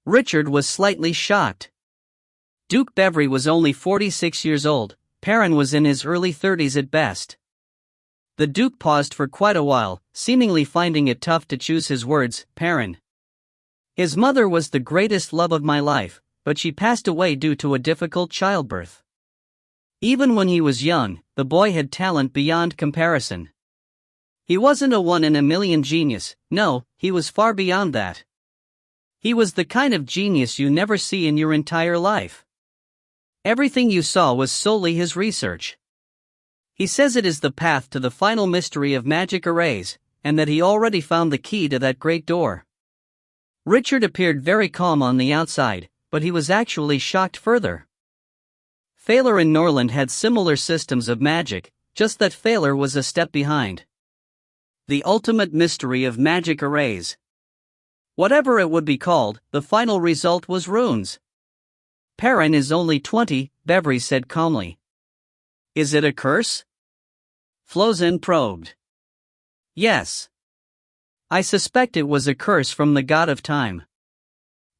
Richard was slightly shocked. Duke Bevry was only 46 years old, Perrin was in his early 30s at best. The Duke paused for quite a while, seemingly finding it tough to choose his words. Perrin. His mother was the greatest love of my life, but she passed away due to a difficult childbirth. Even when he was young, the boy had talent beyond comparison. He wasn't a one-in-a-million genius, no, he was far beyond that. He was the kind of genius you never see in your entire life. Everything you saw was solely his research. He says it is the path to the final mystery of magic arrays, and that he already found the key to that great door. Richard appeared very calm on the outside, but he was actually shocked further. Phalar and Norland had similar systems of magic, just that Phalar was a step behind. The ultimate mystery of magic arrays. Whatever it would be called, the final result was runes. Perrin is only 20, Bevry said calmly. Is it a curse? Flozin probed. Yes. I suspect it was a curse from the god of time.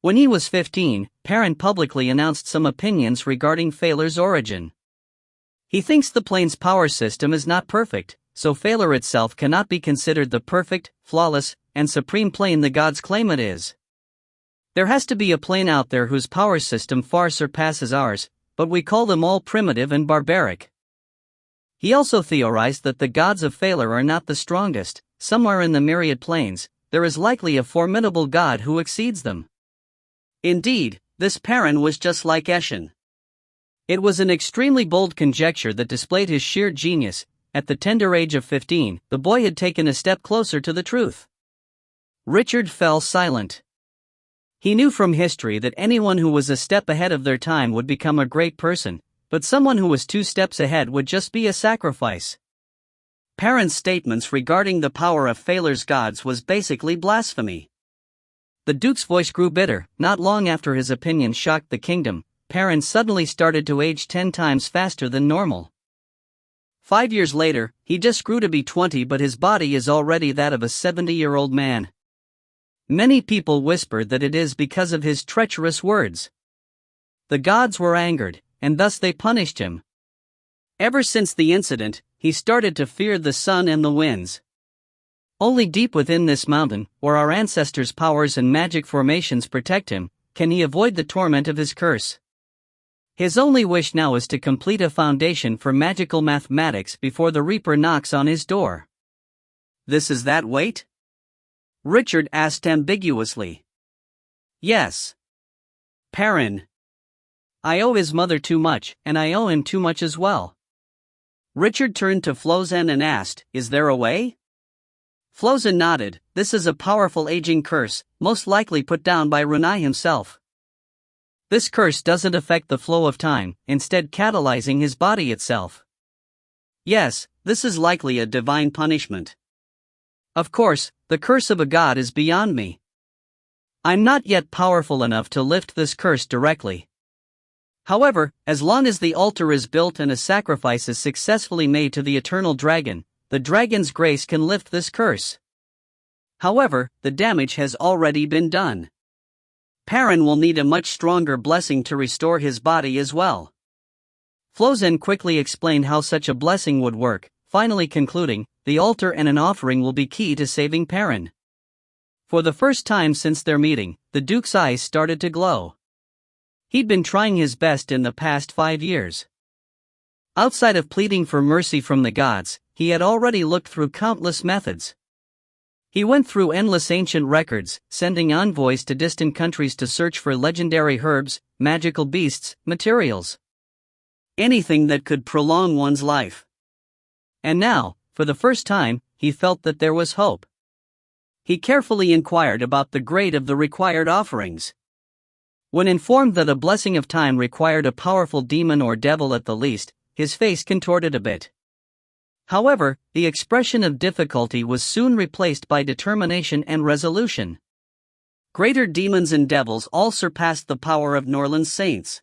When he was 15, Perrin publicly announced some opinions regarding Phalar's origin. He thinks the plane's power system is not perfect, so Phalar itself cannot be considered the perfect, flawless, and supreme plane the gods claim it is. There has to be a plane out there whose power system far surpasses ours, but we call them all primitive and barbaric. He also theorized that the gods of Phalar are not the strongest. Somewhere in the myriad planes, there is likely a formidable god who exceeds them. Indeed, this Perrin was just like Eshin. It was an extremely bold conjecture that displayed his sheer genius. At the tender age of 15, the boy had taken a step closer to the truth. Richard fell silent. He knew from history that anyone who was a step ahead of their time would become a great person, but someone who was 2 steps ahead would just be a sacrifice. Perrin's statements regarding the power of Phalar's gods was basically blasphemy. The Duke's voice grew bitter. Not long after his opinion shocked the kingdom, Perrin suddenly started to age 10 times faster than normal. 5 years later, he just grew to be 20, but his body is already that of a 70-year-old man. Many people whispered that it is because of his treacherous words. The gods were angered, and thus they punished him. Ever since the incident, he started to fear the sun and the winds. Only deep within this mountain, where our ancestors' powers and magic formations protect him, can he avoid the torment of his curse. His only wish now is to complete a foundation for magical mathematics before the Reaper knocks on his door. This is that weight? Richard asked ambiguously. Yes. Perrin. I owe his mother too much, and I owe him too much as well. Richard turned to Flozin and asked, is there a way? Flozin nodded. This is a powerful aging curse, most likely put down by Runai himself. This curse doesn't affect the flow of time, instead catalyzing his body itself. Yes, this is likely a divine punishment. Of course, the curse of a god is beyond me. I'm not yet powerful enough to lift this curse directly. However, as long as the altar is built and a sacrifice is successfully made to the eternal dragon, the dragon's grace can lift this curse. However, the damage has already been done. Perrin will need a much stronger blessing to restore his body as well. Flozin quickly explained how such a blessing would work, finally concluding, the altar and an offering will be key to saving Perrin. For the first time since their meeting, the Duke's eyes started to glow. He'd been trying his best in the past 5 years. Outside of pleading for mercy from the gods, he had already looked through countless methods. He went through endless ancient records, sending envoys to distant countries to search for legendary herbs, magical beasts, materials. Anything that could prolong one's life. And now, for the first time, he felt that there was hope. He carefully inquired about the grade of the required offerings. When informed that a blessing of time required a powerful demon or devil at the least, his face contorted a bit. However, the expression of difficulty was soon replaced by determination and resolution. Greater demons and devils all surpassed the power of Norland's saints.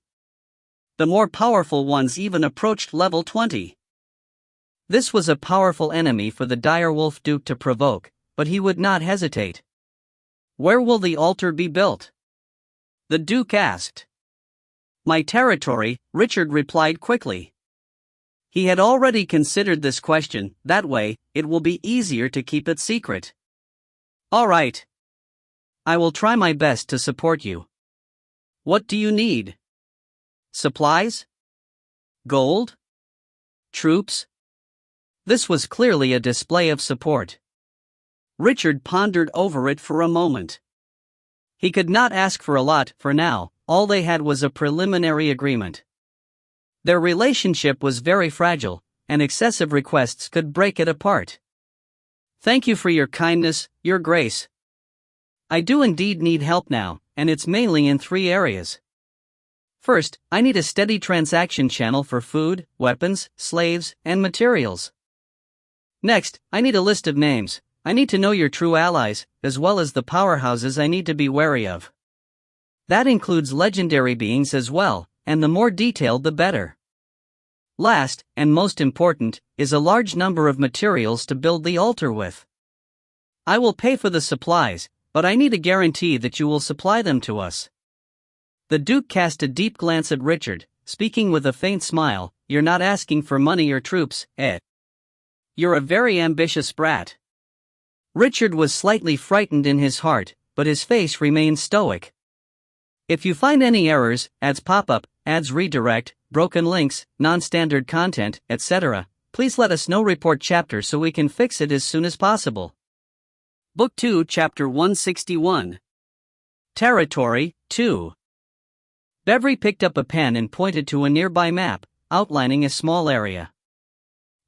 The more powerful ones even approached level 20. This was a powerful enemy for the direwolf Duke to provoke, but he would not hesitate. Where will the altar be built? the Duke asked. My territory, Richard replied quickly. He had already considered this question, that way, it will be easier to keep it secret. All right. I will try my best to support you. What do you need? Supplies? Gold? Troops? This was clearly a display of support. Richard pondered over it for a moment. He could not ask for a lot for now, all they had was a preliminary agreement. Their relationship was very fragile, and excessive requests could break it apart. Thank you for your kindness, your grace. I do indeed need help now, and it's mainly in 3 areas. First, I need a steady transaction channel for food, weapons, slaves, and materials. Next, I need a list of names. I need to know your true allies, as well as the powerhouses I need to be wary of. That includes legendary beings as well, and the more detailed the better. Last, and most important, is a large number of materials to build the altar with. I will pay for the supplies, but I need a guarantee that you will supply them to us. The Duke cast a deep glance at Richard, speaking with a faint smile. You're not asking for money or troops, eh? You're a very ambitious brat. Richard was slightly frightened in his heart, but his face remained stoic. If you find any errors, ads pop up, ads redirect, broken links, non-standard content, etc., please let us know. Report chapter so we can fix it as soon as possible. Book 2, Chapter 161. Territory 2. Beverly picked up a pen and pointed to a nearby map, outlining a small area.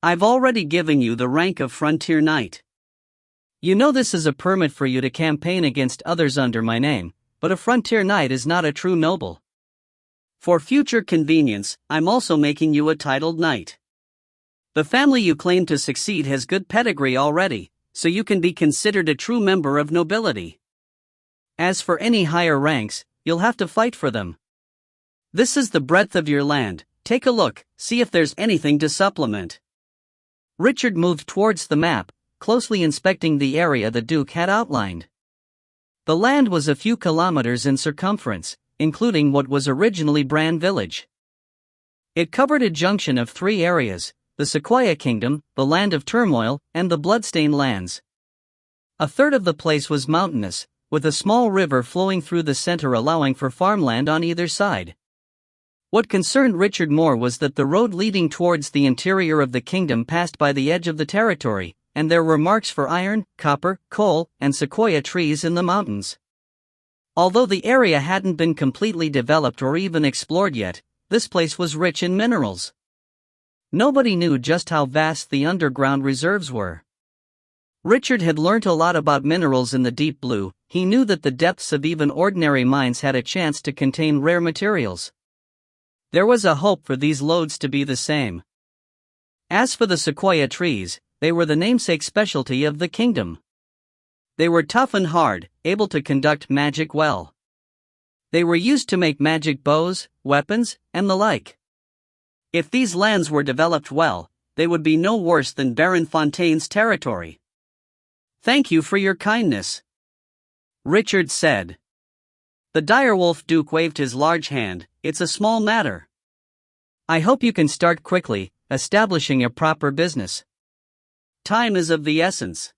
I've already given you the rank of Frontier Knight. You know this is a permit for you to campaign against others under my name, but a Frontier Knight is not a true noble. For future convenience, I'm also making you a titled knight. The family you claim to succeed has good pedigree already, so you can be considered a true member of nobility. As for any higher ranks, you'll have to fight for them. This is the breadth of your land. Take a look, see if there's anything to supplement. Richard moved towards the map, closely inspecting the area the Duke had outlined. The land was a few kilometers in circumference, including what was originally Bran Village. It covered a junction of 3 areas, the Sequoia Kingdom, the Land of Turmoil, and the Bloodstained Lands. A third of the place was mountainous, with a small river flowing through the center allowing for farmland on either side. What concerned Richard more was that the road leading towards the interior of the kingdom passed by the edge of the territory, and there were marks for iron, copper, coal, and sequoia trees in the mountains. Although the area hadn't been completely developed or even explored yet, this place was rich in minerals. Nobody knew just how vast the underground reserves were. Richard had learnt a lot about minerals in the deep blue. He knew that the depths of even ordinary mines had a chance to contain rare materials. There was a hope for these lodes to be the same. As for the sequoia trees, they were the namesake specialty of the kingdom. They were tough and hard, able to conduct magic well. They were used to make magic bows, weapons, and the like. If these lands were developed well, they would be no worse than Baron Fontaine's territory. Thank you for your kindness, Richard said. The direwolf Duke waved his large hand. It's a small matter. I hope you can start quickly, establishing a proper business. Time is of the essence.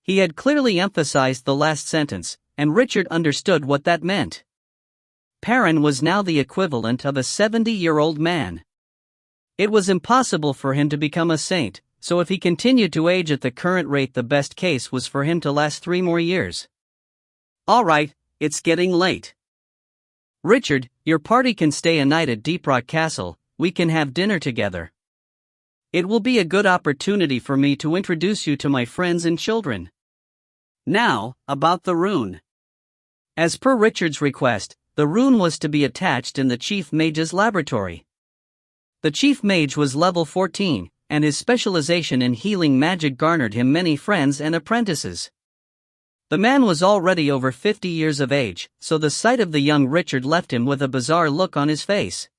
He had clearly emphasized the last sentence, and Richard understood what that meant. Perrin was now the equivalent of a 70-year-old man. It was impossible for him to become a saint, so if he continued to age at the current rate, the best case was for him to last 3 more years. All right, it's getting late. Richard, your party can stay a night at Deep Rock Castle. We can have dinner together. It will be a good opportunity for me to introduce you to my friends and children. Now, about the rune. As per Richard's request, the rune was to be attached in the Chief Mage's laboratory. The Chief Mage was level 14, and his specialization in healing magic garnered him many friends and apprentices. The man was already over 50 years of age, so the sight of the young Richard left him with a bizarre look on his face.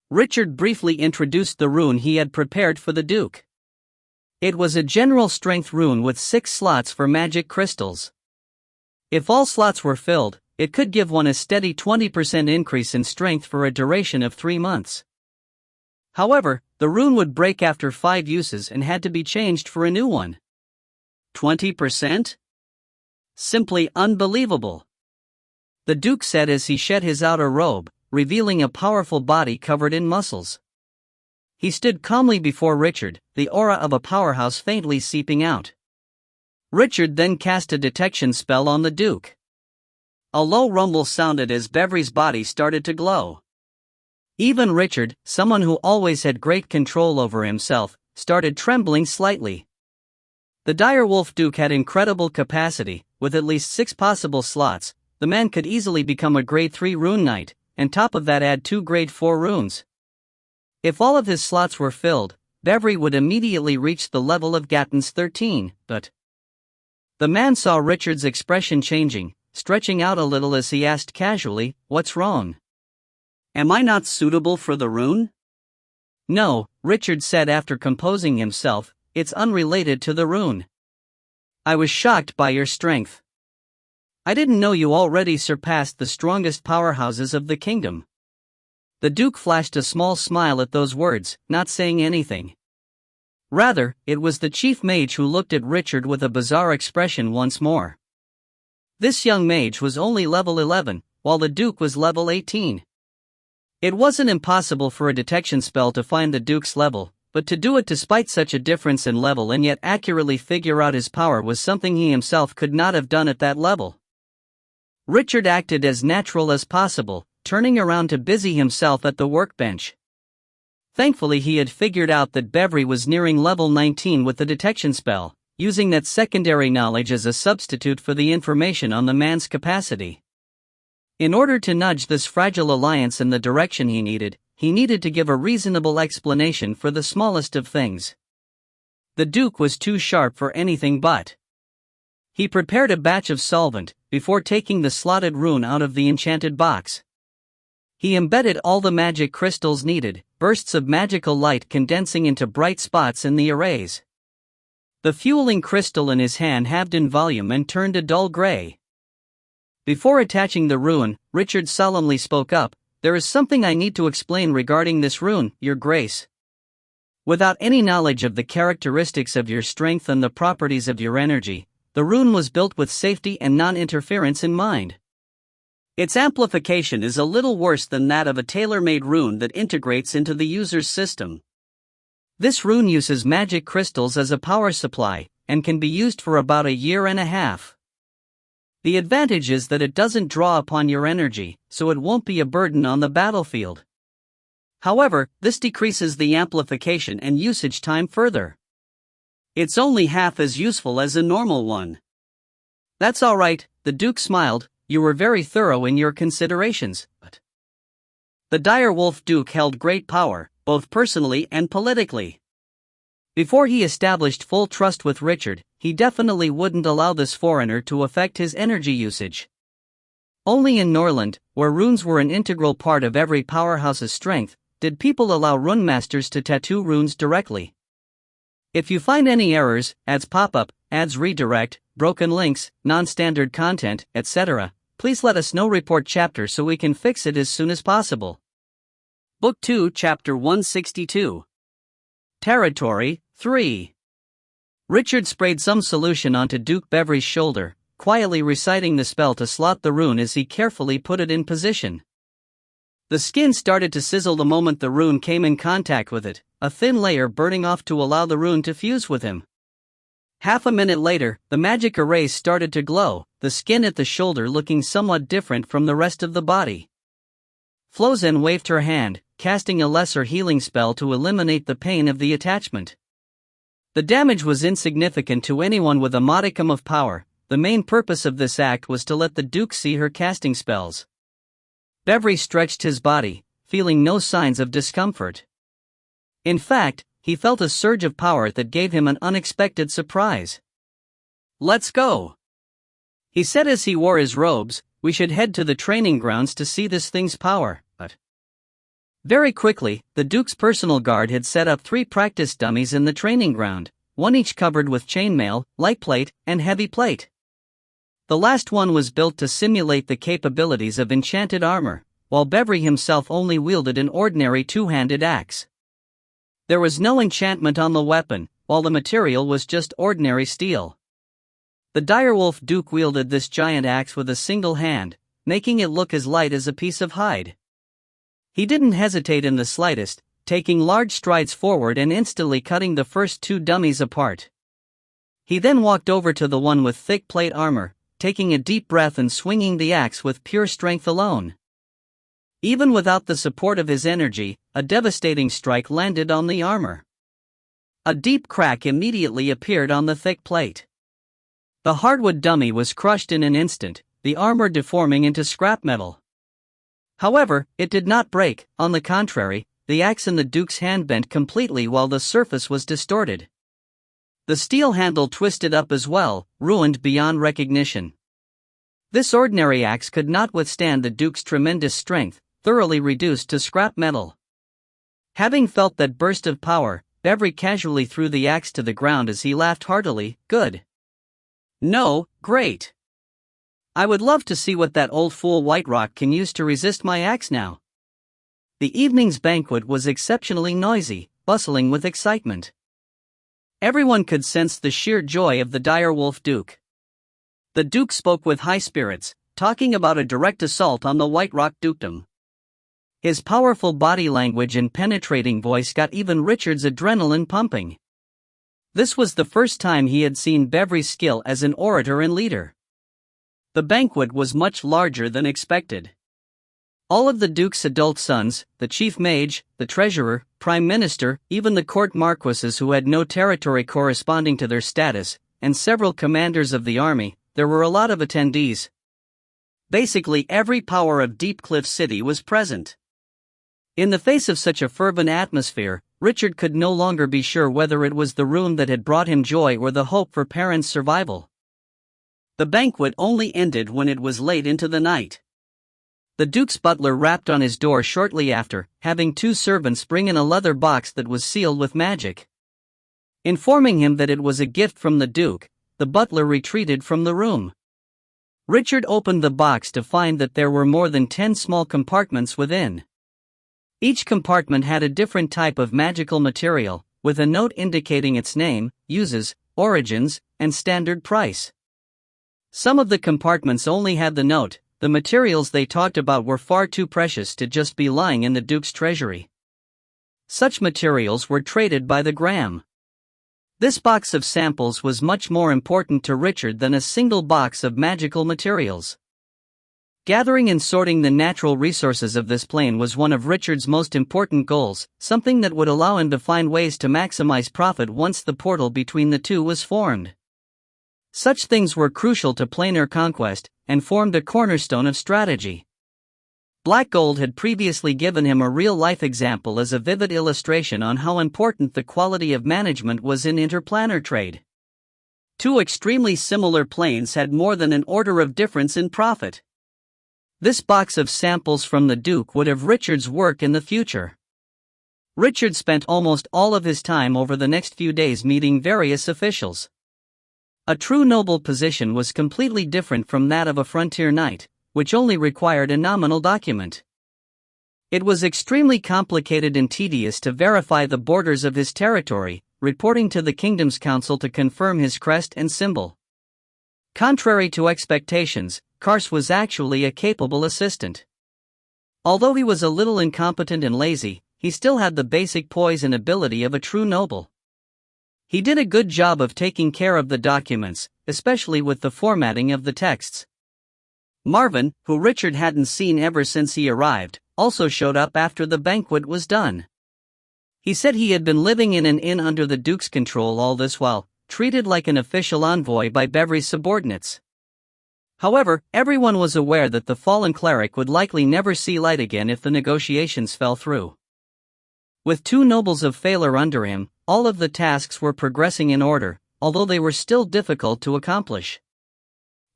Richard briefly introduced the rune he had prepared for the Duke. It was a general strength rune with 6 slots for magic crystals. If all slots were filled, it could give one a steady 20% increase in strength for a duration of 3 months. However, the rune would break after 5 uses and had to be changed for a new one. 20%? Simply unbelievable. The Duke said as he shed his outer robe, revealing a powerful body covered in muscles. He stood calmly before Richard, the aura of a powerhouse faintly seeping out. Richard then cast a detection spell on the Duke. A low rumble sounded as Beverly's body started to glow. Even Richard, someone who always had great control over himself, started trembling slightly. The direwolf Duke had incredible capacity. With at least 6 possible slots, the man could easily become a grade 3 rune knight, and top of that add 2 grade 4 runes. If all of his slots were filled, Beverly would immediately reach the level of Gatton's 13, but... The man saw Richard's expression changing, stretching out a little as he asked casually, "What's wrong? Am I not suitable for the rune?" "No," Richard said after composing himself, "it's unrelated to the rune. I was shocked by your strength. I didn't know you already surpassed the strongest powerhouses of the kingdom." The Duke flashed a small smile at those words, not saying anything. Rather, it was the chief mage who looked at Richard with a bizarre expression once more. This young mage was only level 11, while the Duke was level 18. It wasn't impossible for a detection spell to find the Duke's level, but to do it despite such a difference in level and yet accurately figure out his power was something he himself could not have done at that level. Richard acted as natural as possible, turning around to busy himself at the workbench. Thankfully he had figured out that Beverly was nearing level 19 with the detection spell, using that secondary knowledge as a substitute for the information on the man's capacity. In order to nudge this fragile alliance in the direction he needed to give a reasonable explanation for the smallest of things. The Duke was too sharp for anything but. He prepared a batch of solvent, before taking the slotted rune out of the enchanted box. He embedded all the magic crystals needed, bursts of magical light condensing into bright spots in the arrays. The fueling crystal in his hand halved in volume and turned a dull gray. Before attaching the rune, Richard solemnly spoke up, "There is something I need to explain regarding this rune, Your Grace. Without any knowledge of the characteristics of your strength and the properties of your energy, the rune was built with safety and non-interference in mind. Its amplification is a little worse than that of a tailor-made rune that integrates into the user's system. This rune uses magic crystals as a power supply, and can be used for about 1.5 years. The advantage is that it doesn't draw upon your energy, so it won't be a burden on the battlefield. However, this decreases the amplification and usage time further. It's only half as useful as a normal one." "That's all right," the Duke smiled, "you were very thorough in your considerations, but..." The direwolf Duke held great power, both personally and politically. Before he established full trust with Richard, he definitely wouldn't allow this foreigner to affect his energy usage. Only in Norland, where runes were an integral part of every powerhouse's strength, did people allow rune masters to tattoo runes directly. If you find any errors, ads pop up, ads redirect, broken links, non-standard content, etc., please let us know. Report chapter so we can fix it as soon as possible. Book 2, Chapter 162. Territory 3. Richard sprayed some solution onto Duke Beverly's shoulder, quietly reciting the spell to slot the rune as he carefully put it in position. The skin started to sizzle the moment the rune came in contact with it, a thin layer burning off to allow the rune to fuse with him. Half a minute later, the magic arrays started to glow, the skin at the shoulder looking somewhat different from the rest of the body. Flozen waved her hand, casting a lesser healing spell to eliminate the pain of the attachment. The damage was insignificant to anyone with a modicum of power. The main purpose of this act was to let the Duke see her casting spells. Beverly stretched his body, feeling no signs of discomfort. In fact, he felt a surge of power that gave him an unexpected surprise. "Let's go," he said as he wore his robes. "We should head to the training grounds to see this thing's power." But very quickly, the Duke's personal guard had set up 3 practice dummies in the training ground, one each covered with chainmail, light plate, and heavy plate. The last one was built to simulate the capabilities of enchanted armor, while Beverly himself only wielded an ordinary two-handed axe. There was no enchantment on the weapon, while the material was just ordinary steel. The direwolf Duke wielded this giant axe with a single hand, making it look as light as a piece of hide. He didn't hesitate in the slightest, taking large strides forward and instantly cutting the first two dummies apart. He then walked over to the one with thick plate armor, taking a deep breath and swinging the axe with pure strength alone. Even without the support of his energy, a devastating strike landed on the armor. A deep crack immediately appeared on the thick plate. The hardwood dummy was crushed in an instant, the armor deforming into scrap metal. However, it did not break. On the contrary, the axe in the Duke's hand bent completely while the surface was distorted. The steel handle twisted up as well, ruined beyond recognition. This ordinary axe could not withstand the Duke's tremendous strength, thoroughly reduced to scrap metal. Having felt that burst of power, Beverly casually threw the axe to the ground as he laughed heartily. Good. No, great. I would love to see what that old fool White Rock can use to resist my axe now. The evening's banquet was exceptionally noisy, bustling with excitement. Everyone could sense the sheer joy of the direwolf Duke. The Duke spoke with high spirits, talking about a direct assault on the White Rock dukedom. His powerful body language and penetrating voice got even Richard's adrenaline pumping. This was the first time he had seen Beverly's skill as an orator and leader. The banquet was much larger than expected. All of the Duke's adult sons, the chief mage, the treasurer, prime minister, even the court marquises who had no territory corresponding to their status, and several commanders of the army, there were a lot of attendees. Basically every power of Deep Cliff City was present. In the face of such a fervent atmosphere, Richard could no longer be sure whether it was the rune that had brought him joy or the hope for Perrin's survival. The banquet only ended when it was late into the night. The Duke's butler rapped on his door shortly after, having two servants bring in a leather box that was sealed with magic. Informing him that it was a gift from the Duke, the butler retreated from the room. Richard opened the box to find that there were more than 10 small compartments within. Each compartment had a different type of magical material, with a note indicating its name, uses, origins, and standard price. Some of the compartments only had the note. The materials they talked about were far too precious to just be lying in the Duke's treasury. Such materials were traded by the gram. This box of samples was much more important to Richard than a single box of magical materials. Gathering and sorting the natural resources of this plane was one of Richard's most important goals, something that would allow him to find ways to maximize profit once the portal between the two was formed. Such things were crucial to planar conquest, and formed a cornerstone of strategy. Black Gold had previously given him a real-life example as a vivid illustration on how important the quality of management was in interplanar trade. Two extremely similar planes had more than an order of difference in profit. This box of samples from the Duke would have Richard's work in the future. Richard spent almost all of his time over the next few days meeting various officials. A true noble position was completely different from that of a frontier knight, which only required a nominal document. It was extremely complicated and tedious to verify the borders of his territory, reporting to the kingdom's council to confirm his crest and symbol. Contrary to expectations, Kars was actually a capable assistant. Although he was a little incompetent and lazy, he still had the basic poise and ability of a true noble. He did a good job of taking care of the documents, especially with the formatting of the texts. Marvin, who Richard hadn't seen ever since he arrived, also showed up after the banquet was done. He said he had been living in an inn under the Duke's control all this while, treated like an official envoy by Beverly's subordinates. However, everyone was aware that the fallen cleric would likely never see light again if the negotiations fell through. With two nobles of Phalar under him, all of the tasks were progressing in order, although they were still difficult to accomplish.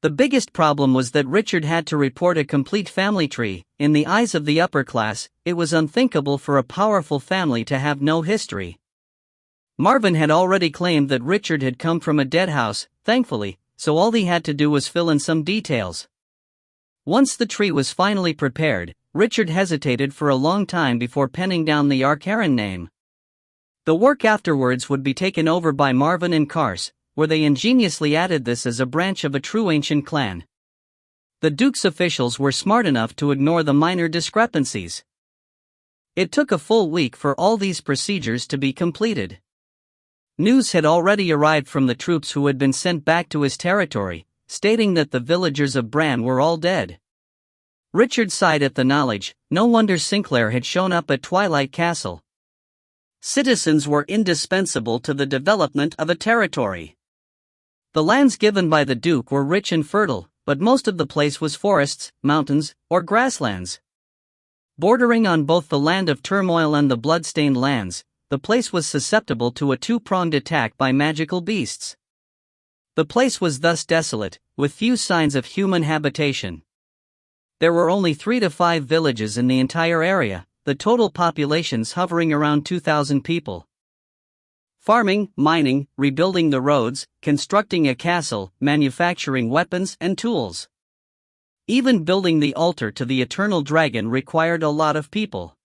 The biggest problem was that Richard had to report a complete family tree. In the eyes of the upper class, it was unthinkable for a powerful family to have no history. Marvin had already claimed that Richard had come from a dead house. Thankfully, so all he had to do was fill in some details. Once the tree was finally prepared, Richard hesitated for a long time before penning down the Arcaran name. The work afterwards would be taken over by Marvin and Kars, where they ingeniously added this as a branch of a true ancient clan. The Duke's officials were smart enough to ignore the minor discrepancies. It took a full week for all these procedures to be completed. News had already arrived from the troops who had been sent back to his territory, stating that the villagers of Bran were all dead. Richard sighed at the knowledge. No wonder Sinclair had shown up at Twilight Castle. Citizens were indispensable to the development of a territory. The lands given by the Duke were rich and fertile, but most of the place was forests, mountains, or grasslands. Bordering on both the land of turmoil and the blood-stained lands, the place was susceptible to a two-pronged attack by magical beasts. The place was thus desolate, with few signs of human habitation. There were only 3 to 5 villages in the entire area, the total populations hovering around 2,000 people. Farming, mining, rebuilding the roads, constructing a castle, manufacturing weapons and tools. Even building the altar to the eternal dragon required a lot of people.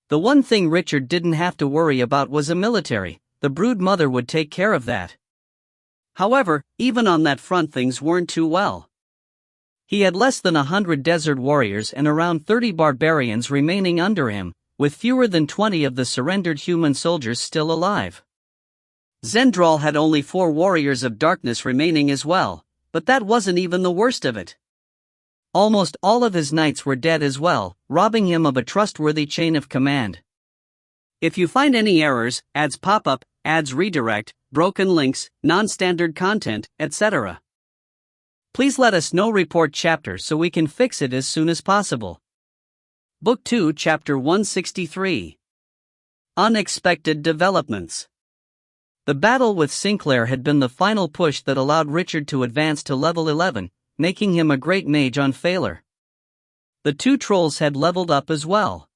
The one thing Richard didn't have to worry about was a military. The brood mother would take care of that. However, even on that front things weren't too well. He had less than 100 desert warriors and around 30 barbarians remaining under him, with fewer than 20 of the surrendered human soldiers still alive. Zendral had only 4 warriors of darkness remaining as well, but that wasn't even the worst of it. Almost all of his knights were dead as well, robbing him of a trustworthy chain of command. If you find any errors, ads pop up, ads redirect, broken links, non-standard content, etc., please let us know. Report chapter so we can fix it as soon as possible. Book 2, Chapter 163. Unexpected Developments. The battle with Sinclair had been the final push that allowed Richard to advance to level 11, making him a great mage on Phalar. The 2 trolls had leveled up as well.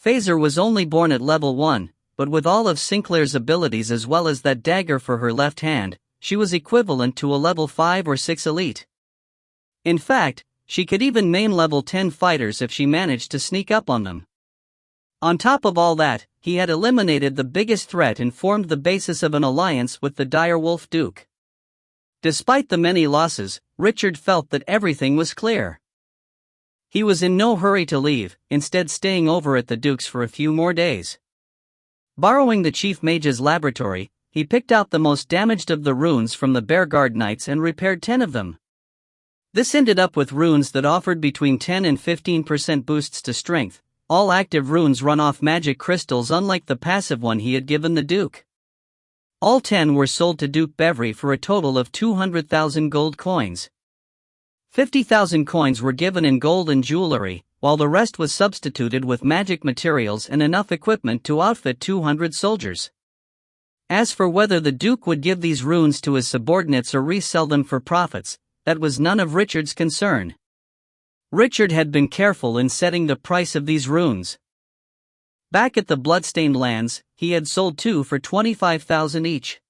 Phaser was only born at level 1, but with all of Sinclair's abilities as well as that dagger for her left hand, she was equivalent to a level 5 or 6 elite. In fact, she could even main level 10 fighters if she managed to sneak up on them. On top of all that, he had eliminated the biggest threat and formed the basis of an alliance with the direwolf Duke. Despite the many losses, Richard felt that everything was clear. He was in no hurry to leave, instead staying over at the Duke's for a few more days. Borrowing the Chief Mage's laboratory, he picked out the most damaged of the runes from the Bearguard Knights and repaired 10 of them. This ended up with runes that offered between 10 and 15% boosts to strength. All active runes run off magic crystals, unlike the passive one he had given the Duke. All 10 were sold to Duke Bevry for a total of 200,000 gold coins. 50,000 coins were given in gold and jewelry, while the rest was substituted with magic materials and enough equipment to outfit 200 soldiers. As for whether the Duke would give these runes to his subordinates or resell them for profits, that was none of Richard's concern. Richard had been careful in setting the price of these runes. Back at the Bloodstained Lands, he had sold 2 for 25,000 each.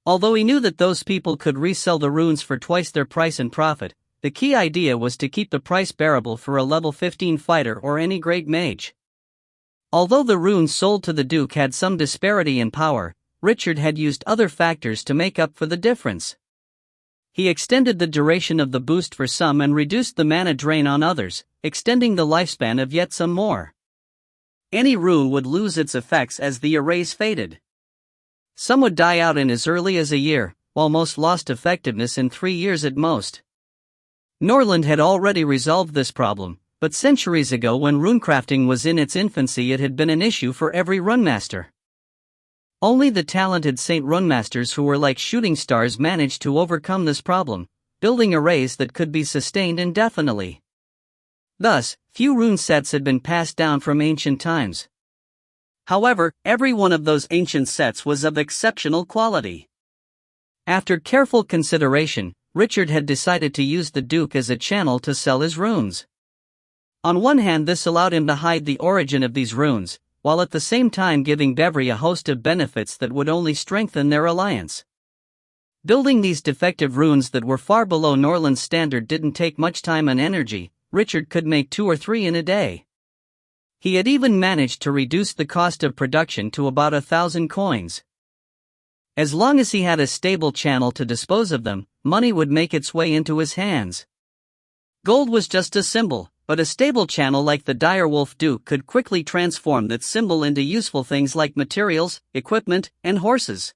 Although he knew that those people could resell the runes for twice their price and profit, the key idea was to keep the price bearable for a level 15 fighter or any great mage. Although the runes sold to the Duke had some disparity in power, Richard had used other factors to make up for the difference. He extended the duration of the boost for some and reduced the mana drain on others, extending the lifespan of yet some more. Any rune would lose its effects as the arrays faded. Some would die out in as early as a year, while most lost effectiveness in 3 years at most. Norland had already resolved this problem, but centuries ago when runecrafting was in its infancy it had been an issue for every runemaster. Only the talented Saint Runemasters who were like shooting stars managed to overcome this problem, building arrays that could be sustained indefinitely. Thus, few rune sets had been passed down from ancient times. However, every one of those ancient sets was of exceptional quality. After careful consideration, Richard had decided to use the Duke as a channel to sell his runes. On one hand, this allowed him to hide the origin of these runes, while at the same time giving Bevry a host of benefits that would only strengthen their alliance. Building these defective runes that were far below Norland's standard didn't take much time and energy. Richard could make 2 or 3 in a day. He had even managed to reduce the cost of production to about 1,000 coins. As long as he had a stable channel to dispose of them, money would make its way into his hands. Gold was just a symbol, but a stable channel like the Direwolf Duke could quickly transform that symbol into useful things like materials, equipment, and horses.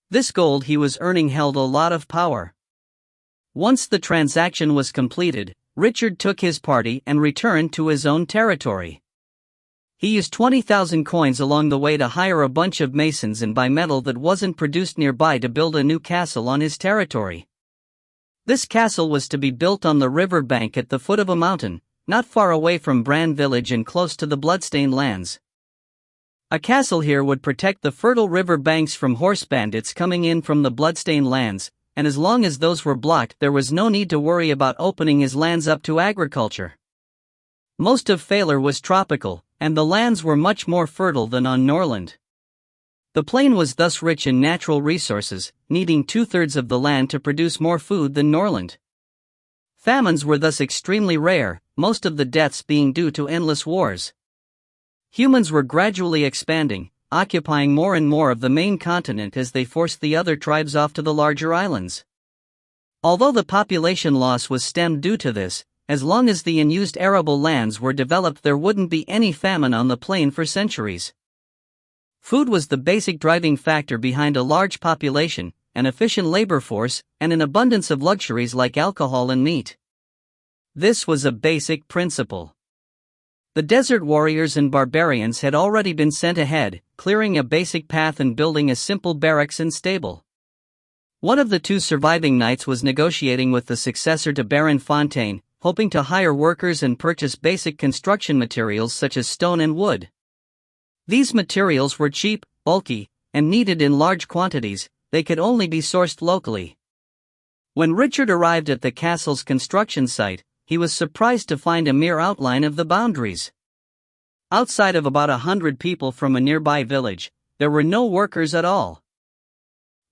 This gold he was earning held a lot of power. Once the transaction was completed, Richard took his party and returned to his own territory. He used 20,000 coins along the way to hire a bunch of masons and buy metal that wasn't produced nearby to build a new castle on his territory. This castle was to be built on the river bank at the foot of a mountain, not far away from Bran village and close to the Bloodstained lands. A castle here would protect the fertile river banks from horse bandits coming in from the Bloodstained lands, and as long as those were blocked there was no need to worry about opening his lands up to agriculture. Most of Faelor was tropical, and the lands were much more fertile than on Norland. The plain was thus rich in natural resources, needing 2/3 of the land to produce more food than Norland. Famines were thus extremely rare, most of the deaths being due to endless wars. Humans were gradually expanding, occupying more and more of the main continent as they forced the other tribes off to the larger islands. Although the population loss was stemmed due to this, as long as the unused arable lands were developed there wouldn't be any famine on the plain for centuries. Food was the basic driving factor behind a large population, an efficient labor force, and an abundance of luxuries like alcohol and meat. This was a basic principle. The desert warriors and barbarians had already been sent ahead, clearing a basic path and building a simple barracks and stable. One of the 2 surviving knights was negotiating with the successor to Baron Fontaine, hoping to hire workers and purchase basic construction materials such as stone and wood. These materials were cheap, bulky, and needed in large quantities. They could only be sourced locally. When Richard arrived at the castle's construction site, he was surprised to find a mere outline of the boundaries. Outside of about 100 people from a nearby village, there were no workers at all.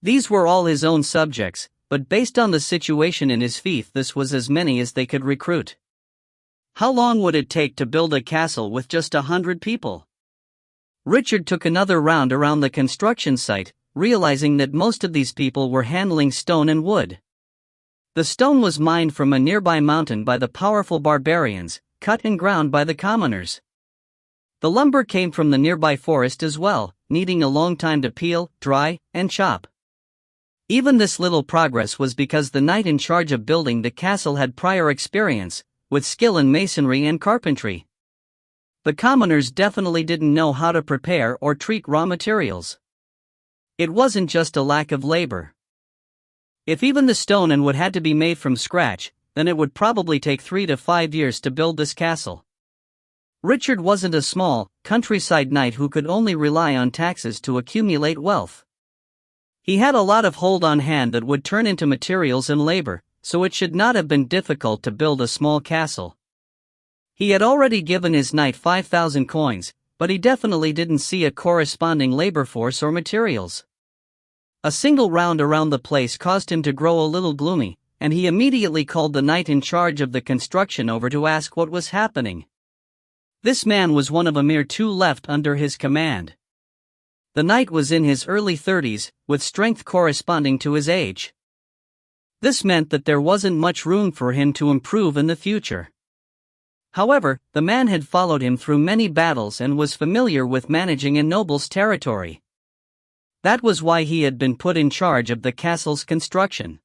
These were all his own subjects, but based on the situation in his fief this was as many as they could recruit. How long would it take to build a castle with just 100 people? Richard took another round around the construction site, realizing that most of these people were handling stone and wood. The stone was mined from a nearby mountain by the powerful barbarians, cut and ground by the commoners. The lumber came from the nearby forest as well, needing a long time to peel, dry, and chop. Even this little progress was because the knight in charge of building the castle had prior experience, with skill in masonry and carpentry. The commoners definitely didn't know how to prepare or treat raw materials. It wasn't just a lack of labor. If even the stone and wood had to be made from scratch, then it would probably take 3 to 5 years to build this castle. Richard wasn't a small, countryside knight who could only rely on taxes to accumulate wealth. He had a lot of hold on hand that would turn into materials and labor, so it should not have been difficult to build a small castle. He had already given his knight 5,000 coins, but he definitely didn't see a corresponding labor force or materials. A single round around the place caused him to grow a little gloomy, and he immediately called the knight in charge of the construction over to ask what was happening. This man was one of a mere 2 left under his command. The knight was in his early 30s, with strength corresponding to his age. This meant that there wasn't much room for him to improve in the future. However, the man had followed him through many battles and was familiar with managing a noble's territory. That was why he had been put in charge of the castle's construction.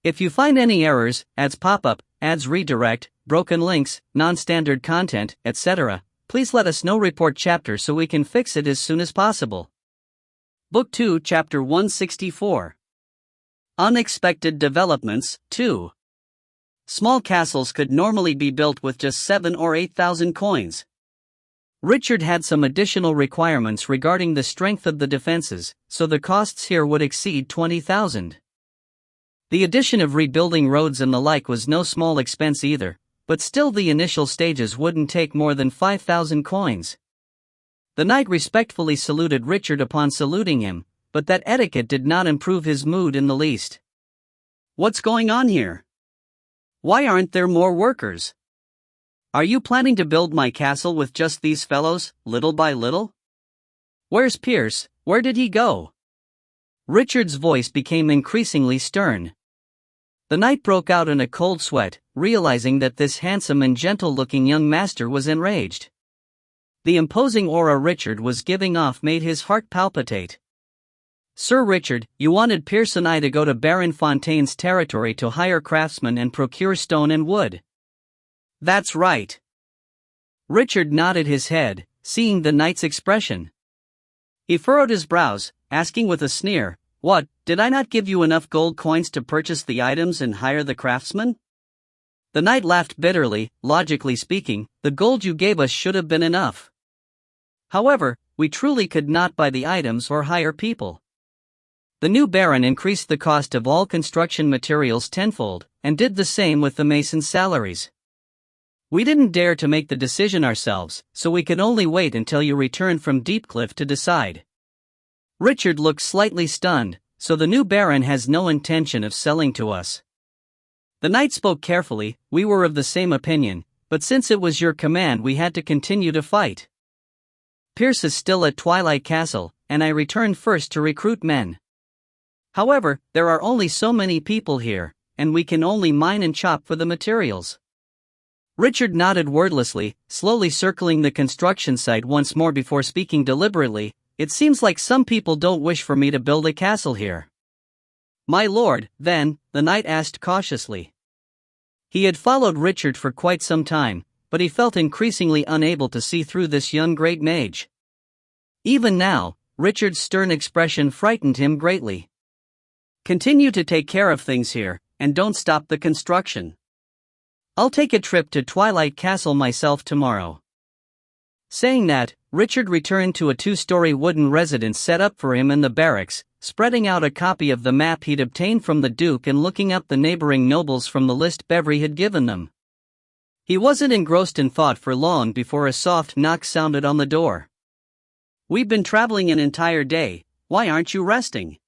If you find any errors, ads pop up, ads redirect, broken links, non-standard content, etc., please let us know. Report chapter so we can fix it as soon as possible. Book 2, Chapter 164. Unexpected Developments, 2. Small castles could normally be built with just 7 or 8,000 coins. Richard had some additional requirements regarding the strength of the defenses, so the costs here would exceed 20,000. The addition of rebuilding roads and the like was no small expense either, but still the initial stages wouldn't take more than 5,000 coins. The knight respectfully saluted Richard. Upon saluting him, but that etiquette did not improve his mood in the least. "What's going on here? Why aren't there more workers? Are you planning to build my castle with just these fellows, little by little? Where's Pierce? Where did he go?" Richard's voice became increasingly stern. The knight broke out in a cold sweat, realizing that this handsome and gentle-looking young master was enraged. The imposing aura Richard was giving off made his heart palpitate. "Sir Richard, you wanted Pierce and I to go to Baron Fontaine's territory to hire craftsmen and procure stone and wood." "That's right." Richard nodded his head, seeing the knight's expression. He furrowed his brows, asking with a sneer, "What, did I not give you enough gold coins to purchase the items and hire the craftsmen?" The knight laughed bitterly. "Logically speaking, the gold you gave us should have been enough. However, we truly could not buy the items or hire people." The new baron increased the cost of all construction materials tenfold, and did the same with the masons' salaries. "We didn't dare to make the decision ourselves, so we could only wait until you returned from Deepcliff to decide." Richard looked slightly stunned. "So the new baron has no intention of selling to us?" The knight spoke carefully. "We were of the same opinion, but since it was your command we had to continue to fight. Pierce is still at Twilight Castle, and I returned first to recruit men. However, there are only so many people here, and we can only mine and chop for the materials." Richard nodded wordlessly, slowly circling the construction site once more before speaking deliberately. "It seems like some people don't wish for me to build a castle here." "My lord, then?" the knight asked cautiously. He had followed Richard for quite some time, but he felt increasingly unable to see through this young great mage. Even now, Richard's stern expression frightened him greatly. "Continue to take care of things here, and don't stop the construction. I'll take a trip to Twilight Castle myself tomorrow." Saying that, Richard returned to a 2-story wooden residence set up for him in the barracks, spreading out a copy of the map he'd obtained from the Duke and looking up the neighboring nobles from the list Bevry had given them. He wasn't engrossed in thought for long before a soft knock sounded on the door. "We've been traveling an entire day, why aren't you resting?"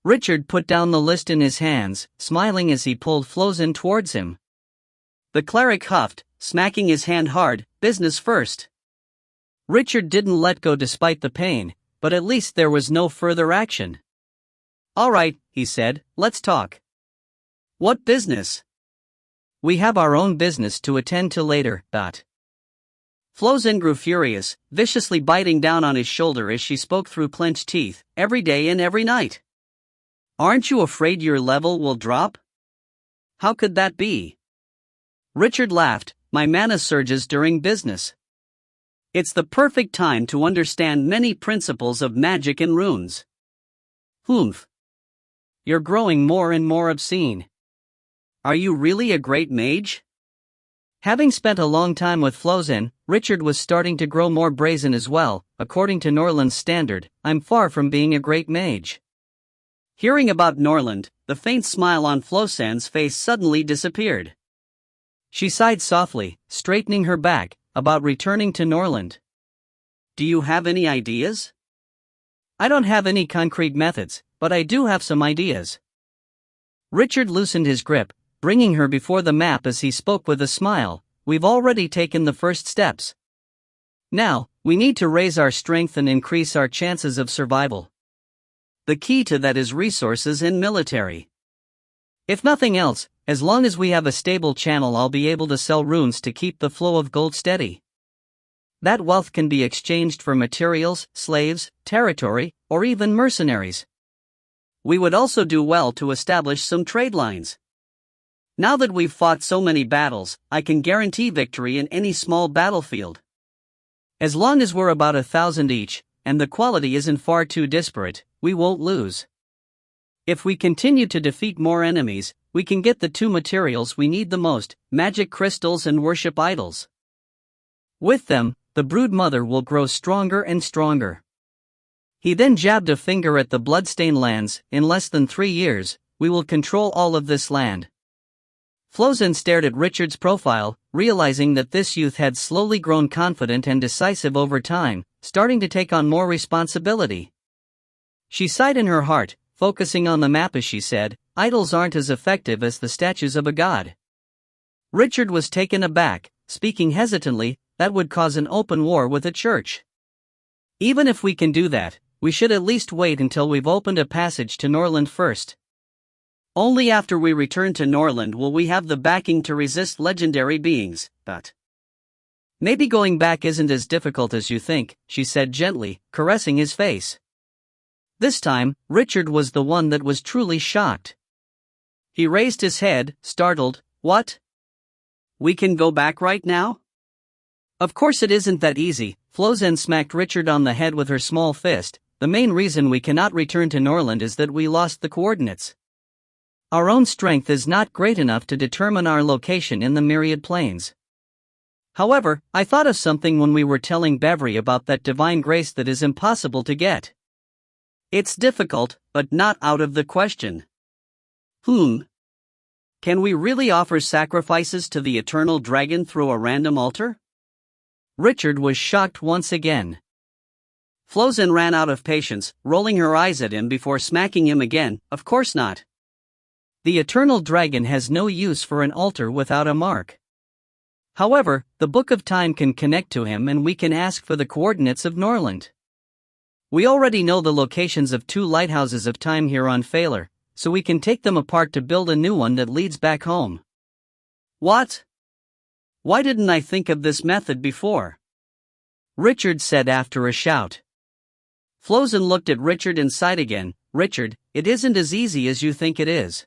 Richard put down the list in his hands, smiling as he pulled Flozen towards him. The cleric huffed, smacking his hand hard. "Business first." Richard didn't let go despite the pain, but at least there was no further action. "All right," he said, "let's talk." "What business?" "We have our own business to attend to later." Flozen grew furious, viciously biting down on his shoulder as she spoke through clenched teeth. "Every day and every night. Aren't you afraid your level will drop? How could that be?" Richard laughed. "My mana surges during business. It's the perfect time to understand many principles of magic and runes." "Humph. You're growing more and more obscene. Are you really a great mage?" Having spent a long time with Flozen, Richard was starting to grow more brazen as well. "According to Norland's standard, I'm far from being a great mage." Hearing about Norland, the faint smile on Flozen's face suddenly disappeared. She sighed softly, straightening her back. "About returning to Norland. Do you have any ideas?" "I don't have any concrete methods, but I do have some ideas." Richard loosened his grip, bringing her before the map as he spoke with a smile. "We've already taken the first steps. Now, we need to raise our strength and increase our chances of survival. The key to that is resources and military. If nothing else, as long as we have a stable channel, I'll be able to sell runes to keep the flow of gold steady. That wealth can be exchanged for materials, slaves, territory, or even mercenaries. We would also do well to establish some trade lines. Now that we've fought so many battles, I can guarantee victory in any small battlefield. As long as we're about 1,000 each, and the quality isn't far too disparate, we won't lose. If we continue to defeat more enemies, we can get the 2 materials we need the most, magic crystals and worship idols. With them, the brood mother will grow stronger and stronger." He then jabbed a finger at the bloodstained lands. "In less than 3 years, we will control all of this land." Flozen stared at Richard's profile, realizing that this youth had slowly grown confident and decisive over time, starting to take on more responsibility. She sighed in her heart, focusing on the map as she said, "Idols aren't as effective as the statues of a god." Richard was taken aback, speaking hesitantly, "That would cause an open war with the church. Even if we can do that, we should at least wait until we've opened a passage to Norland first. Only after we return to Norland will we have the backing to resist legendary beings, but maybe going back isn't as difficult as you think," she said gently, caressing his face. This time, Richard was the one that was truly shocked. He raised his head, startled. "What? We can go back right now?" "Of course it isn't that easy," Flozen smacked Richard on the head with her small fist. "The main reason we cannot return to Norland is that we lost the coordinates. Our own strength is not great enough to determine our location in the myriad planes. However, I thought of something when we were telling Bevry about that divine grace that is impossible to get. It's difficult, but not out of the question." Can we really offer sacrifices to the eternal dragon through a random altar?" Richard was shocked once again. Flozen ran out of patience, rolling her eyes at him before smacking him again. "Of course not. The eternal dragon has no use for an altar without a mark. However, the Book of Time can connect to him and we can ask for the coordinates of Norland. We already know the locations of 2 lighthouses of time here on Phaler, so we can take them apart to build a new one that leads back home." "What? Why didn't I think of this method before?" Richard said after a shout. Flozen looked at Richard and sighed again. "Richard, it isn't as easy as you think it is.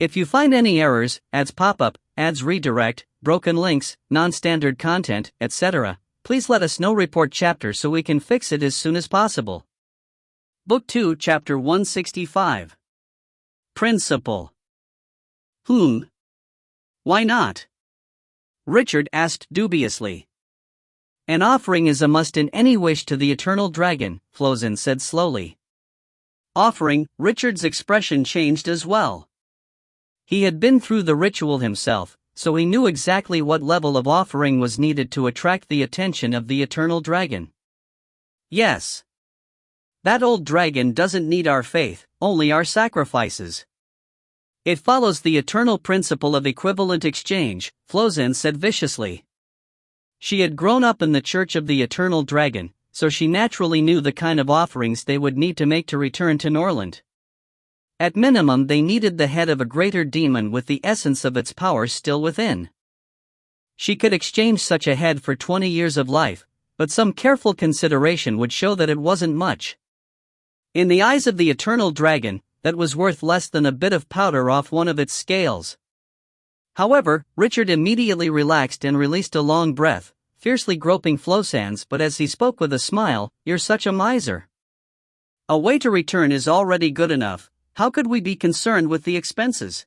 If you find any errors, ads pop up, ads redirect, broken links, non-standard content, etc., please let us know. Report chapter so we can fix it as soon as possible." Book 2, Chapter 165. Principle. Why not?" Richard asked dubiously. "An offering is a must in any wish to the eternal dragon," Flozen said slowly. "Offering?" Richard's expression changed as well. He had been through the ritual himself, so he knew exactly what level of offering was needed to attract the attention of the eternal dragon. "Yes. That old dragon doesn't need our faith, only our sacrifices. It follows the eternal principle of equivalent exchange," Flozen said viciously. She had grown up in the Church of the Eternal Dragon, so she naturally knew the kind of offerings they would need to make to return to Norland. At minimum, they needed the head of a greater demon with the essence of its power still within. She could exchange such a head for 20 years of life, but some careful consideration would show that it wasn't much. In the eyes of the eternal dragon, that was worth less than a bit of powder off one of its scales. However, Richard immediately relaxed and released a long breath, fiercely groping Flosan's, but as he spoke with a smile, "You're such a miser. A way to return is already good enough. How could we be concerned with the expenses?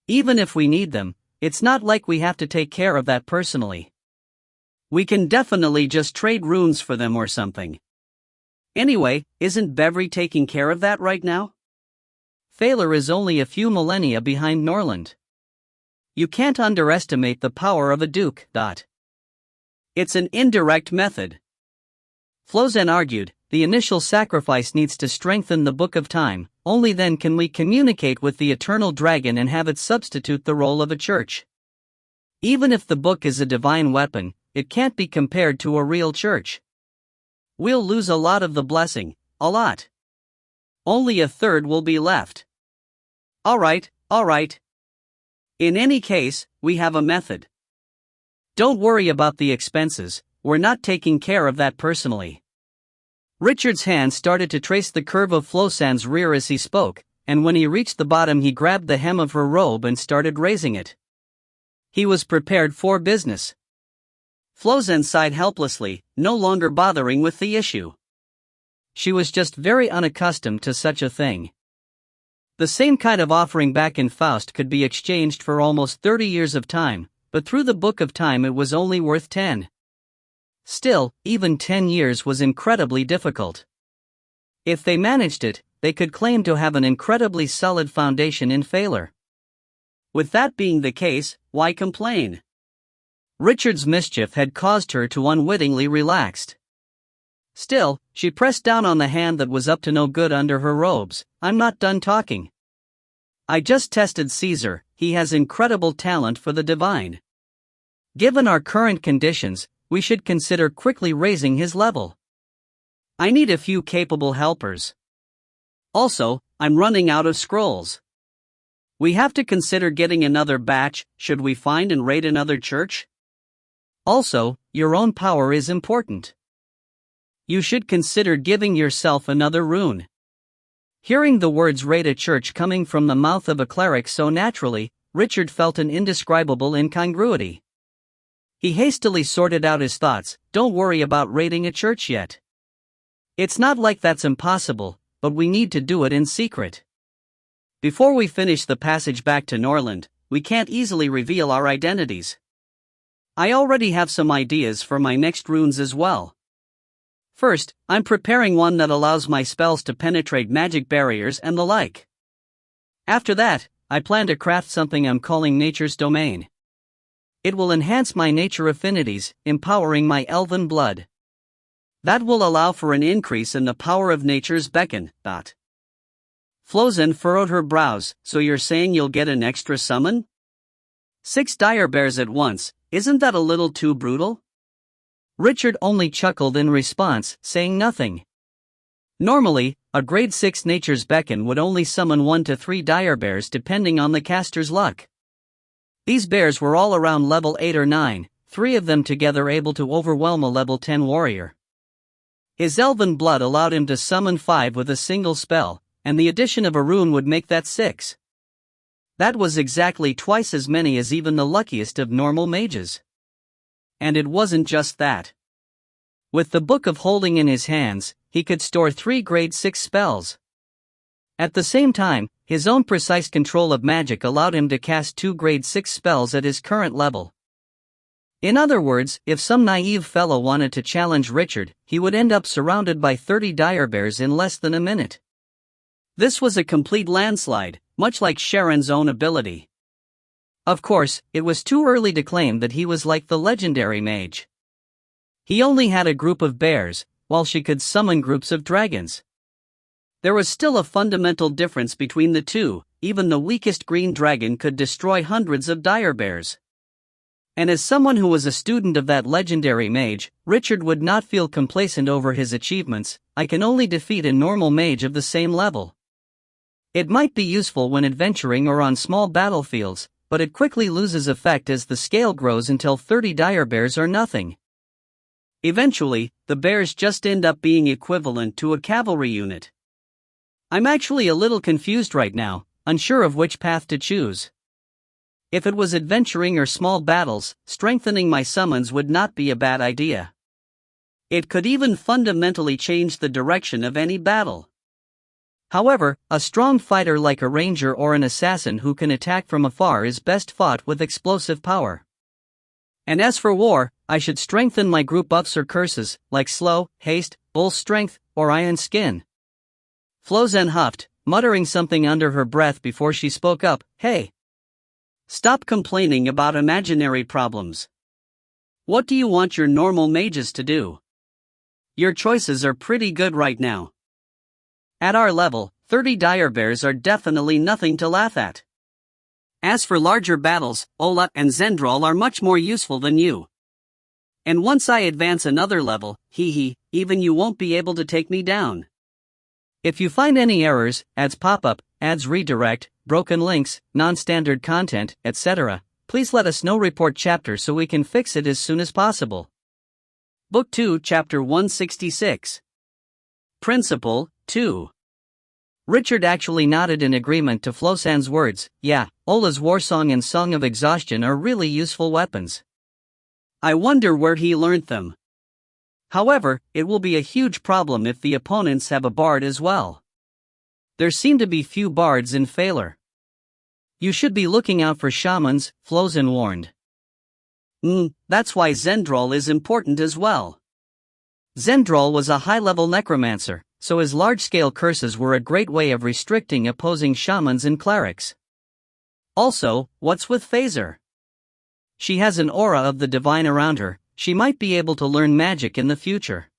Even if we need them, it's not like we have to take care of that personally. We can definitely just trade runes for them or something. Anyway, isn't Bevry taking care of that right now? Phaler is only a few millennia behind Norland. You can't underestimate the power of a duke. It's an indirect method." Flozen argued, "The initial sacrifice needs to strengthen the Book of Time, only then can we communicate with the eternal dragon and have it substitute the role of a church. Even if the book is a divine weapon, it can't be compared to a real church. We'll lose a lot of the blessing, a lot. Only a third will be left." All right. In any case, we have a method. Don't worry about the expenses, we're not taking care of that personally." Richard's hand started to trace the curve of Flosan's rear as he spoke, and when he reached the bottom he grabbed the hem of her robe and started raising it. He was prepared for business. Flozen sighed helplessly, no longer bothering with the issue. She was just very unaccustomed to such a thing. The same kind of offering back in Faust could be exchanged for almost 30 years of time, but through the Book of Time it was only worth 10. Still, even 10 years was incredibly difficult. If they managed it, they could claim to have an incredibly solid foundation in Phaler. With that being the case, why complain? Richard's mischief had caused her to unwittingly relax. Still, she pressed down on the hand that was up to no good under her robes. I'm not done talking. I just tested Caesar, he has incredible talent for the divine. Given our current conditions, we should consider quickly raising his level. I need a few capable helpers. Also, I'm running out of scrolls. We have to consider getting another batch. Should we find and raid another church? Also, your own power is important. You should consider giving yourself another rune. Hearing the words raid a church coming from the mouth of a cleric so naturally, Richard felt an indescribable incongruity. He hastily sorted out his thoughts. Don't worry about raiding a church yet. It's not like that's impossible, but we need to do it in secret. Before we finish the passage back to Norland, we can't easily reveal our identities. I already have some ideas for my next runes as well. First, I'm preparing one that allows my spells to penetrate magic barriers and the like. After that, I plan to craft something I'm calling Nature's Domain. It will enhance my nature affinities, empowering my elven blood. That will allow for an increase in the power of nature's beacon. Flozen furrowed her brows. So you're saying you'll get an extra summon? 6 dire bears at once, isn't that a little too brutal? Richard only chuckled in response, saying nothing. Normally, a grade 6 nature's beacon would only summon 1 to 3 dire bears depending on the caster's luck. These bears were all around level 8 or 9, 3 of them together able to overwhelm a level 10 warrior. His elven blood allowed him to summon 5 with a single spell, and the addition of a rune would make that 6. That was exactly twice as many as even the luckiest of normal mages. And it wasn't just that. With the Book of Holding in his hands, he could store 3 grade 6 spells. At the same time, his own precise control of magic allowed him to cast 2 grade 6 spells at his current level. In other words, if some naive fellow wanted to challenge Richard, he would end up surrounded by 30 dire bears in less than a minute. This was a complete landslide, much like Sharon's own ability. Of course, it was too early to claim that he was like the legendary mage. He only had a group of bears, while she could summon groups of dragons. There was still a fundamental difference between the two. Even the weakest green dragon could destroy hundreds of dire bears. And as someone who was a student of that legendary mage, Richard would not feel complacent over his achievements. I can only defeat a normal mage of the same level. It might be useful when adventuring or on small battlefields, but it quickly loses effect as the scale grows until 30 dire bears are nothing. Eventually, the bears just end up being equivalent to a cavalry unit. I'm actually a little confused right now, unsure of which path to choose. If it was adventuring or small battles, strengthening my summons would not be a bad idea. It could even fundamentally change the direction of any battle. However, a strong fighter like a ranger or an assassin who can attack from afar is best fought with explosive power. And as for war, I should strengthen my group buffs or curses, like slow, haste, bull strength, or iron skin. Flozen huffed, muttering something under her breath before she spoke up. Hey! Stop complaining about imaginary problems. What do you want your normal mages to do? Your choices are pretty good right now. At our level, 30 dire bears are definitely nothing to laugh at. As for larger battles, Ola and Zendrol are much more useful than you. And once I advance another level, even you won't be able to take me down. If you find any errors, ads pop up, ads redirect, broken links, non-standard content, etc., please let us know. Report chapter so we can fix it as soon as possible. Book 2, Chapter 166. Principle 2. Richard actually nodded in agreement to Flosan's words. Yeah, Ola's warsong and Song of Exhaustion are really useful weapons. I wonder where he learned them. However, it will be a huge problem if the opponents have a bard as well. There seem to be few bards in Phalar. You should be looking out for shamans, Flosan warned. That's why Zendrol is important as well. Zendrol was a high-level necromancer, so his large-scale curses were a great way of restricting opposing shamans and clerics. Also, what's with Phaser? She has an aura of the divine around her. She might be able to learn magic in the future.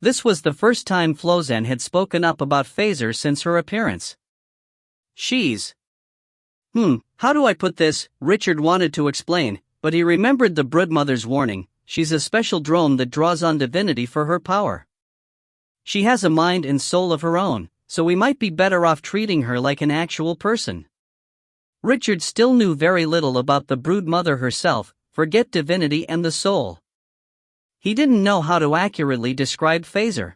This was the first time Flozan had spoken up about Phaser since her appearance. She's... how do I put this? Richard wanted to explain, but he remembered the broodmother's warning. She's a special drone that draws on divinity for her power. She has a mind and soul of her own, so we might be better off treating her like an actual person. Richard still knew very little about the broodmother herself, forget divinity and the soul. He didn't know how to accurately describe Phaser.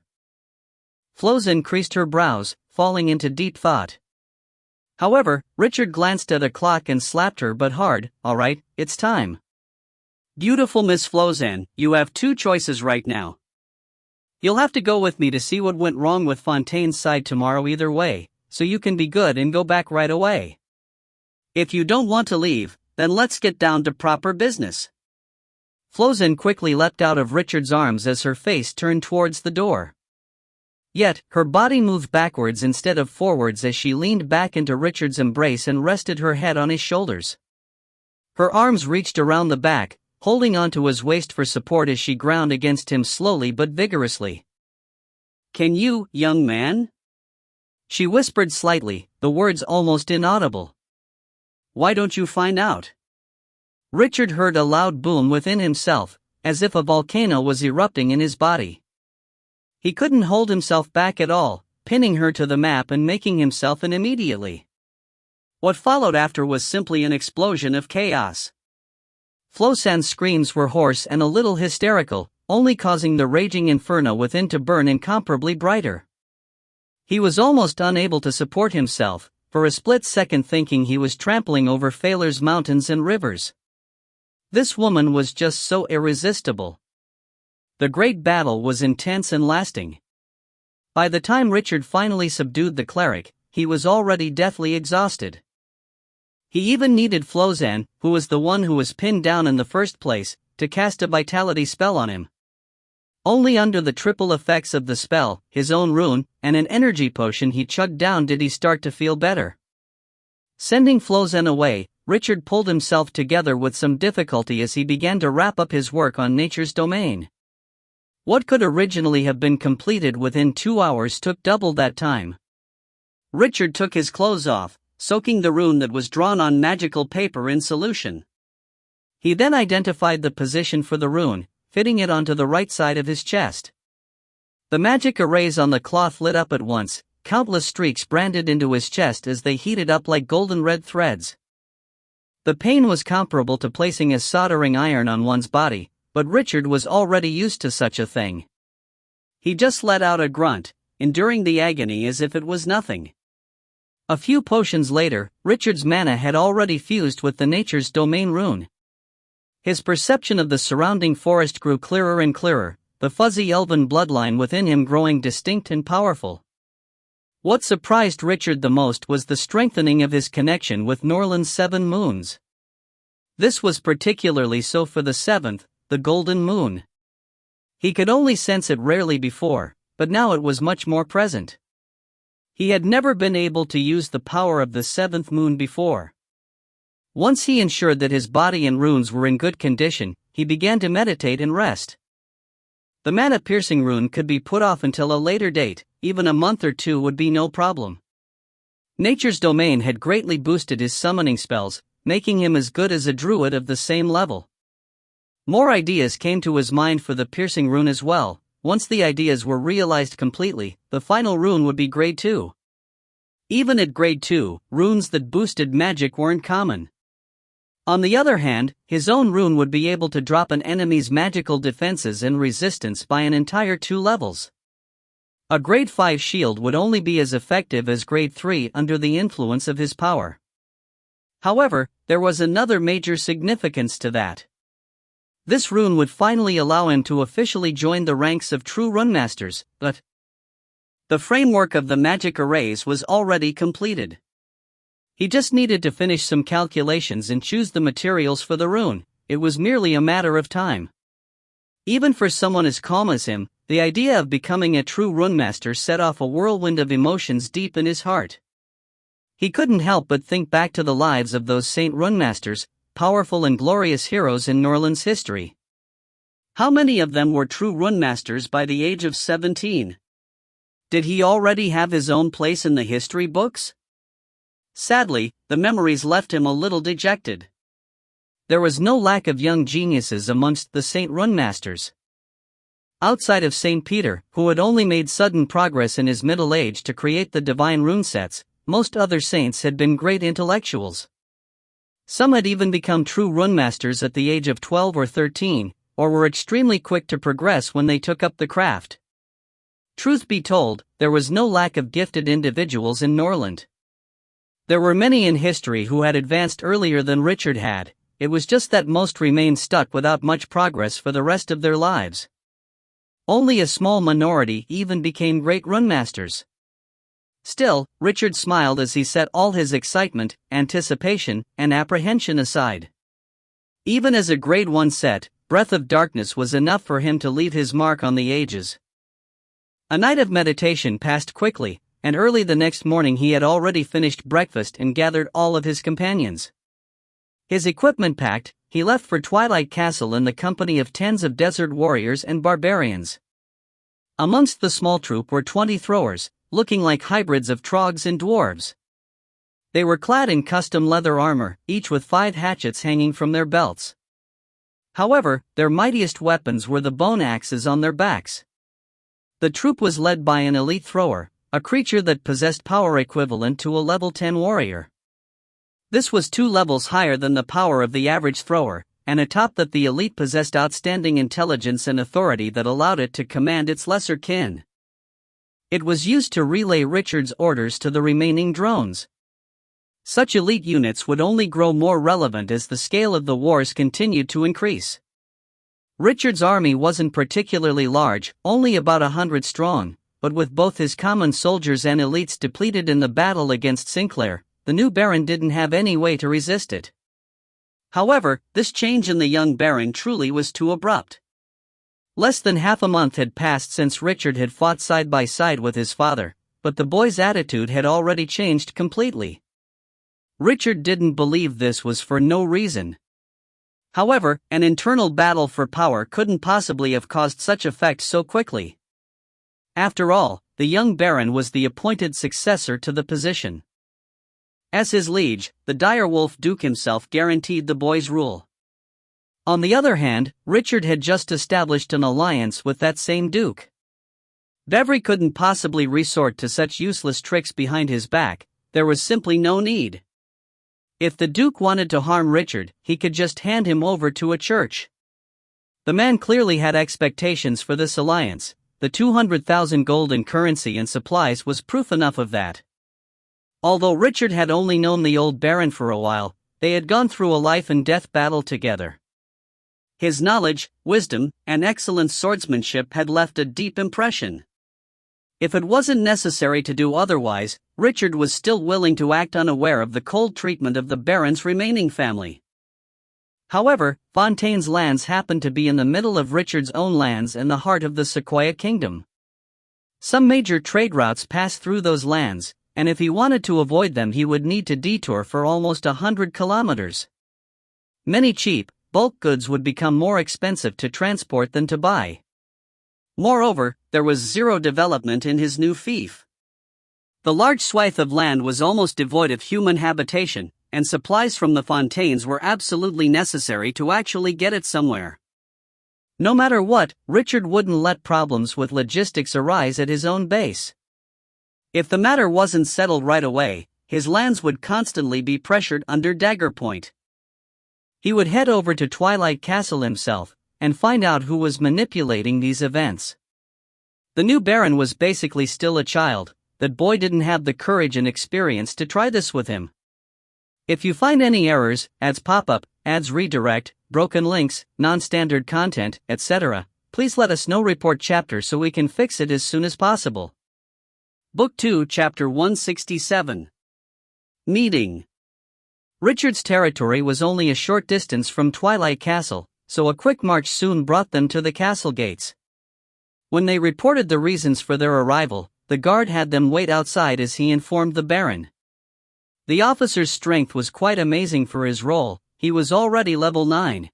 Flozan creased her brows, falling into deep thought. However, Richard glanced at a clock and slapped her but hard. All right, it's time. Beautiful Miss Flozan, you have two choices right now. You'll have to go with me to see what went wrong with Fontaine's side tomorrow either way, so you can be good and go back right away. If you don't want to leave, then let's get down to proper business. Flozan quickly leapt out of Richard's arms as her face turned towards the door. Yet, her body moved backwards instead of forwards as she leaned back into Richard's embrace and rested her head on his shoulders. Her arms reached around the back, holding onto his waist for support as she ground against him slowly but vigorously. "Can you, young man?" She whispered slightly, the words almost inaudible. "Why don't you find out?" Richard heard a loud boom within himself, as if a volcano was erupting in his body. He couldn't hold himself back at all, pinning her to the map and making himself in immediately. What followed after was simply an explosion of chaos. Flozan's screams were hoarse and a little hysterical, only causing the raging inferno within to burn incomparably brighter. He was almost unable to support himself, for a split second thinking he was trampling over Phaler's mountains and rivers. This woman was just so irresistible. The great battle was intense and lasting. By the time Richard finally subdued the cleric, he was already deathly exhausted. He even needed Flozan, who was the one who was pinned down in the first place, to cast a vitality spell on him. Only under the triple effects of the spell, his own rune, and an energy potion he chugged down did he start to feel better. Sending Flozan away, Richard pulled himself together with some difficulty as he began to wrap up his work on nature's domain. What could originally have been completed within 2 hours took double that time. Richard took his clothes off, soaking the rune that was drawn on magical paper in solution. He then identified the position for the rune, fitting it onto the right side of his chest. The magic arrays on the cloth lit up at once, countless streaks branded into his chest as they heated up like golden red threads. The pain was comparable to placing a soldering iron on one's body, but Richard was already used to such a thing. He just let out a grunt, enduring the agony as if it was nothing. A few potions later, Richard's mana had already fused with the nature's domain rune. His perception of the surrounding forest grew clearer and clearer, the fuzzy elven bloodline within him growing distinct and powerful. What surprised Richard the most was the strengthening of his connection with Norland's 7 moons. This was particularly so for the 7th, the golden moon. He could only sense it rarely before, but now it was much more present. He had never been able to use the power of the 7th moon before. Once he ensured that his body and runes were in good condition, he began to meditate and rest. The mana-piercing rune could be put off until a later date, even a month or 2 would be no problem. Nature's domain had greatly boosted his summoning spells, making him as good as a druid of the same level. More ideas came to his mind for the piercing rune as well. Once the ideas were realized completely, the final rune would be grade 2. Even at grade 2, runes that boosted magic weren't common. On the other hand, his own rune would be able to drop an enemy's magical defenses and resistance by an entire 2 levels. A grade 5 shield would only be as effective as grade 3 under the influence of his power. However, there was another major significance to that. This rune would finally allow him to officially join the ranks of true runemasters, but the framework of the magic arrays was already completed. He just needed to finish some calculations and choose the materials for the rune. It was merely a matter of time. Even for someone as calm as him, the idea of becoming a true runemaster set off a whirlwind of emotions deep in his heart. He couldn't help but think back to the lives of those saint runemasters, powerful and glorious heroes in Norland's history. How many of them were true rune masters by the age of 17? Did he already have his own place in the history books? Sadly, the memories left him a little dejected. There was no lack of young geniuses amongst the Saint Rune Masters. Outside of Saint Peter, who had only made sudden progress in his middle age to create the divine rune sets, most other saints had been great intellectuals. Some had even become true rune masters at the age of 12 or 13, or were extremely quick to progress when they took up the craft. Truth be told, there was no lack of gifted individuals in Norland. There were many in history who had advanced earlier than Richard had. It was just that most remained stuck without much progress for the rest of their lives. Only a small minority even became great rune masters. Still, Richard smiled as he set all his excitement, anticipation, and apprehension aside. Even as a grade 1 set, Breath of Darkness was enough for him to leave his mark on the ages. A night of meditation passed quickly, and early the next morning he had already finished breakfast and gathered all of his companions. His equipment packed, he left for Twilight Castle in the company of tens of desert warriors and barbarians. Amongst the small troop were 20 throwers, looking like hybrids of trogs and dwarves. They were clad in custom leather armor, each with 5 hatchets hanging from their belts. However, their mightiest weapons were the bone axes on their backs. The troop was led by an elite thrower, a creature that possessed power equivalent to a level 10 warrior. This was 2 levels higher than the power of the average thrower, and atop that the elite possessed outstanding intelligence and authority that allowed it to command its lesser kin. It was used to relay Richard's orders to the remaining drones. Such elite units would only grow more relevant as the scale of the wars continued to increase. Richard's army wasn't particularly large, only about 100 strong, but with both his common soldiers and elites depleted in the battle against Sinclair, the new Baron didn't have any way to resist it. However, this change in the young Baron truly was too abrupt. Less than half a month had passed since Richard had fought side by side with his father, but the boy's attitude had already changed completely. Richard didn't believe this was for no reason. However, an internal battle for power couldn't possibly have caused such effect so quickly. After all, the young Baron was the appointed successor to the position. As his liege, the direwolf Duke himself guaranteed the boy's rule. On the other hand, Richard had just established an alliance with that same Duke. Bevry couldn't possibly resort to such useless tricks behind his back. There was simply no need. If the Duke wanted to harm Richard, he could just hand him over to a church. The man clearly had expectations for this alliance. The 200,000 gold in currency and supplies was proof enough of that. Although Richard had only known the old Baron for a while, they had gone through a life and death battle together. His knowledge, wisdom, and excellent swordsmanship had left a deep impression. If it wasn't necessary to do otherwise, Richard was still willing to act unaware of the cold treatment of the Baron's remaining family. However, Fontaine's lands happened to be in the middle of Richard's own lands in the heart of the Sequoia Kingdom. Some major trade routes passed through those lands, and if he wanted to avoid them he would need to detour for almost 100 kilometers. Many cheap, bulk goods would become more expensive to transport than to buy. Moreover, there was zero development in his new fief. The large swath of land was almost devoid of human habitation, and supplies from the Fontaines were absolutely necessary to actually get it somewhere. No matter what, Richard wouldn't let problems with logistics arise at his own base. If the matter wasn't settled right away, his lands would constantly be pressured under dagger point. He would head over to Twilight Castle himself, and find out who was manipulating these events. The new Baron was basically still a child. That boy didn't have the courage and experience to try this with him. If you find any errors, ads pop up, ads redirect, broken links, non-standard content, etc., please let us know. Report chapter so we can fix it as soon as possible. Book 2, Chapter 167. Meeting. Richard's territory was only a short distance from Twilight Castle, so a quick march soon brought them to the castle gates. When they reported the reasons for their arrival, the guard had them wait outside as he informed the Baron. The officer's strength was quite amazing for his role. He was already level 9.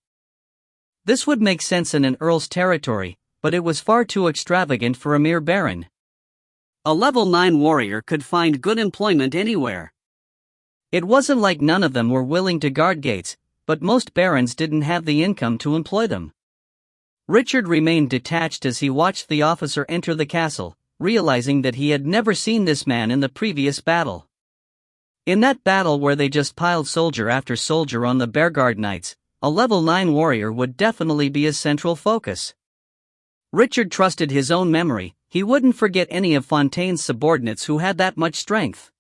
This would make sense in an earl's territory, but it was far too extravagant for a mere baron. A level 9 warrior could find good employment anywhere. It wasn't like none of them were willing to guard gates, but most barons didn't have the income to employ them. Richard remained detached as he watched the officer enter the castle, realizing that he had never seen this man in the previous battle. In that battle where they just piled soldier after soldier on the Bearguard Knights, a level 9 warrior would definitely be his central focus. Richard trusted his own memory. He wouldn't forget any of Fontaine's subordinates who had that much strength.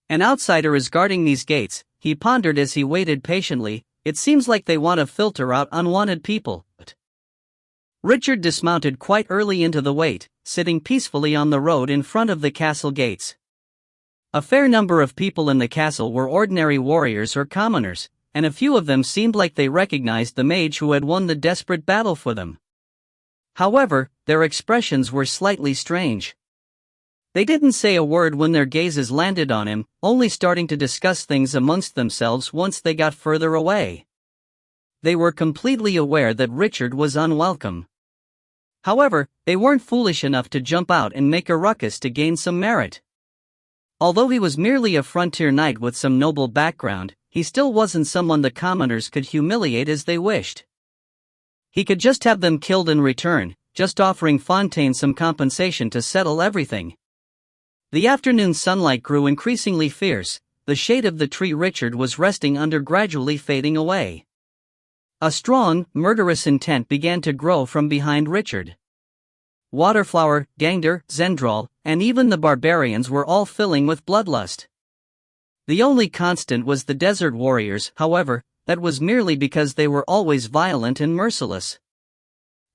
An outsider is guarding these gates, he pondered as he waited patiently. It seems like they want to filter out unwanted people. Richard dismounted quite early into the wait, sitting peacefully on the road in front of the castle gates. A fair number of people in the castle were ordinary warriors or commoners, and a few of them seemed like they recognized the mage who had won the desperate battle for them. However, their expressions were slightly strange. They didn't say a word when their gazes landed on him, only starting to discuss things amongst themselves once they got further away. They were completely aware that Richard was unwelcome. However, they weren't foolish enough to jump out and make a ruckus to gain some merit. Although he was merely a frontier knight with some noble background, he still wasn't someone the commoners could humiliate as they wished. He could just have them killed in return, just offering Fontaine some compensation to settle everything. The afternoon sunlight grew increasingly fierce, the shade of the tree Richard was resting under gradually fading away. A strong, murderous intent began to grow from behind Richard. Waterflower, Gangder, Zendral, and even the barbarians were all filling with bloodlust. The only constant was the desert warriors, however, that was merely because they were always violent and merciless.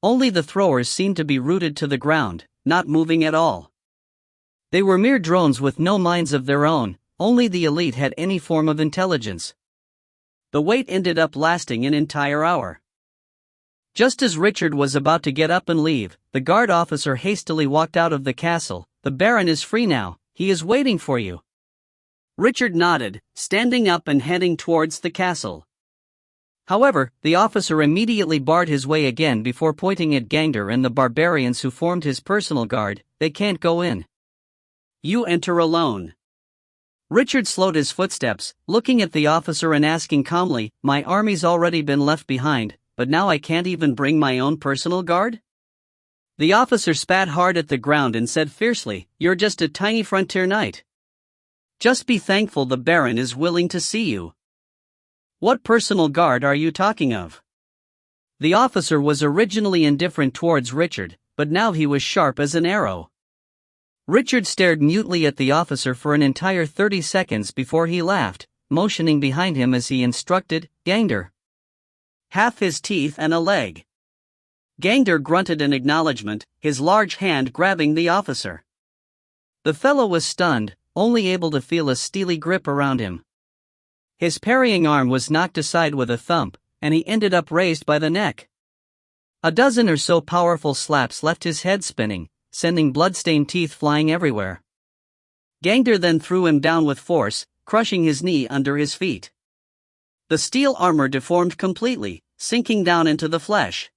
Only the throwers seemed to be rooted to the ground, not moving at all. They were mere drones with no minds of their own, only the elite had any form of intelligence. The wait ended up lasting an entire hour. Just as Richard was about to get up and leave, the guard officer hastily walked out of the castle. "The Baron is free now, he is waiting for you." Richard nodded, standing up and heading towards the castle. However, the officer immediately barred his way again before pointing at Gangder and the barbarians who formed his personal guard. "They can't go in. You enter alone." Richard slowed his footsteps, looking at the officer and asking calmly, "My army's already been left behind, but now I can't even bring my own personal guard?" The officer spat hard at the ground and said fiercely, "You're just a tiny frontier knight. Just be thankful the Baron is willing to see you. What personal guard are you talking of?" The officer was originally indifferent towards Richard, but now he was sharp as an arrow. Richard stared mutely at the officer for an entire 30 seconds before he laughed, motioning behind him as he instructed, "Gangder. Half his teeth and a leg." Gangder grunted in acknowledgement, his large hand grabbing the officer. The fellow was stunned, only able to feel a steely grip around him. His parrying arm was knocked aside with a thump, and he ended up raised by the neck. A dozen or so powerful slaps left his head spinning, sending blood-stained teeth flying everywhere. Gangder then threw him down with force, crushing his knee under his feet. The steel armor deformed completely, sinking down into the flesh.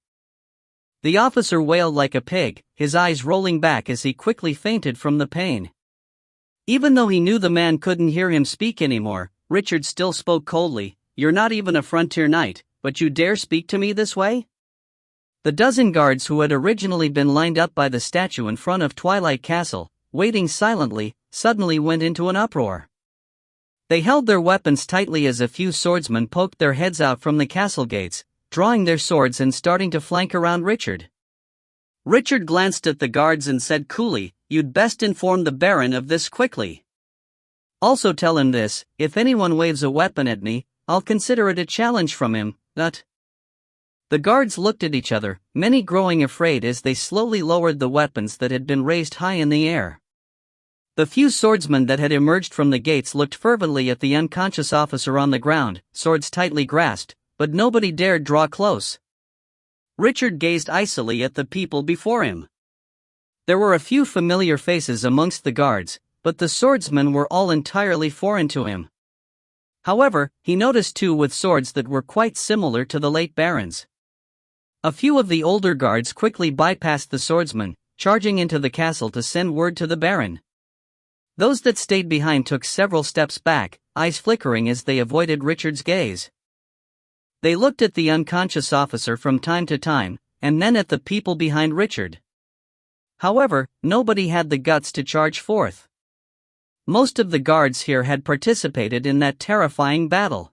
The officer wailed like a pig, his eyes rolling back as he quickly fainted from the pain. Even though he knew the man couldn't hear him speak anymore, Richard still spoke coldly, "You're not even a frontier knight, but you dare speak to me this way?" The dozen guards who had originally been lined up by the statue in front of Twilight Castle, waiting silently, suddenly went into an uproar. They held their weapons tightly as a few swordsmen poked their heads out from the castle gates, drawing their swords and starting to flank around Richard. Richard glanced at the guards and said coolly, "You'd best inform the Baron of this quickly. Also tell him this, if anyone waves a weapon at me, I'll consider it a challenge from him, not." The guards looked at each other, many growing afraid as they slowly lowered the weapons that had been raised high in the air. The few swordsmen that had emerged from the gates looked fervently at the unconscious officer on the ground, swords tightly grasped, but nobody dared draw close. Richard gazed icily at the people before him. There were a few familiar faces amongst the guards, but the swordsmen were all entirely foreign to him. However, he noticed two with swords that were quite similar to the late Baron's. A few of the older guards quickly bypassed the swordsman, charging into the castle to send word to the Baron. Those that stayed behind took several steps back, eyes flickering as they avoided Richard's gaze. They looked at the unconscious officer from time to time, and then at the people behind Richard. However, nobody had the guts to charge forth. Most of the guards here had participated in that terrifying battle.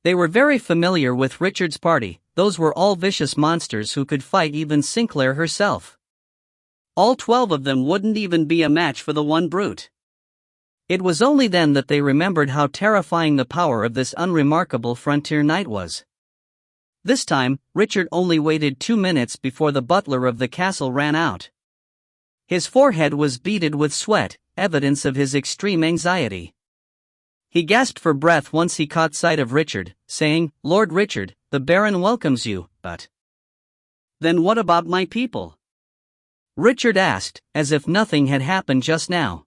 They were very familiar with Richard's party. Those were all vicious monsters who could fight even Sinclair herself. All 12 of them wouldn't even be a match for the one brute. It was only then that they remembered how terrifying the power of this unremarkable frontier knight was. This time, Richard only waited 2 minutes before the butler of the castle ran out. His forehead was beaded with sweat, evidence of his extreme anxiety. He gasped for breath once he caught sight of Richard, saying, "Lord Richard, the Baron welcomes you, but..." "Then what about my people?" Richard asked, as if nothing had happened just now.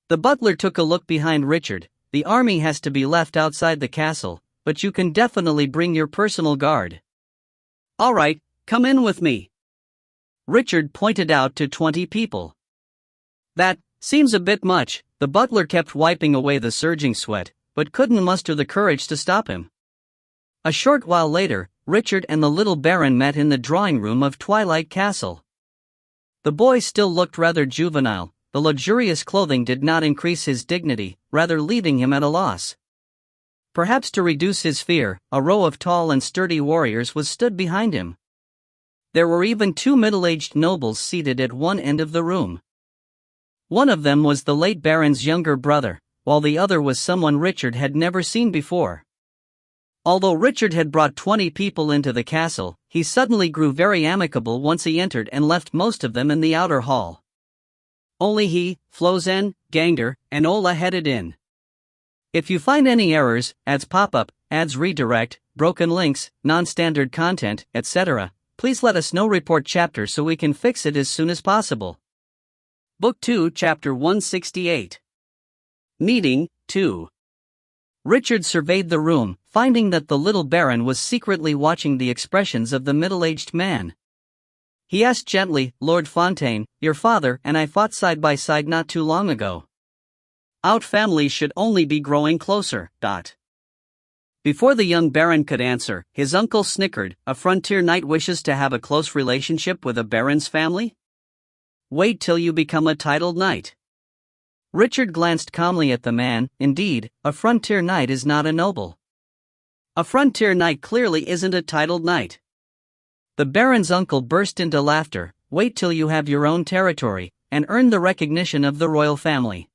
The butler took a look behind Richard. "The army has to be left outside the castle, but you can definitely bring your personal guard." "All right, come in with me." Richard pointed out to 20 people. "That seems a bit much." The butler kept wiping away the surging sweat, but couldn't muster the courage to stop him. A short while later, Richard and the little Baron met in the drawing room of Twilight Castle. The boy still looked rather juvenile. The luxurious clothing did not increase his dignity, rather leaving him at a loss. Perhaps to reduce his fear, a row of tall and sturdy warriors was stood behind him. There were even 2 middle-aged nobles seated at one end of the room. One of them was the late Baron's younger brother, while the other was someone Richard had never seen before. Although Richard had brought 20 people into the castle, he suddenly grew very amicable once he entered and left most of them in the outer hall. Only he, Flozen, Ganger, and Ola headed in. If you find any errors, ads pop up, ads redirect, broken links, non-standard content, etc., please let us know. Report chapter so we can fix it as soon as possible. Book 2, Chapter 168. Meeting 2. Richard surveyed the room, finding that the little Baron was secretly watching the expressions of the middle-aged man. He asked gently, "Lord Fontaine, your father and I fought side by side not too long ago. Our families should only be growing closer." Before the young Baron could answer, his uncle snickered. "A frontier knight wishes to have a close relationship with a baron's family? Wait till you become a titled knight." Richard glanced calmly at the man. Indeed, a frontier knight is not a noble. A frontier knight clearly isn't a titled knight. The Baron's uncle burst into laughter. "Wait till you have your own territory, and earn the recognition of the royal family.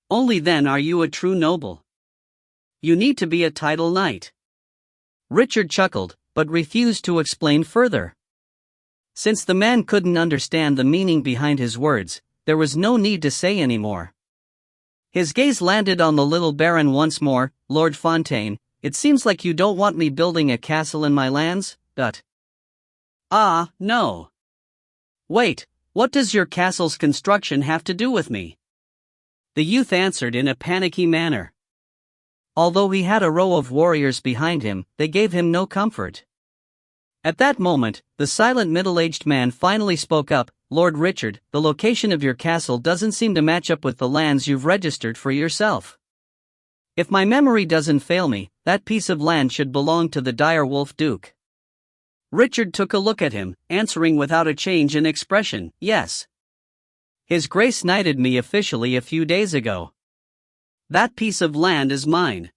Only then are you a true noble. You need to be a titled knight." Richard chuckled, but refused to explain further. Since the man couldn't understand the meaning behind his words, there was no need to say any more. His gaze landed on the little Baron once more. "Lord Fontaine, it seems like you don't want me building a castle in my lands, but..." "Ah, no. Wait, what does your castle's construction have to do with me?" The youth answered in a panicky manner. Although he had a row of warriors behind him, they gave him no comfort. At that moment, the silent middle-aged man finally spoke up. "Lord Richard, the location of your castle doesn't seem to match up with the lands you've registered for yourself. If my memory doesn't fail me, that piece of land should belong to the dire wolf Duke." Richard took a look at him, answering without a change in expression, "Yes. His Grace knighted me officially a few days ago. That piece of land is mine."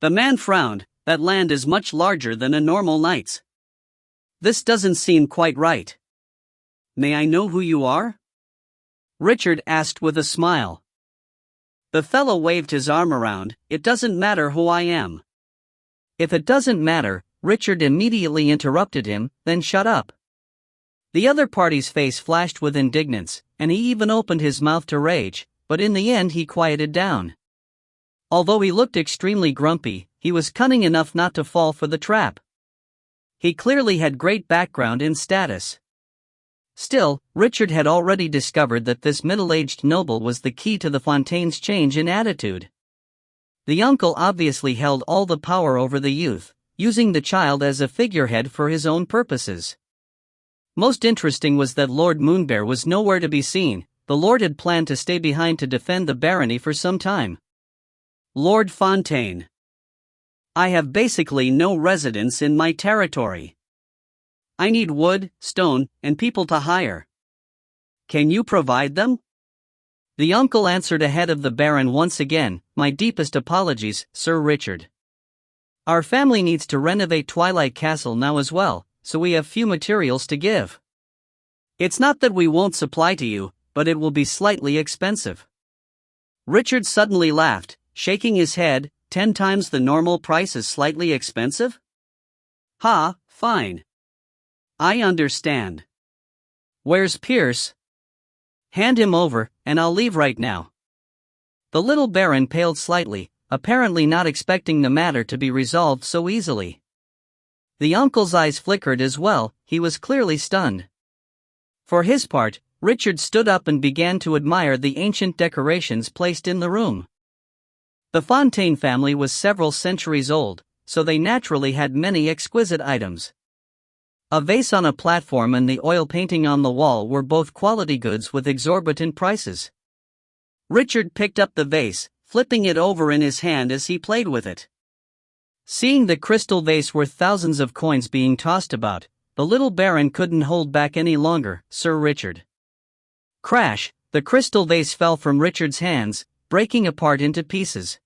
The man frowned. "That land is much larger than a normal knight's. This doesn't seem quite right. May I know who you are?" Richard asked with a smile. The fellow waved his arm around. "It doesn't matter who I am." "If it doesn't matter," Richard immediately interrupted him, "then shut up." The other party's face flashed with indignance, and he even opened his mouth to rage, but in the end he quieted down. Although he looked extremely grumpy, he was cunning enough not to fall for the trap. He clearly had great background and status. Still, Richard had already discovered that this middle-aged noble was the key to the Fontaine's change in attitude. The uncle obviously held all the power over the youth. using the child as a figurehead for his own purposes. Most interesting was that Lord Moonbear was nowhere to be seen. The Lord had planned to stay behind to defend the barony for some time. Lord Fontaine. I have basically no residents in my territory. I need wood, stone, and people to hire. Can you provide them? The uncle answered ahead of the Baron once again. My deepest apologies, Sir Richard. Our family needs to renovate Twilight Castle now as well, so we have few materials to give. It's not that we won't supply to you, but it will be slightly expensive. Richard suddenly laughed, shaking his head. 10 times the normal price is slightly expensive? Ha, fine. I understand. Where's Pierce? Hand him over, and I'll leave right now. The little Baron paled slightly, apparently not expecting the matter to be resolved so easily. The uncle's eyes flickered as well. He was clearly stunned. For his part, Richard stood up and began to admire the ancient decorations placed in the room. The Fontaine family was several centuries old, so they naturally had many exquisite items. A vase on a platform and the oil painting on the wall were both quality goods with exorbitant prices. Richard picked up the vase, flipping it over in his hand as he played with it. Seeing the crystal vase worth thousands of coins being tossed about, the little Baron couldn't hold back any longer. Sir Richard. Crash! The crystal vase fell from Richard's hands, breaking apart into pieces.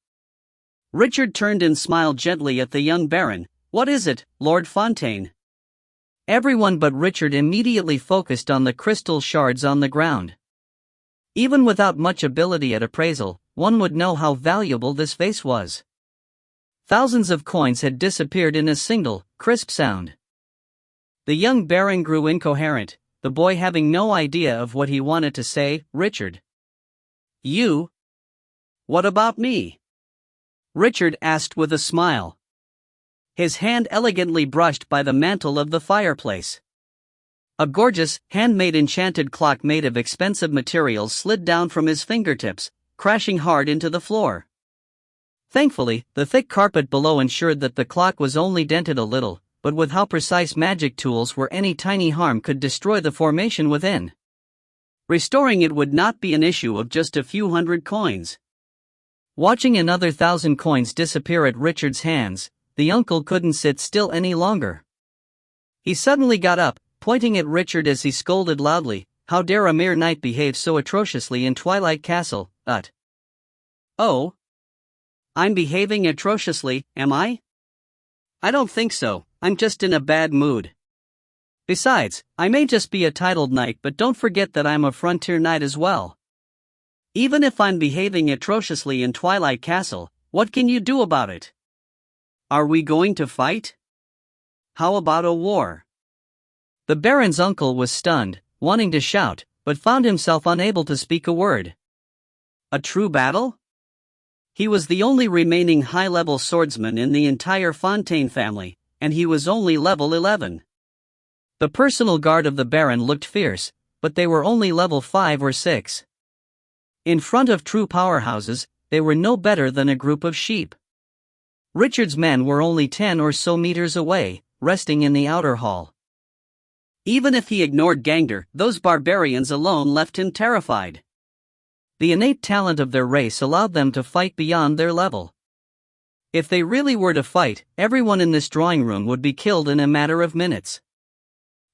Richard turned and smiled gently at the young Baron. What is it, Lord Fontaine? Everyone but Richard immediately focused on the crystal shards on the ground. Even without much ability at appraisal, one would know how valuable this vase was. Thousands of coins had disappeared in a single, crisp sound. The young Baron grew incoherent, the boy having no idea of what he wanted to say. Richard. You? What about me? Richard asked with a smile. His hand elegantly brushed by the mantel of the fireplace. A gorgeous, handmade enchanted clock made of expensive materials slid down from his fingertips, crashing hard into the floor. Thankfully, the thick carpet below ensured that the clock was only dented a little, but with how precise magic tools were, any tiny harm could destroy the formation within. Restoring it would not be an issue of just a few hundred coins. Watching another 1,000 coins disappear at Richard's hands, the uncle couldn't sit still any longer. He suddenly got up, pointing at Richard as he scolded loudly. How dare a mere knight behave so atrociously in Twilight Castle? Oh? I'm behaving atrociously, am I? I don't think so. I'm just in a bad mood. Besides, I may just be a titled knight, but don't forget that I'm a frontier knight as well. Even if I'm behaving atrociously in Twilight Castle, what can you do about it? Are we going to fight? How about a war? The Baron's uncle was stunned, wanting to shout, but found himself unable to speak a word. A true battle? He was the only remaining high-level swordsman in the entire Fontaine family, and he was only level 11. The personal guard of the Baron looked fierce, but they were only level 5 or 6. In front of true powerhouses, they were no better than a group of sheep. Richard's men were only 10 or so meters away, resting in the outer hall. Even if he ignored Gangder, those barbarians alone left him terrified. The innate talent of their race allowed them to fight beyond their level. If they really were to fight, everyone in this drawing room would be killed in a matter of minutes.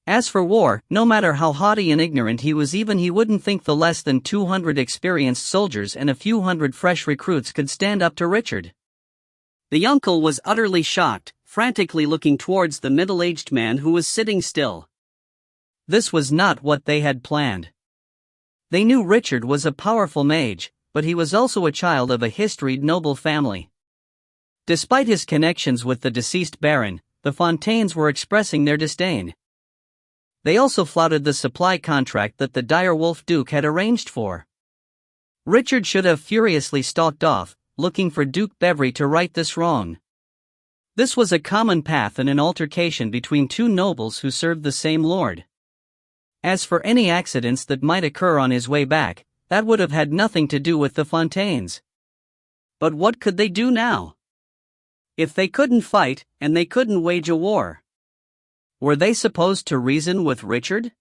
As for war, no matter how haughty and ignorant he was, he wouldn't think the less than 200 experienced soldiers and a few hundred fresh recruits could stand up to Richard. The uncle was utterly shocked, frantically looking towards the middle-aged man who was sitting still. This was not what they had planned. They knew Richard was a powerful mage, but he was also a child of a historied noble family. Despite his connections with the deceased Baron, the Fontaines were expressing their disdain. They also flouted the supply contract that the direwolf Duke had arranged for. Richard should have furiously stalked off, looking for Duke Beverly to right this wrong. This was a common path in an altercation between two nobles who served the same lord. As for any accidents that might occur on his way back, that would have had nothing to do with the Fontaines. But what could they do now? If they couldn't fight, and they couldn't wage a war, were they supposed to reason with Richard?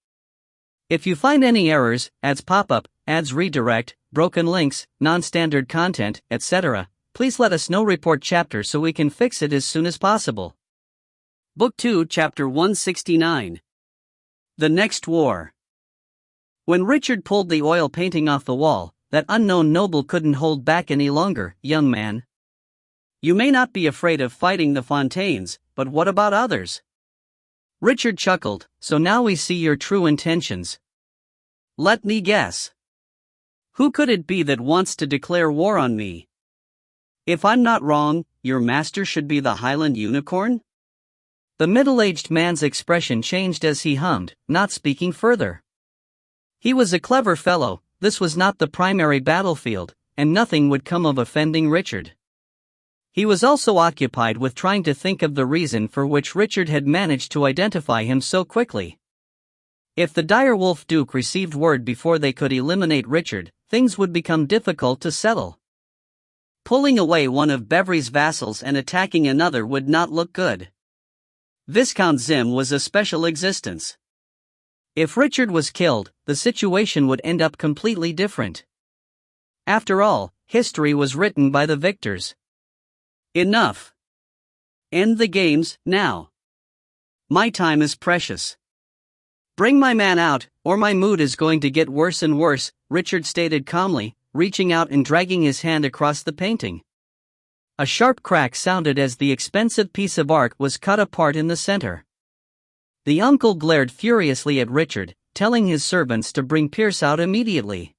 If you find any errors, ads pop up, ads redirect, broken links, non-standard content, etc., please let us know. Report chapter so we can fix it as soon as possible. Book 2, Chapter 169. The Next War. When Richard pulled the oil painting off the wall, that unknown noble couldn't hold back any longer. Young man, you may not be afraid of fighting the Fontaines, but what about others? Richard chuckled. So now we see your true intentions. Let me guess. Who could it be that wants to declare war on me? If I'm not wrong, your master should be the Highland Unicorn? The middle-aged man's expression changed as he hummed, not speaking further. He was a clever fellow. This was not the primary battlefield, and nothing would come of offending Richard. He was also occupied with trying to think of the reason for which Richard had managed to identify him so quickly. If the direwolf Duke received word before they could eliminate Richard, things would become difficult to settle. Pulling away one of Bevry's vassals and attacking another would not look good. Viscount Zim was a special existence. If Richard was killed, the situation would end up completely different. After all, history was written by the victors. Enough. End the games, now. My time is precious. Bring my man out, or my mood is going to get worse and worse, Richard stated calmly, reaching out and dragging his hand across the painting. A sharp crack sounded as the expensive piece of art was cut apart in the center. The uncle glared furiously at Richard, telling his servants to bring Pierce out immediately.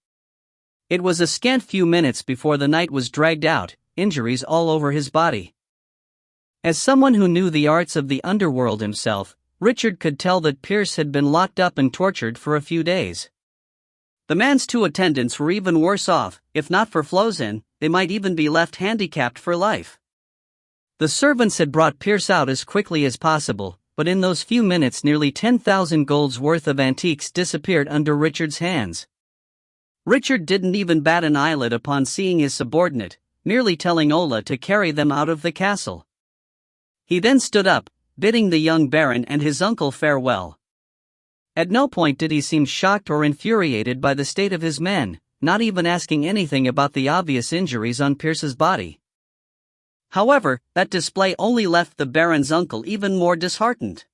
It was a scant few minutes before the knight was dragged out, injuries all over his body. As someone who knew the arts of the underworld himself, Richard could tell that Pierce had been locked up and tortured for a few days. The man's two attendants were even worse off. If not for Flozin, they might even be left handicapped for life. The servants had brought Pierce out as quickly as possible, but in those few minutes nearly 10,000 gold's worth of antiques disappeared under Richard's hands. Richard didn't even bat an eyelid upon seeing his subordinate, merely telling Ola to carry them out of the castle. He then stood up, bidding the young baron and his uncle farewell. At no point did he seem shocked or infuriated by the state of his men, not even asking anything about the obvious injuries on Pierce's body. However, that display only left the baron's uncle even more disheartened.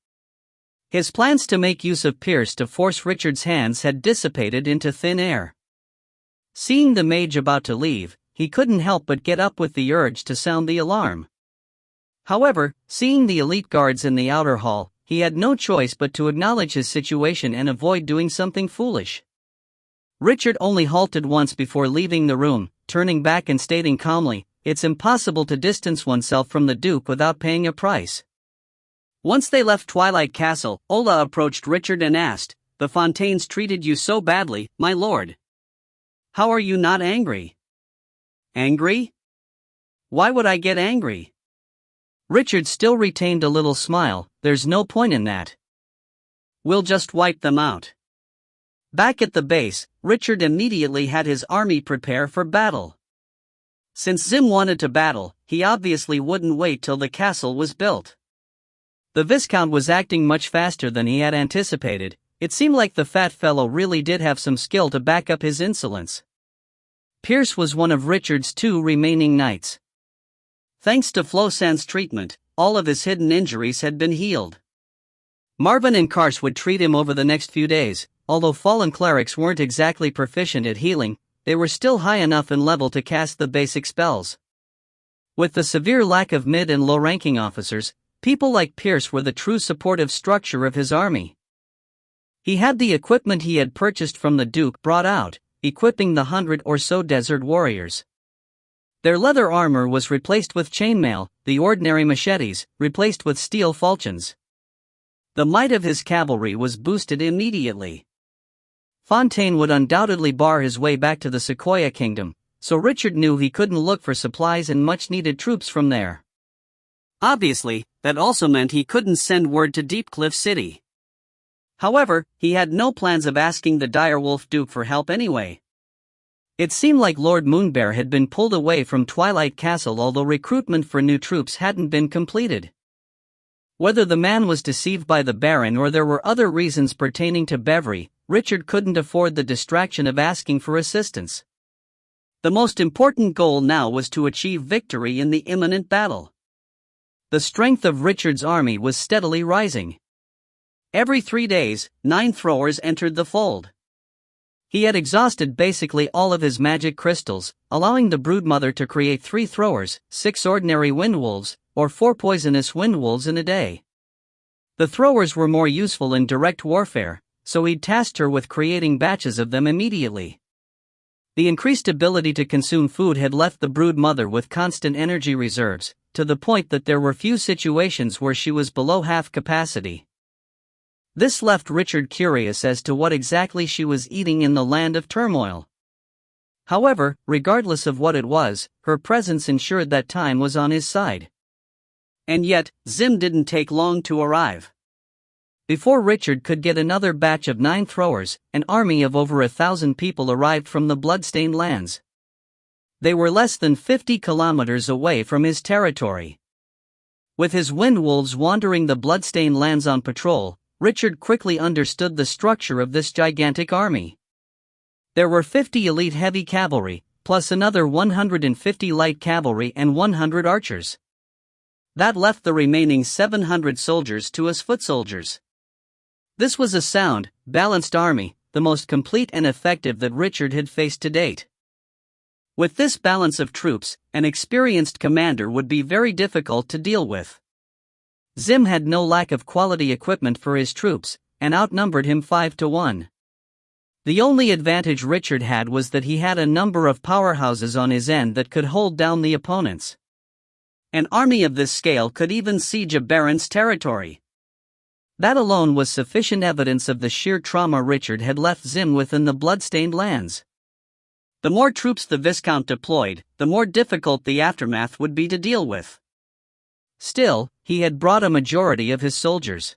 His plans to make use of Pierce to force Richard's hands had dissipated into thin air. Seeing the mage about to leave, he couldn't help but get up with the urge to sound the alarm. However, seeing the elite guards in the outer hall, he had no choice but to acknowledge his situation and avoid doing something foolish. Richard only halted once before leaving the room, turning back and stating calmly, "It's impossible to distance oneself from the Duke without paying a price." Once they left Twilight Castle, Ola approached Richard and asked, "The Fontaines treated you so badly, my lord. How are you not angry?" Angry? Why would I get angry? Richard still retained a little smile. There's no point in that. We'll just wipe them out. Back at the base, Richard immediately had his army prepare for battle. Since Zim wanted to battle, he obviously wouldn't wait till the castle was built. The Viscount was acting much faster than he had anticipated. It seemed like the fat fellow really did have some skill to back up his insolence. Pierce was one of Richard's two remaining knights. Thanks to Flosan's treatment, all of his hidden injuries had been healed. Marvin and Kars would treat him over the next few days. Although fallen clerics weren't exactly proficient at healing, they were still high enough in level to cast the basic spells. With the severe lack of mid and low-ranking officers, people like Pierce were the true supportive structure of his army. He had the equipment he had purchased from the Duke brought out, equipping the 100 or so desert warriors. Their leather armor was replaced with chainmail, the ordinary machetes, replaced with steel falchions. The might of his cavalry was boosted immediately. Fontaine would undoubtedly bar his way back to the Sequoia Kingdom, so Richard knew he couldn't look for supplies and much-needed troops from there. Obviously, that also meant he couldn't send word to Deepcliff City. However, he had no plans of asking the direwolf Duke for help anyway. It seemed like Lord Moonbear had been pulled away from Twilight Castle, although recruitment for new troops hadn't been completed. Whether the man was deceived by the Baron or there were other reasons pertaining to Bevry, Richard couldn't afford the distraction of asking for assistance. The most important goal now was to achieve victory in the imminent battle. The strength of Richard's army was steadily rising. Every 3 days, 9 throwers entered the fold. He had exhausted basically all of his magic crystals, allowing the broodmother to create 3 throwers, 6 ordinary windwolves, or 4 poisonous windwolves in a day. The throwers were more useful in direct warfare, so he'd tasked her with creating batches of them immediately. The increased ability to consume food had left the broodmother with constant energy reserves, to the point that there were few situations where she was below half capacity. This left Richard curious as to what exactly she was eating in the land of turmoil. However, regardless of what it was, her presence ensured that time was on his side. And yet, Zim didn't take long to arrive. Before Richard could get another batch of 9 throwers, an army of over 1,000 people arrived from the bloodstained lands. They were less than 50 kilometers away from his territory. With his windwolves wandering the bloodstained lands on patrol, Richard quickly understood the structure of this gigantic army. There were 50 elite heavy cavalry, plus another 150 light cavalry and 100 archers. That left the remaining 700 soldiers to his foot soldiers. This was a sound, balanced army, the most complete and effective that Richard had faced to date. With this balance of troops, an experienced commander would be very difficult to deal with. Zim had no lack of quality equipment for his troops, and outnumbered him 5 to 1. The only advantage Richard had was that he had a number of powerhouses on his end that could hold down the opponents. An army of this scale could even siege a baron's territory. That alone was sufficient evidence of the sheer trauma Richard had left Zim within the bloodstained lands. The more troops the Viscount deployed, the more difficult the aftermath would be to deal with. Still, he had brought a majority of his soldiers.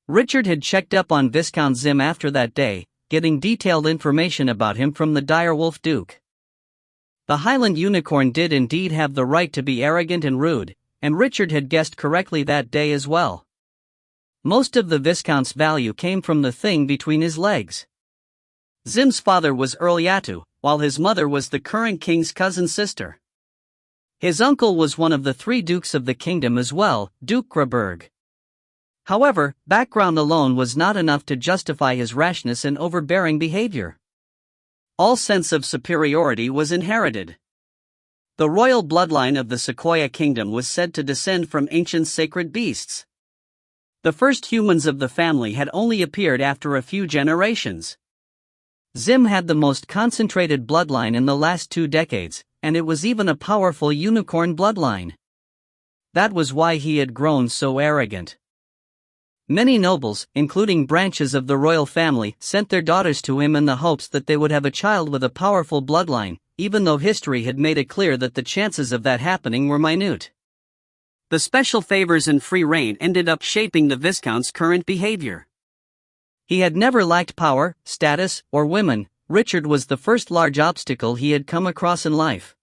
Richard had checked up on Viscount Zim after that day, getting detailed information about him from the direwolf Duke. The Highland Unicorn did indeed have the right to be arrogant and rude, and Richard had guessed correctly that day as well. Most of the Viscount's value came from the thing between his legs. Zim's father was Earl Yatu, while his mother was the current king's cousin sister. His uncle was one of the 3 dukes of the kingdom as well, Duke Graberg. However, background alone was not enough to justify his rashness and overbearing behavior. All sense of superiority was inherited. The royal bloodline of the Sequoia Kingdom was said to descend from ancient sacred beasts. The first humans of the family had only appeared after a few generations. Zim had the most concentrated bloodline in the last 2 decades, and it was even a powerful unicorn bloodline. That was why he had grown so arrogant. Many nobles, including branches of the royal family, sent their daughters to him in the hopes that they would have a child with a powerful bloodline, even though history had made it clear that the chances of that happening were minute. The special favors and free reign ended up shaping the Viscount's current behavior. He had never lacked power, status, or women. Richard was the first large obstacle he had come across in life.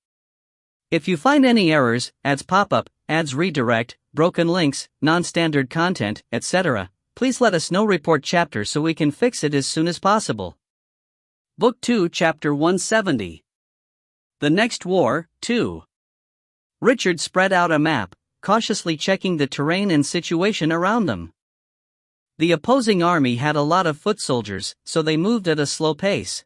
If you find any errors, ads pop up, ads redirect, broken links, non-standard content, etc., please let us know. Report chapter so we can fix it as soon as possible. Book 2 Chapter 170. The Next War, 2. Richard spread out a map, cautiously checking the terrain and situation around them. The opposing army had a lot of foot soldiers, so they moved at a slow pace.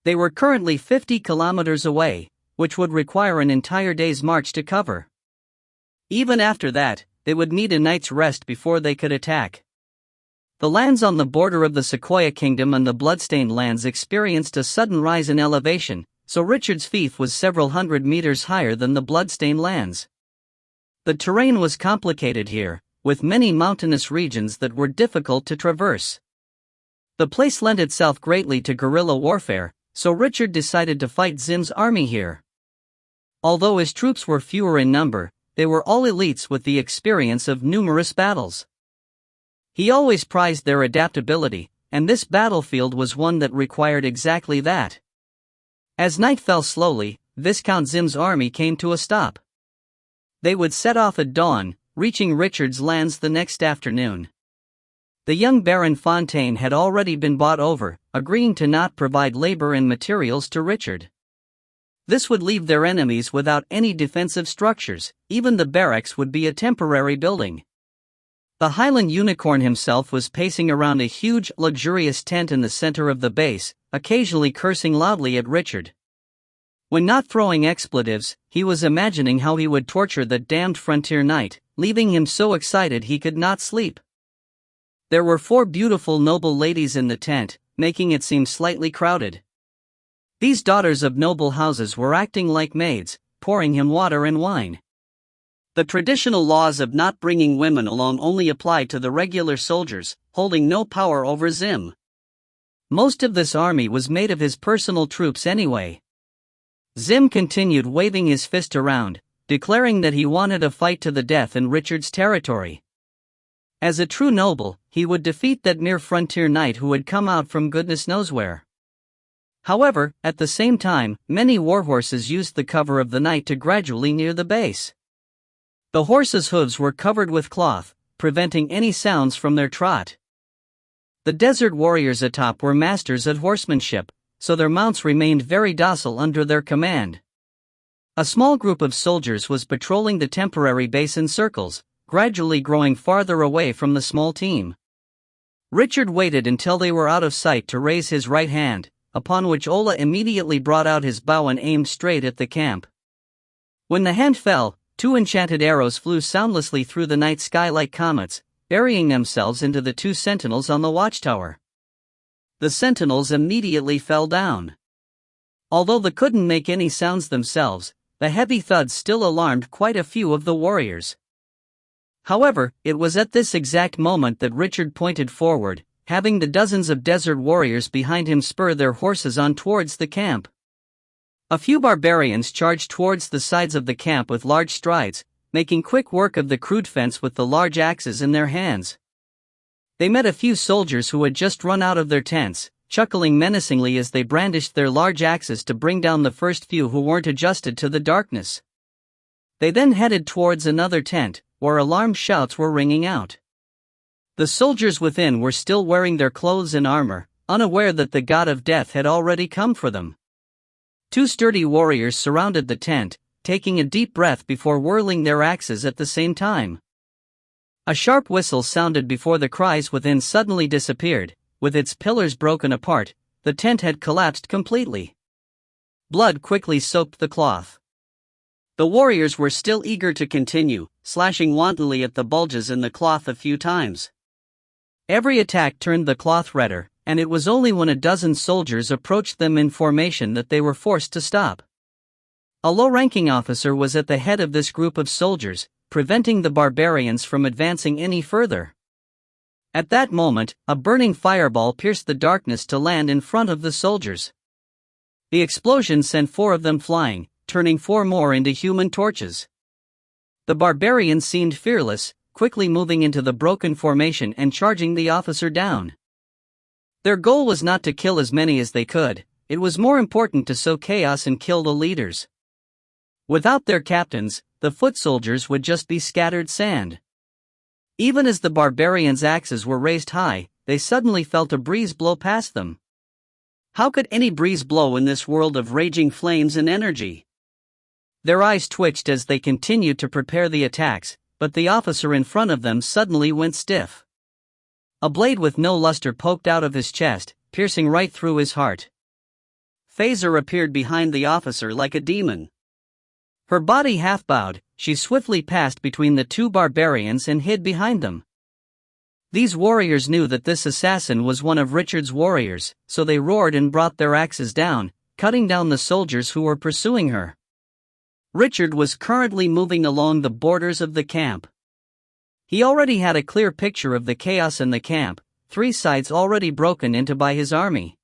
They were currently 50 kilometers away, which would require an entire day's march to cover. Even after that, they would need a night's rest before they could attack. The lands on the border of the Sequoia Kingdom and the Bloodstained lands experienced a sudden rise in elevation, so Richard's fief was several hundred meters higher than the Bloodstained lands. The terrain was complicated here, with many mountainous regions that were difficult to traverse. The place lent itself greatly to guerrilla warfare, so Richard decided to fight Zim's army here. Although his troops were fewer in number, they were all elites with the experience of numerous battles. He always prized their adaptability, and this battlefield was one that required exactly that. As night fell slowly, Viscount Zim's army came to a stop. They would set off at dawn, reaching Richard's lands the next afternoon. The young Baron Fontaine had already been bought over, agreeing to not provide labor and materials to Richard. This would leave their enemies without any defensive structures. Even the barracks would be a temporary building. The Highland Unicorn himself was pacing around a huge, luxurious tent in the center of the base, occasionally cursing loudly at Richard. When not throwing expletives, he was imagining how he would torture that damned frontier knight, leaving him so excited he could not sleep. There were 4 beautiful noble ladies in the tent, making it seem slightly crowded. These daughters of noble houses were acting like maids, pouring him water and wine. The traditional laws of not bringing women along only applied to the regular soldiers, holding no power over Zim. Most of this army was made of his personal troops anyway. Zim continued waving his fist around, declaring that he wanted a fight to the death in Richard's territory. As a true noble, he would defeat that mere frontier knight who had come out from goodness knows where. However, at the same time, many warhorses used the cover of the night to gradually near the base. The horses' hooves were covered with cloth, preventing any sounds from their trot. The desert warriors atop were masters at horsemanship, so their mounts remained very docile under their command. A small group of soldiers was patrolling the temporary base in circles, gradually growing farther away from the small team. Richard waited until they were out of sight to raise his right hand, upon which Ola immediately brought out his bow and aimed straight at the camp. When the hand fell, 2 enchanted arrows flew soundlessly through the night sky like comets, burying themselves into the 2 sentinels on the watchtower. The sentinels immediately fell down. Although they couldn't make any sounds themselves, the heavy thuds still alarmed quite a few of the warriors. However, it was at this exact moment that Richard pointed forward, having the dozens of desert warriors behind him spur their horses on towards the camp. A few barbarians charged towards the sides of the camp with large strides, making quick work of the crude fence with the large axes in their hands. They met a few soldiers who had just run out of their tents, chuckling menacingly as they brandished their large axes to bring down the first few who weren't adjusted to the darkness. They then headed towards another tent, where alarm shouts were ringing out. The soldiers within were still wearing their clothes and armor, unaware that the god of death had already come for them. 2 sturdy warriors surrounded the tent, taking a deep breath before whirling their axes at the same time. A sharp whistle sounded before the cries within suddenly disappeared. With its pillars broken apart, the tent had collapsed completely. Blood quickly soaked the cloth. The warriors were still eager to continue, slashing wantonly at the bulges in the cloth a few times. Every attack turned the cloth redder, and it was only when a dozen soldiers approached them in formation that they were forced to stop. A low-ranking officer was at the head of this group of soldiers, preventing the barbarians from advancing any further. At that moment, a burning fireball pierced the darkness to land in front of the soldiers. The explosion sent 4 of them flying, turning 4 more into human torches. The barbarians seemed fearless, quickly moving into the broken formation and charging the officer down. Their goal was not to kill as many as they could, it was more important to sow chaos and kill the leaders. Without their captains, the foot soldiers would just be scattered sand. Even as the barbarians' axes were raised high, they suddenly felt a breeze blow past them. How could any breeze blow in this world of raging flames and energy? Their eyes twitched as they continued to prepare the attacks, but the officer in front of them suddenly went stiff. A blade with no luster poked out of his chest, piercing right through his heart. Phaser appeared behind the officer like a demon. Her body half-bowed, she swiftly passed between the 2 barbarians and hid behind them. These warriors knew that this assassin was one of Richard's warriors, so they roared and brought their axes down, cutting down the soldiers who were pursuing her. Richard was currently moving along the borders of the camp. He already had a clear picture of the chaos in the camp, 3 sides already broken into by his army.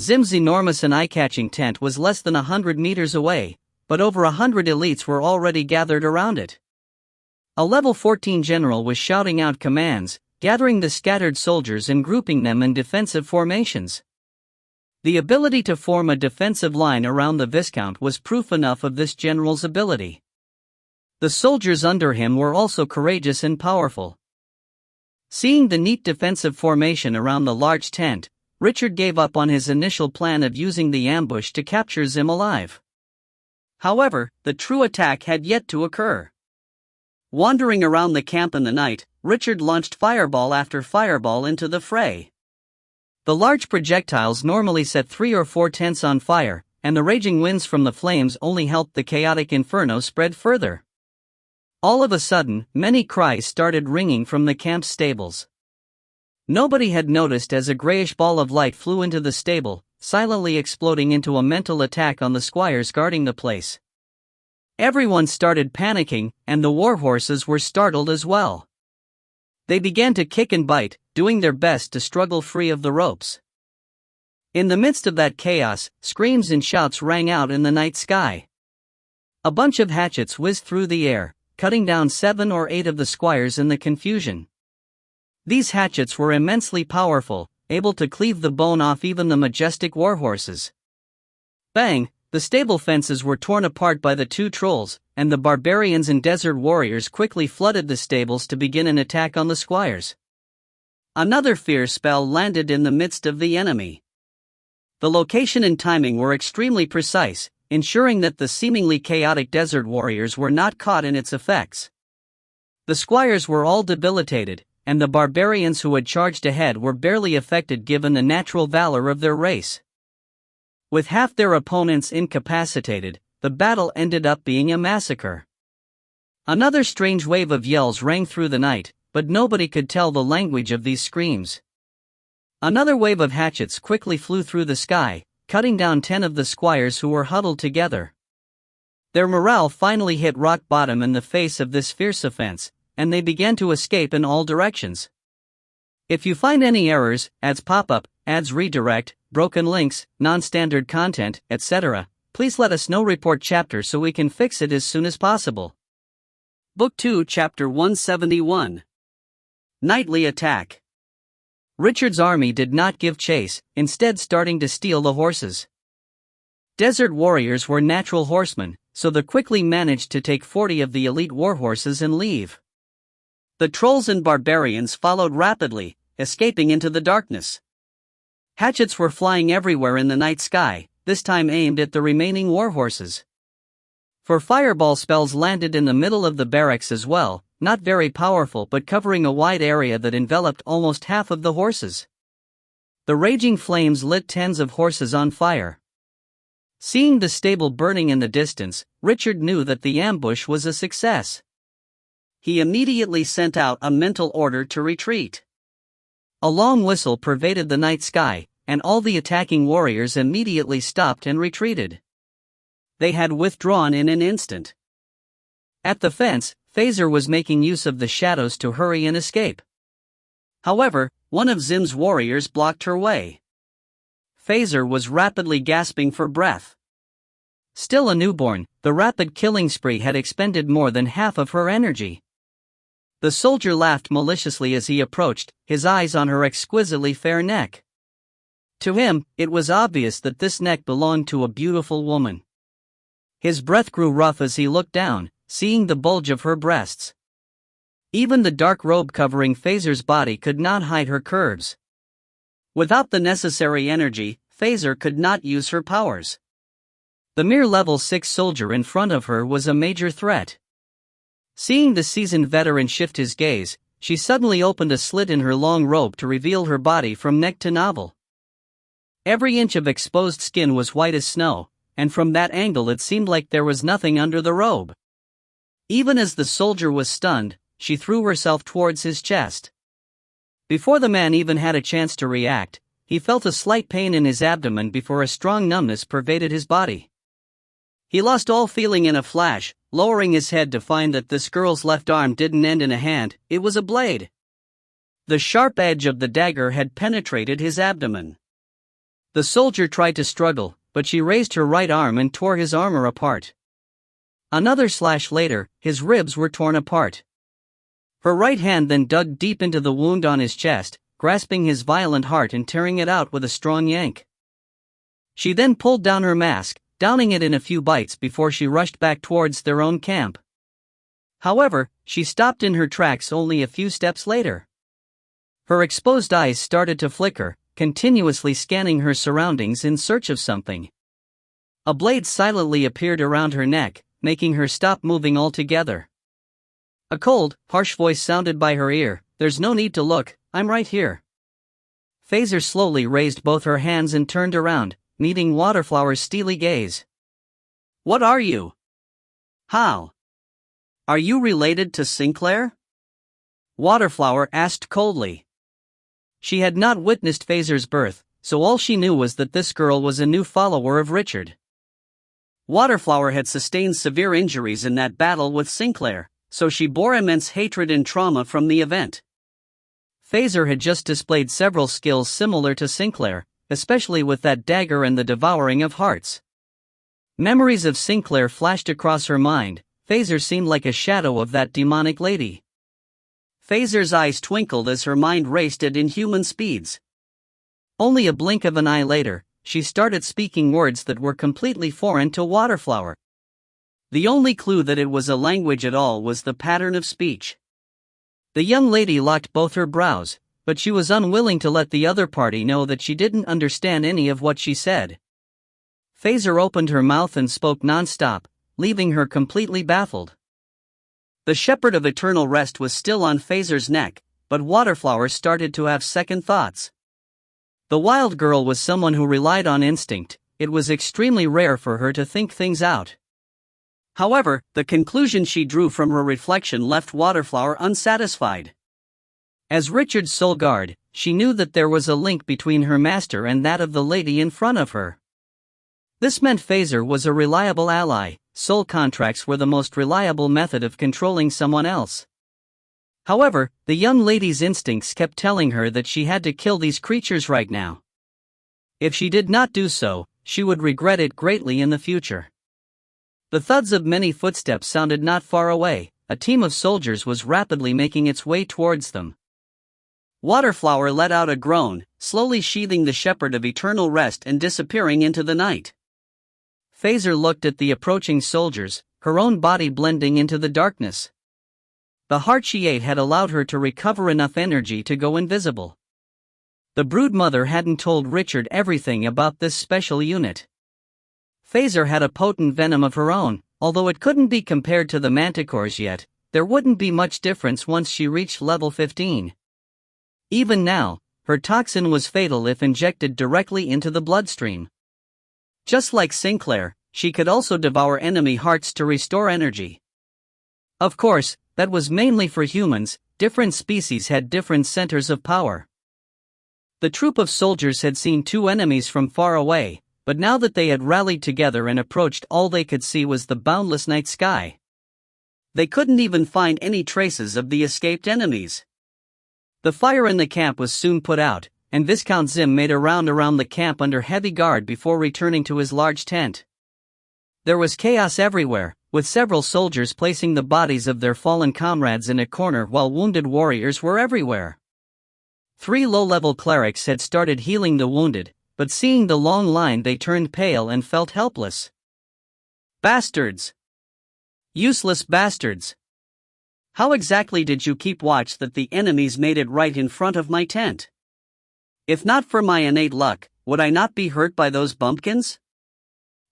Zim's enormous and eye-catching tent was less than 100 meters away, but over 100 elites were already gathered around it. A level 14 general was shouting out commands, gathering the scattered soldiers and grouping them in defensive formations. The ability to form a defensive line around the Viscount was proof enough of this general's ability. The soldiers under him were also courageous and powerful. Seeing the neat defensive formation around the large tent, Richard gave up on his initial plan of using the ambush to capture Zim alive. However, the true attack had yet to occur. Wandering around the camp in the night, Richard launched fireball after fireball into the fray. The large projectiles normally set 3 or 4 tents on fire, and the raging winds from the flames only helped the chaotic inferno spread further. All of a sudden, many cries started ringing from the camp's stables. Nobody had noticed as a grayish ball of light flew into the stable, silently exploding into a mental attack on the squires guarding the place. Everyone started panicking, and the warhorses were startled as well. They began to kick and bite, doing their best to struggle free of the ropes. In the midst of that chaos, screams and shouts rang out in the night sky. A bunch of hatchets whizzed through the air, cutting down 7 or 8 of the squires in the confusion. These hatchets were immensely powerful, able to cleave the bone off even the majestic warhorses. Bang! The stable fences were torn apart by the 2 trolls, and the barbarians and desert warriors quickly flooded the stables to begin an attack on the squires. Another fear spell landed in the midst of the enemy. The location and timing were extremely precise, ensuring that the seemingly chaotic desert warriors were not caught in its effects. The squires were all debilitated, and the barbarians who had charged ahead were barely affected given the natural valor of their race. With half their opponents incapacitated, the battle ended up being a massacre. Another strange wave of yells rang through the night, but nobody could tell the language of these screams. Another wave of hatchets quickly flew through the sky, cutting down 10 of the squires who were huddled together. Their morale finally hit rock bottom in the face of this fierce offense, and they began to escape in all directions. If you find any errors, ads pop up, ads redirect, broken links, non-standard content, etc., please let us know. Report chapter so we can fix it as soon as possible. Book 2, Chapter 171. Nightly Attack. Richard's army did not give chase, instead starting to steal the horses. Desert warriors were natural horsemen, so they quickly managed to take 40 of the elite warhorses and leave. The trolls and barbarians followed rapidly, escaping into the darkness. Hatchets were flying everywhere in the night sky, this time aimed at the remaining warhorses. 4 fireball spells landed in the middle of the barracks as well, not very powerful but covering a wide area that enveloped almost half of the horses. The raging flames lit tens of horses on fire. Seeing the stable burning in the distance, Richard knew that the ambush was a success. He immediately sent out a mental order to retreat. A long whistle pervaded the night sky, and all the attacking warriors immediately stopped and retreated. They had withdrawn in an instant. At the fence, Phaser was making use of the shadows to hurry and escape. However, one of Zim's warriors blocked her way. Phaser was rapidly gasping for breath. Still a newborn, the rapid killing spree had expended more than half of her energy. The soldier laughed maliciously as he approached, his eyes on her exquisitely fair neck. To him, it was obvious that this neck belonged to a beautiful woman. His breath grew rough as he looked down, seeing the bulge of her breasts. Even the dark robe covering Phaser's body could not hide her curves. Without the necessary energy, Phaser could not use her powers. The mere level 6 soldier in front of her was a major threat. Seeing the seasoned veteran shift his gaze, she suddenly opened a slit in her long robe to reveal her body from neck to navel. Every inch of exposed skin was white as snow, and from that angle it seemed like there was nothing under the robe. Even as the soldier was stunned, she threw herself towards his chest. Before the man even had a chance to react, he felt a slight pain in his abdomen before a strong numbness pervaded his body. He lost all feeling in a flash, lowering his head to find that this girl's left arm didn't end in a hand, it was a blade. The sharp edge of the dagger had penetrated his abdomen. The soldier tried to struggle, but she raised her right arm and tore his armor apart. Another slash later, his ribs were torn apart. Her right hand then dug deep into the wound on his chest, grasping his violent heart and tearing it out with a strong yank. She then pulled down her mask, downing it in a few bites before she rushed back towards their own camp. However, she stopped in her tracks only a few steps later. Her exposed eyes started to flicker, continuously scanning her surroundings in search of something. A blade silently appeared around her neck, making her stop moving altogether. A cold, harsh voice sounded by her ear. "There's no need to look, I'm right here." Phaser slowly raised both her hands and turned around, meeting Waterflower's steely gaze. "What are you? How? Are you related to Sinclair?" Waterflower asked coldly. She had not witnessed Phaser's birth, so all she knew was that this girl was a new follower of Richard. Waterflower had sustained severe injuries in that battle with Sinclair, so she bore immense hatred and trauma from the event. Phaser had just displayed several skills similar to Sinclair, especially with that dagger and the devouring of hearts. Memories of Sinclair flashed across her mind. Phaser seemed like a shadow of that demonic lady. Phaser's eyes twinkled as her mind raced at inhuman speeds. Only a blink of an eye later, she started speaking words that were completely foreign to Waterflower. The only clue that it was a language at all was the pattern of speech. The young lady locked both her brows, but she was unwilling to let the other party know that she didn't understand any of what she said. Phaser opened her mouth and spoke non-stop, leaving her completely baffled. The Shepherd of Eternal Rest was still on Phaser's neck, but Waterflower started to have second thoughts. The wild girl was someone who relied on instinct. It was extremely rare for her to think things out. However, the conclusion she drew from her reflection left Waterflower unsatisfied. As Richard's sole guard, she knew that there was a link between her master and that of the lady in front of her. This meant Phaser was a reliable ally. Soul contracts were the most reliable method of controlling someone else. However, the young lady's instincts kept telling her that she had to kill these creatures right now. If she did not do so, she would regret it greatly in the future. The thuds of many footsteps sounded not far away. A team of soldiers was rapidly making its way towards them. Waterflower let out a groan, slowly sheathing the Shepherd of Eternal Rest and disappearing into the night. Phaser looked at the approaching soldiers, her own body blending into the darkness. The heart she ate had allowed her to recover enough energy to go invisible. The broodmother hadn't told Richard everything about this special unit. Phaser had a potent venom of her own. Although it couldn't be compared to the manticores yet, there wouldn't be much difference once she reached level 15. Even now, her toxin was fatal if injected directly into the bloodstream. Just like Sinclair, she could also devour enemy hearts to restore energy. Of course, that was mainly for humans. Different species had different centers of power. The troop of soldiers had seen two enemies from far away, but now that they had rallied together and approached, all they could see was the boundless night sky. They couldn't even find any traces of the escaped enemies. The fire in the camp was soon put out, and Viscount Zim made a round around the camp under heavy guard before returning to his large tent. There was chaos everywhere, with several soldiers placing the bodies of their fallen comrades in a corner while wounded warriors were everywhere. 3 low-level clerics had started healing the wounded, but seeing the long line they turned pale and felt helpless. Bastards! Useless bastards! How exactly did you keep watch that the enemies made it right in front of my tent? If not for my innate luck, would I not be hurt by those bumpkins?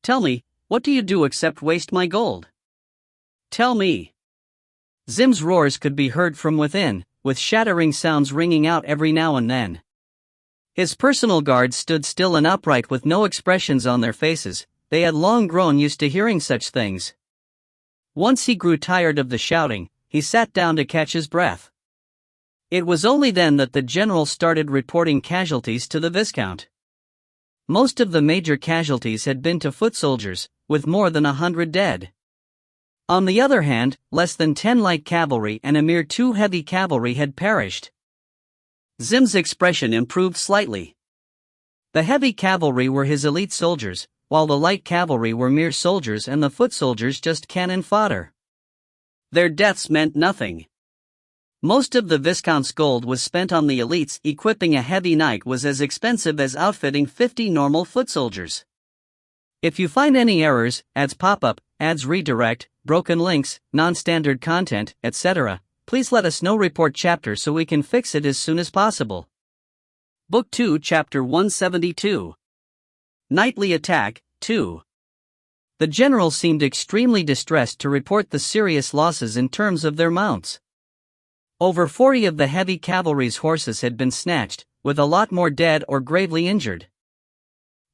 Tell me, what do you do except waste my gold? Tell me. Zim's roars could be heard from within, with shattering sounds ringing out every now and then. His personal guards stood still and upright with no expressions on their faces. They had long grown used to hearing such things. Once he grew tired of the shouting, he sat down to catch his breath. It was only then that the general started reporting casualties to the Viscount. Most of the major casualties had been to foot soldiers, with more than 100 dead. On the other hand, less than 10 light cavalry and a mere 2 heavy cavalry had perished. Zim's expression improved slightly. The heavy cavalry were his elite soldiers, while the light cavalry were mere soldiers and the foot soldiers just cannon fodder. Their deaths meant nothing. Most of the Viscount's gold was spent on the elites. Equipping a heavy knight was as expensive as outfitting 50 normal foot soldiers. If you find any errors, ads pop-up, ads redirect, broken links, non-standard content, etc., please let us know. Report chapter so we can fix it as soon as possible. Book 2 Chapter 172. Nightly Attack, 2. The general seemed extremely distressed to report the serious losses in terms of their mounts. Over 40 of the heavy cavalry's horses had been snatched, with a lot more dead or gravely injured.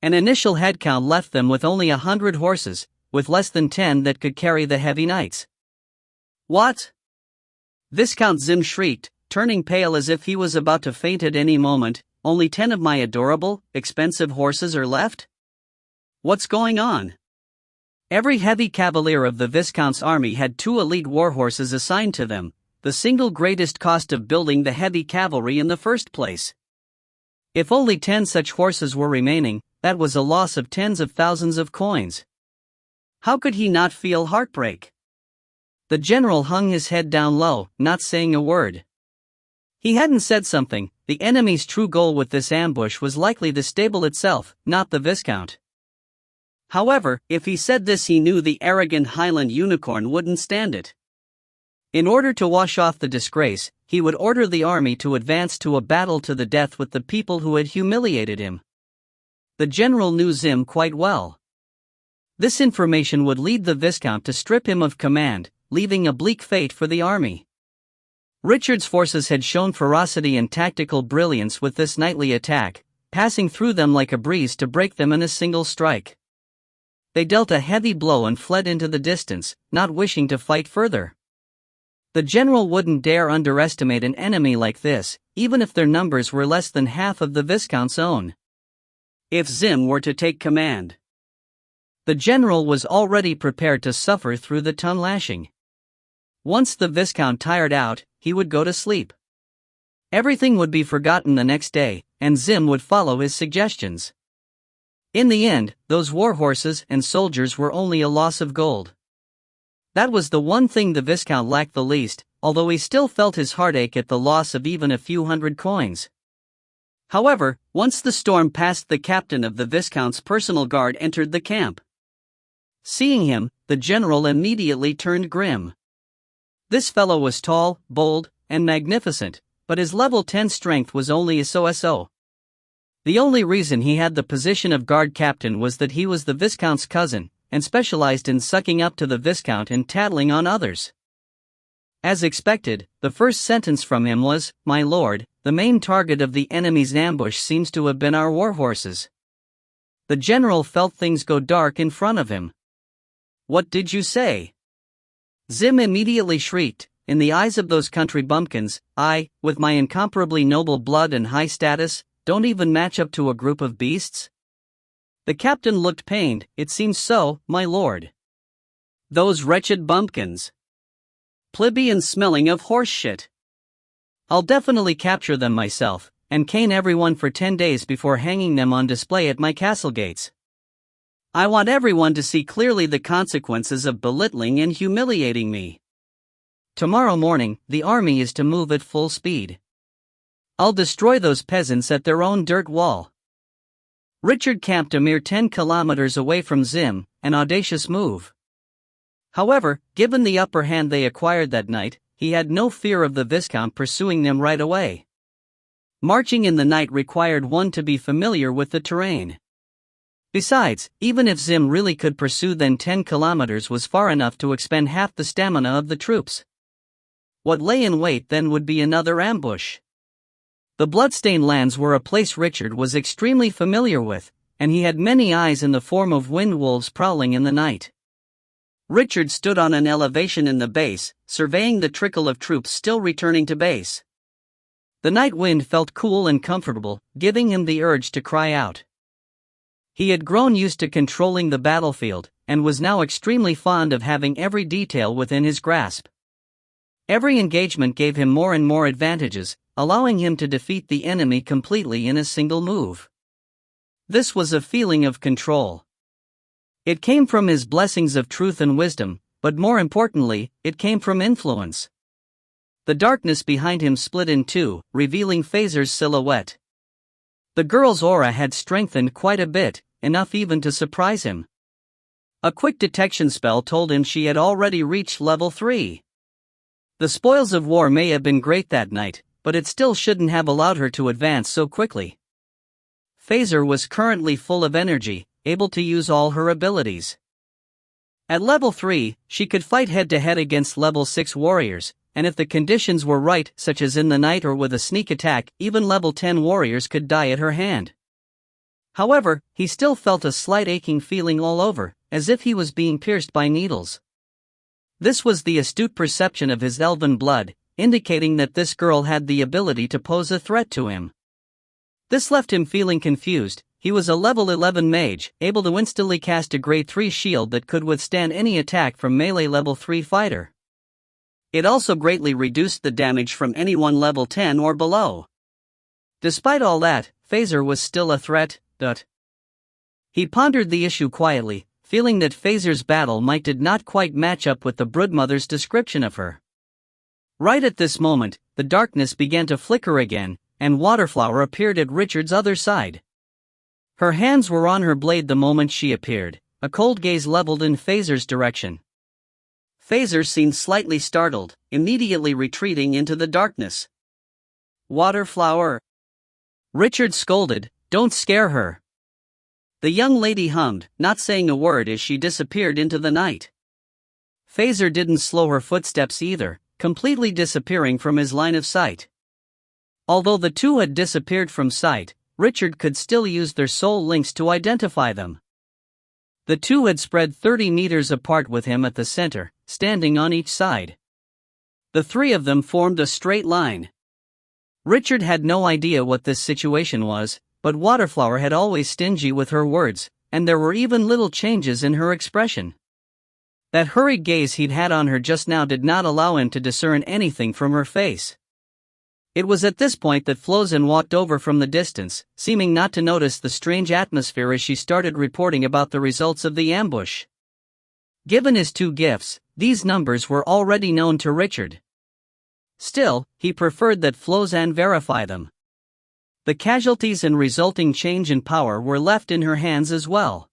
An initial headcount left them with only 100 horses, with less than 10 that could carry the heavy knights. What? Viscount Zim shrieked, turning pale as if he was about to faint at any moment. Only 10 of my adorable, expensive horses are left? What's going on? Every heavy cavalier of the Viscount's army had 2 elite warhorses assigned to them, the single greatest cost of building the heavy cavalry in the first place. If only 10 such horses were remaining, that was a loss of tens of thousands of coins. How could he not feel heartbreak? The general hung his head down low, not saying a word. He hadn't said something. The enemy's true goal with this ambush was likely the stable itself, not the Viscount. However, if he said this, he knew the arrogant Highland unicorn wouldn't stand it. In order to wash off the disgrace, he would order the army to advance to a battle to the death with the people who had humiliated him. The general knew Zim quite well. This information would lead the Viscount to strip him of command, leaving a bleak fate for the army. Richard's forces had shown ferocity and tactical brilliance with this nightly attack, passing through them like a breeze to break them in a single strike. They dealt a heavy blow and fled into the distance, not wishing to fight further. The general wouldn't dare underestimate an enemy like this, even if their numbers were less than half of the Viscount's own. If Zim were to take command, the general was already prepared to suffer through the tongue lashing. Once the Viscount tired out, he would go to sleep. Everything would be forgotten the next day, and Zim would follow his suggestions. In the end, those warhorses and soldiers were only a loss of gold. That was the one thing the Viscount lacked the least, although he still felt his heartache at the loss of even a few hundred coins. However, once the storm passed, the captain of the Viscount's personal guard entered the camp. Seeing him, the general immediately turned grim. This fellow was tall, bold, and magnificent, but his level 10 strength was only so-so. The only reason he had the position of guard captain was that he was the Viscount's cousin, and specialized in sucking up to the Viscount and tattling on others. As expected, the first sentence from him was, "My lord, the main target of the enemy's ambush seems to have been our warhorses." The general felt things go dark in front of him. "What did you say?" Zim immediately shrieked. "In the eyes of those country bumpkins, I, with my incomparably noble blood and high status, don't even match up to a group of beasts?" The captain looked pained. "It seems so, my lord." "Those wretched bumpkins. Plebeians smelling of horse shit. I'll definitely capture them myself, and cane everyone for 10 days before hanging them on display at my castle gates. I want everyone to see clearly the consequences of belittling and humiliating me. Tomorrow morning, the army is to move at full speed. I'll destroy those peasants at their own dirt wall." Richard camped a mere 10 kilometers away from Zim, an audacious move. However, given the upper hand they acquired that night, he had no fear of the Viscount pursuing them right away. Marching in the night required one to be familiar with the terrain. Besides, even if Zim really could pursue, then 10 kilometers was far enough to expend half the stamina of the troops. What lay in wait then would be another ambush. The bloodstained lands were a place Richard was extremely familiar with, and he had many eyes in the form of wind wolves prowling in the night. Richard stood on an elevation in the base, surveying the trickle of troops still returning to base. The night wind felt cool and comfortable, giving him the urge to cry out. He had grown used to controlling the battlefield, and was now extremely fond of having every detail within his grasp. Every engagement gave him more and more advantages, allowing him to defeat the enemy completely in a single move. This was a feeling of control. It came from his blessings of truth and wisdom, but more importantly, it came from influence. The darkness behind him split in two, revealing Phaser's silhouette. The girl's aura had strengthened quite a bit, enough even to surprise him. A quick detection spell told him she had already reached level 3. The spoils of war may have been great that night, but it still shouldn't have allowed her to advance so quickly. Phaser was currently full of energy, able to use all her abilities. At level 3, she could fight head-to-head against level 6 warriors, and if the conditions were right, such as in the night or with a sneak attack, even level 10 warriors could die at her hand. However, he still felt a slight aching feeling all over, as if he was being pierced by needles. This was the astute perception of his elven blood, indicating that this girl had the ability to pose a threat to him. This left him feeling confused. He was a level 11 mage, able to instantly cast a grade 3 shield that could withstand any attack from melee level 3 fighter. It also greatly reduced the damage from anyone level 10 or below. Despite all that, Phaser was still a threat. He pondered the issue quietly, feeling that Phaser's battle might did not quite match up with the broodmother's description of her. Right at this moment, the darkness began to flicker again, and Waterflower appeared at Richard's other side. Her hands were on her blade the moment she appeared, a cold gaze leveled in Phaser's direction. Phaser seemed slightly startled, immediately retreating into the darkness. "Waterflower!" Richard scolded, "Don't scare her." The young lady hummed, not saying a word as she disappeared into the night. Phaser didn't slow her footsteps either, completely disappearing from his line of sight. Although the two had disappeared from sight, Richard could still use their soul links to identify them. The two had spread 30 meters apart with him at the center, standing on each side. The three of them formed a straight line. Richard had no idea what this situation was, but Waterflower had always stingy with her words, and there were even little changes in her expression. That hurried gaze he'd had on her just now did not allow him to discern anything from her face. It was at this point that Flozin walked over from the distance, seeming not to notice the strange atmosphere as she started reporting about the results of the ambush. Given his two gifts, these numbers were already known to Richard. Still, he preferred that Flozin verify them. The casualties and resulting change in power were left in her hands as well.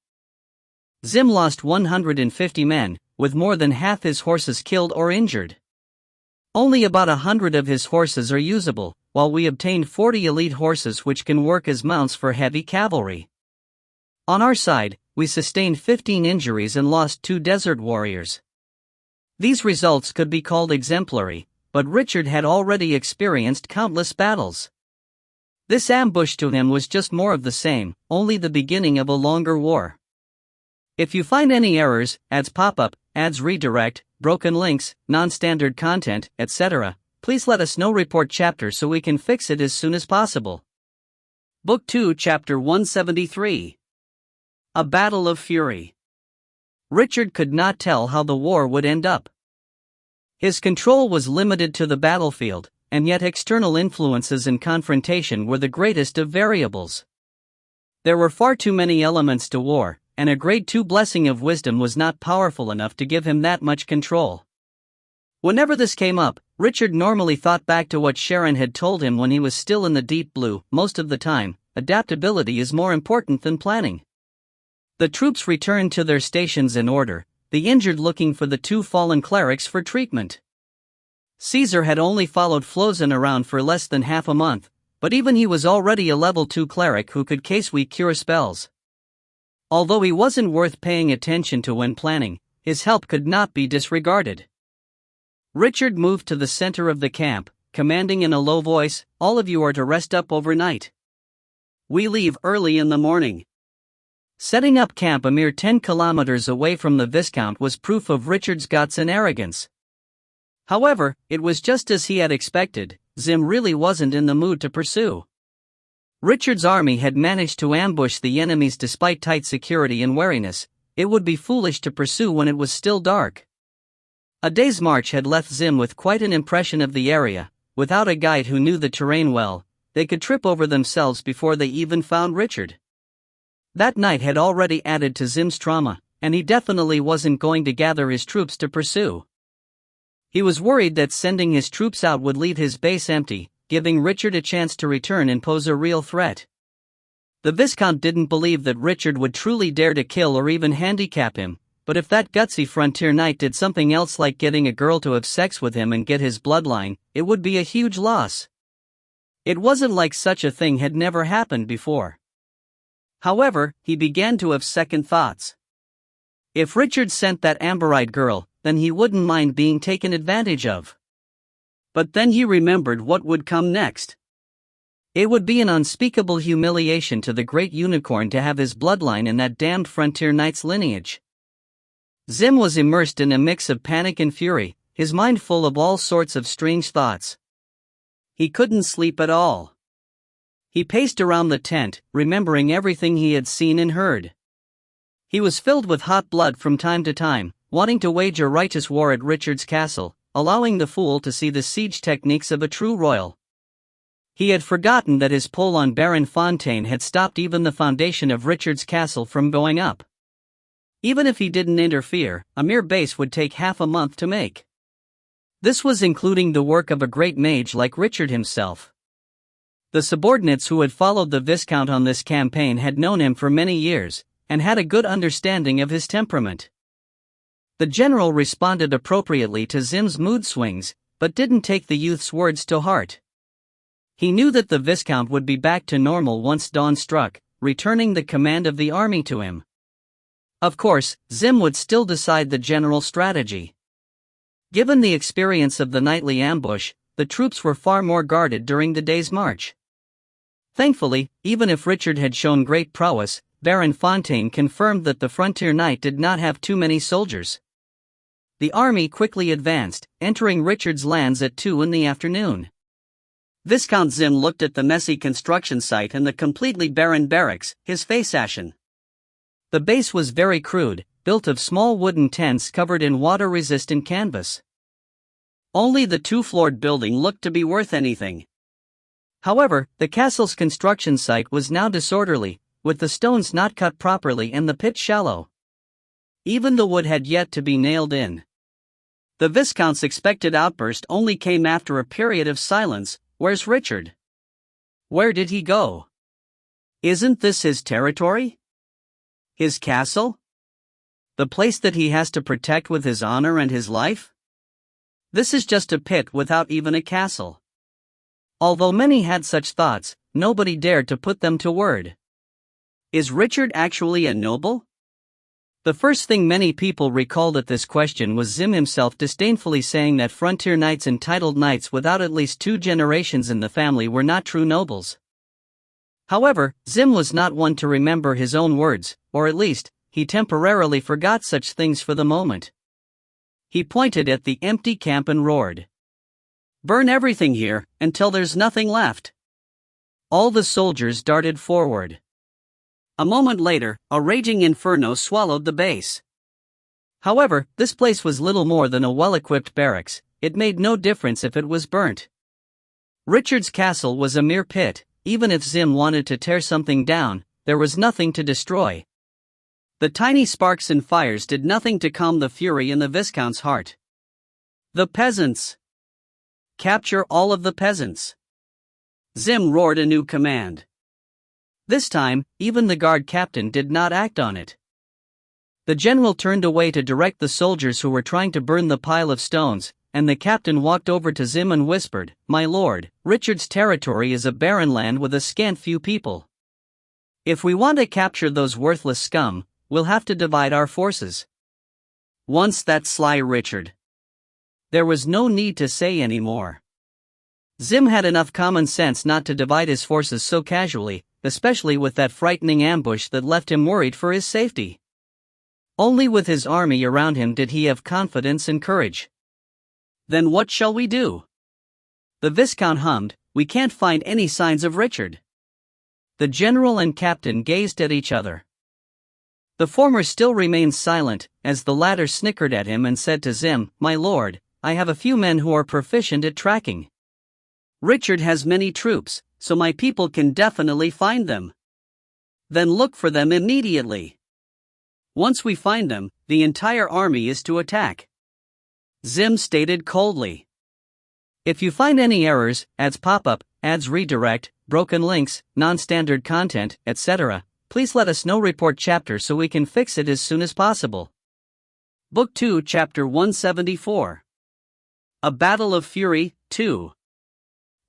Zim lost 150 men, with more than half his horses killed or injured. Only about 100 of his horses are usable, while we obtained 40 elite horses which can work as mounts for heavy cavalry. On our side, we sustained 15 injuries and lost 2 desert warriors. These results could be called exemplary, but Richard had already experienced countless battles. This ambush to him was just more of the same, only the beginning of a longer war. If you find any errors, ads pop up, ads redirect, broken links, non-standard content, etc., please let us know. Report chapter so we can fix it as soon as possible. Book 2 Chapter 173. A Battle of Fury. Richard could not tell how the war would end up. His control was limited to the battlefield, and yet external influences and confrontation were the greatest of variables. There were far too many elements to war, and a grade 2 blessing of wisdom was not powerful enough to give him that much control. Whenever this came up, Richard normally thought back to what Sharon had told him when he was still in the Deep Blue. Most of the time, adaptability is more important than planning. The troops returned to their stations in order, the injured looking for the 2 fallen clerics for treatment. Caesar had only followed Flozin around for less than half a month, but even he was already a level 2 cleric who could case-weak cure spells. Although he wasn't worth paying attention to when planning, his help could not be disregarded. Richard moved to the center of the camp, commanding in a low voice, "All of you are to rest up overnight. We leave early in the morning." Setting up camp a mere 10 kilometers away from the Viscount was proof of Richard's guts and arrogance. However, it was just as he had expected. Zim really wasn't in the mood to pursue. Richard's army had managed to ambush the enemies despite tight security and wariness. It would be foolish to pursue when it was still dark. A day's march had left Zim with quite an impression of the area. Without a guide who knew the terrain well, they could trip over themselves before they even found Richard. That night had already added to Zim's trauma, and he definitely wasn't going to gather his troops to pursue. He was worried that sending his troops out would leave his base empty, giving Richard a chance to return and pose a real threat. The Viscount didn't believe that Richard would truly dare to kill or even handicap him, but if that gutsy frontier knight did something else like getting a girl to have sex with him and get his bloodline, it would be a huge loss. It wasn't like such a thing had never happened before. However, he began to have second thoughts. If Richard sent that amber-eyed girl, then he wouldn't mind being taken advantage of. But then he remembered what would come next. It would be an unspeakable humiliation to the great unicorn to have his bloodline in that damned frontier knight's lineage. Zim was immersed in a mix of panic and fury, his mind full of all sorts of strange thoughts. He couldn't sleep at all. He paced around the tent, remembering everything he had seen and heard. He was filled with hot blood from time to time, wanting to wage a righteous war at Richard's castle, allowing the fool to see the siege techniques of a true royal. He had forgotten that his pull on Baron Fontaine had stopped even the foundation of Richard's castle from going up. Even if he didn't interfere, a mere base would take half a month to make. This was including the work of a great mage like Richard himself. The subordinates who had followed the Viscount on this campaign had known him for many years, and had a good understanding of his temperament. The general responded appropriately to Zim's mood swings, but didn't take the youth's words to heart. He knew that the Viscount would be back to normal once dawn struck, returning the command of the army to him. Of course, Zim would still decide the general strategy. Given the experience of the nightly ambush, the troops were far more guarded during the day's march. Thankfully, even if Richard had shown great prowess, Baron Fontaine confirmed that the frontier knight did not have too many soldiers. The army quickly advanced, entering Richard's lands at 2 in the afternoon. Viscount Zim looked at the messy construction site and the completely barren barracks, his face ashen. The base was very crude, built of small wooden tents covered in water-resistant canvas. Only the 2-floored building looked to be worth anything. However, the castle's construction site was now disorderly, with the stones not cut properly and the pit shallow. Even the wood had yet to be nailed in. The Viscount's expected outburst only came after a period of silence. "Where's Richard? Where did he go? Isn't this his territory? His castle? The place that he has to protect with his honor and his life? This is just a pit without even a castle." Although many had such thoughts, nobody dared to put them to word. Is Richard actually a noble? The first thing many people recalled at this question was Zim himself disdainfully saying that frontier knights and titled knights without at least 2 generations in the family were not true nobles. However, Zim was not one to remember his own words, or at least, he temporarily forgot such things for the moment. He pointed at the empty camp and roared, "Burn everything here, until there's nothing left." All the soldiers darted forward. A moment later, a raging inferno swallowed the base. However, this place was little more than a well-equipped barracks. It made no difference if it was burnt. Richard's castle was a mere pit. Even if Zim wanted to tear something down, there was nothing to destroy. The tiny sparks and fires did nothing to calm the fury in the Viscount's heart. "The peasants! Capture all of the peasants!" Zim roared a new command. This time, even the guard captain did not act on it. The general turned away to direct the soldiers who were trying to burn the pile of stones, and the captain walked over to Zim and whispered, "My lord, Richard's territory is a barren land with a scant few people. If we want to capture those worthless scum, we'll have to divide our forces." Once that sly Richard. There was no need to say any more. Zim had enough common sense not to divide his forces so casually, especially with that frightening ambush that left him worried for his safety. Only with his army around him did he have confidence and courage. "Then what shall we do?" The Viscount hummed, "We can't find any signs of Richard." The general and captain gazed at each other. The former still remained silent, as the latter snickered at him and said to Zim, "My lord, I have a few men who are proficient at tracking. Richard has many troops, so my people can definitely find them. Then look for them immediately. Once we find them, the entire army is to attack." Zim stated coldly. "If you find any errors, ads pop up, ads redirect, broken links, non-standard content, etc., please let us know. Report chapter so we can fix it as soon as possible." Book 2, Chapter 174. A Battle of Fury, 2.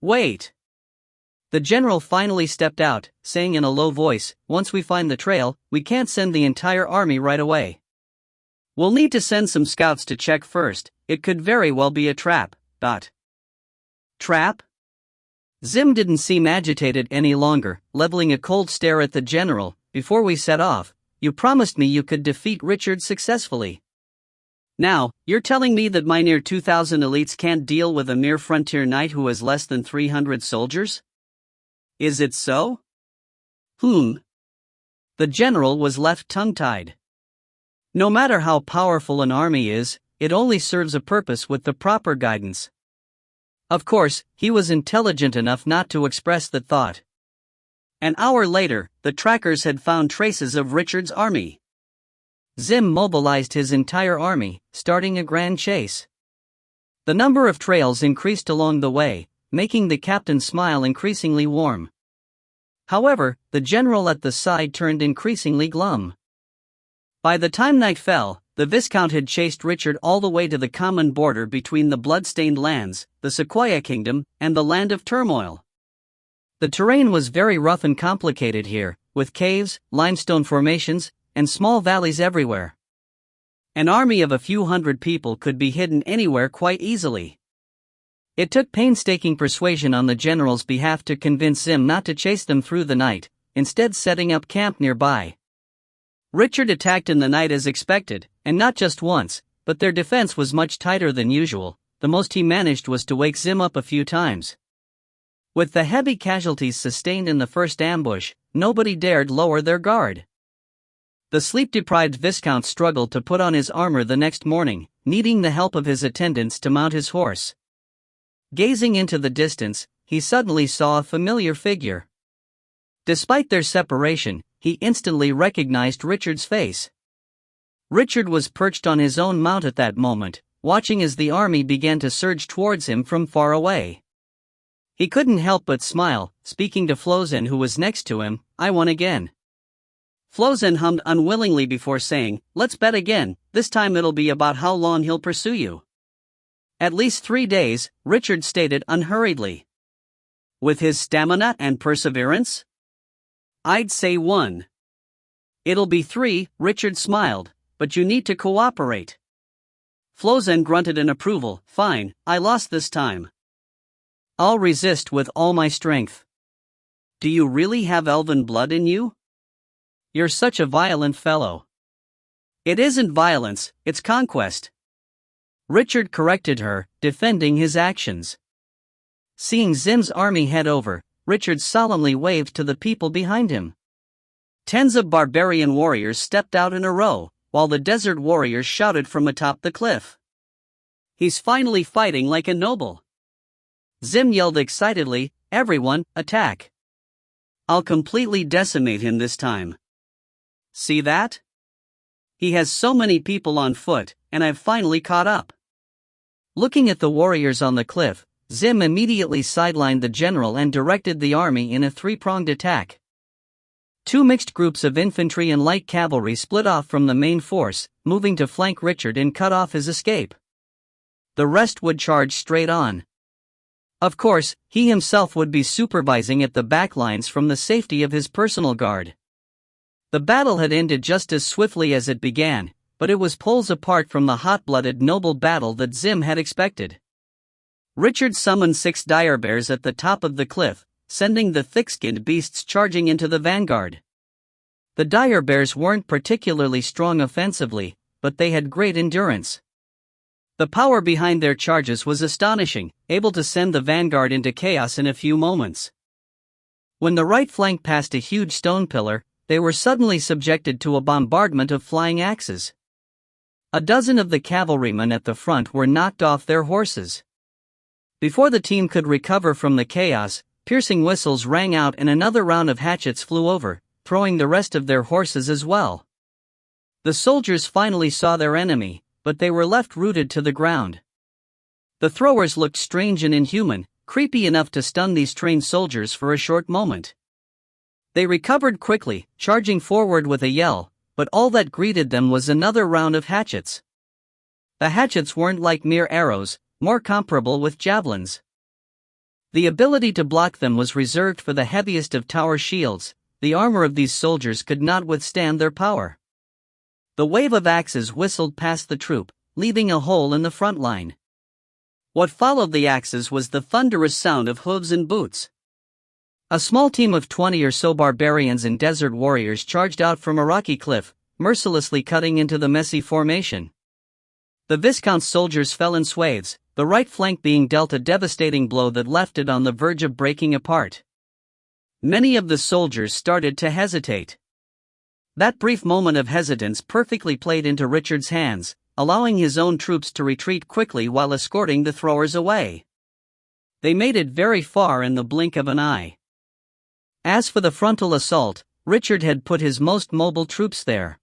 Wait. The general finally stepped out, saying in a low voice, "Once we find the trail, we can't send the entire army right away. We'll need to send some scouts to check first. It could very well be a trap." Trap? Zim didn't seem agitated any longer, leveling a cold stare at the general. "Before we set off, you promised me you could defeat Richard successfully. Now, you're telling me that my near 2,000 elites can't deal with a mere frontier knight who has less than 300 soldiers? Is it so?" The general was left tongue-tied. No matter how powerful an army is, it only serves a purpose with the proper guidance. Of course, he was intelligent enough not to express the thought. An hour later, the trackers had found traces of Richard's army. Zim mobilized his entire army, starting a grand chase. The number of trails increased along the way, making the captain's smile increasingly warm. However, the general at the side turned increasingly glum. By the time night fell, the Viscount had chased Richard all the way to the common border between the blood-stained lands, the Sequoia Kingdom, and the Land of Turmoil. The terrain was very rough and complicated here, with caves, limestone formations, and small valleys everywhere. An army of a few hundred people could be hidden anywhere quite easily. It took painstaking persuasion on the general's behalf to convince Zim not to chase them through the night, instead setting up camp nearby. Richard attacked in the night as expected, and not just once, but their defense was much tighter than usual. The most he managed was to wake Zim up a few times. With the heavy casualties sustained in the first ambush, nobody dared lower their guard. The sleep-deprived Viscount struggled to put on his armor the next morning, needing the help of his attendants to mount his horse. Gazing into the distance, he suddenly saw a familiar figure. Despite their separation, he instantly recognized Richard's face. Richard was perched on his own mount at that moment, watching as the army began to surge towards him from far away. He couldn't help but smile, speaking to Flozen, who was next to him. "I won again." Flozen hummed unwillingly before saying, "Let's bet again, this time it'll be about how long he'll pursue you." "At least 3 days, Richard stated unhurriedly. "With his stamina and perseverance?" "I'd say 1. "It'll be 3, Richard smiled, "but you need to cooperate." Flozen grunted in approval. "Fine, I lost this time. I'll resist with all my strength." "Do you really have elven blood in you? You're such a violent fellow." "It isn't violence, it's conquest." Richard corrected her, defending his actions. Seeing Zim's army head over, Richard solemnly waved to the people behind him. Tens of barbarian warriors stepped out in a row, while the desert warriors shouted from atop the cliff. "He's finally fighting like a noble." Zim yelled excitedly, "Everyone, attack! I'll completely decimate him this time. See that? He has so many people on foot, and I've finally caught up." Looking at the warriors on the cliff, Zim immediately sidelined the general and directed the army in a 3-pronged attack. 2 mixed groups of infantry and light cavalry split off from the main force, moving to flank Richard and cut off his escape. The rest would charge straight on. Of course, he himself would be supervising at the backlines from the safety of his personal guard. The battle had ended just as swiftly as it began, but it was poles apart from the hot-blooded noble battle that Zim had expected. Richard summoned 6 dire bears at the top of the cliff, sending the thick-skinned beasts charging into the vanguard. The dire bears weren't particularly strong offensively, but they had great endurance. The power behind their charges was astonishing, able to send the vanguard into chaos in a few moments. When the right flank passed a huge stone pillar, they were suddenly subjected to a bombardment of flying axes. A dozen of the cavalrymen at the front were knocked off their horses. Before the team could recover from the chaos, piercing whistles rang out and another round of hatchets flew over, throwing the rest of their horses as well. The soldiers finally saw their enemy, but they were left rooted to the ground. The throwers looked strange and inhuman, creepy enough to stun these trained soldiers for a short moment. They recovered quickly, charging forward with a yell, but all that greeted them was another round of hatchets. The hatchets weren't like mere arrows, more comparable with javelins. The ability to block them was reserved for the heaviest of tower shields. The armor of these soldiers could not withstand their power. The wave of axes whistled past the troop, leaving a hole in the front line. What followed the axes was the thunderous sound of hooves and boots. A small team of 20 or so barbarians and desert warriors charged out from a rocky cliff, mercilessly cutting into the messy formation. The Viscount's soldiers fell in swathes, the right flank being dealt a devastating blow that left it on the verge of breaking apart. Many of the soldiers started to hesitate. That brief moment of hesitance perfectly played into Richard's hands, allowing his own troops to retreat quickly while escorting the throwers away. They made it very far in the blink of an eye. As for the frontal assault, Richard had put his most mobile troops there.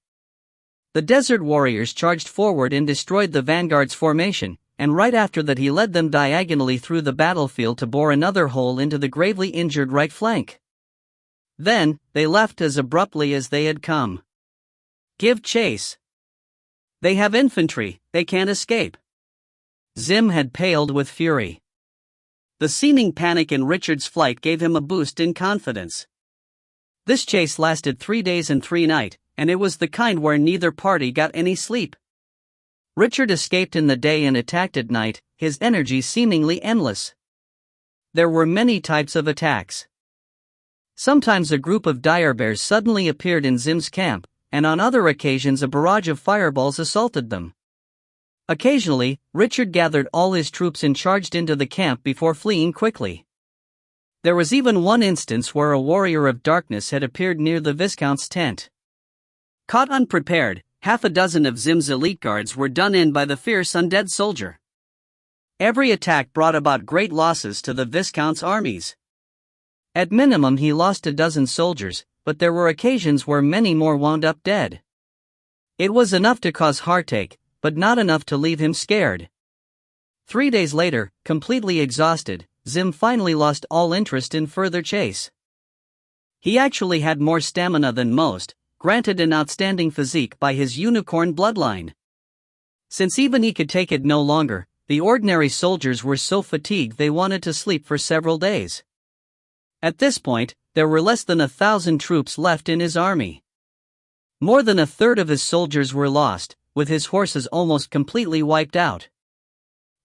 The desert warriors charged forward and destroyed the vanguard's formation, and right after that he led them diagonally through the battlefield to bore another hole into the gravely injured right flank. Then, they left as abruptly as they had come. Give chase. They have infantry, they can't escape. Zim had paled with fury. The seeming panic in Richard's flight gave him a boost in confidence. This chase lasted 3 days and 3 nights, and it was the kind where neither party got any sleep. Richard escaped in the day and attacked at night, his energy seemingly endless. There were many types of attacks. Sometimes a group of dire bears suddenly appeared in Zim's camp, and on other occasions a barrage of fireballs assaulted them. Occasionally, Richard gathered all his troops and charged into the camp before fleeing quickly. There was even one instance where a warrior of darkness had appeared near the Viscount's tent. Caught unprepared, half a dozen of Zim's elite guards were done in by the fierce undead soldier. Every attack brought about great losses to the Viscount's armies. At minimum he lost a dozen soldiers, but there were occasions where many more wound up dead. It was enough to cause heartache, but not enough to leave him scared. 3 days later, completely exhausted, Zim finally lost all interest in further chase. He actually had more stamina than most, granted an outstanding physique by his unicorn bloodline. Since even he could take it no longer, the ordinary soldiers were so fatigued they wanted to sleep for several days. At this point, there were less than 1,000 troops left in his army. More than a third of his soldiers were lost, with his horses almost completely wiped out.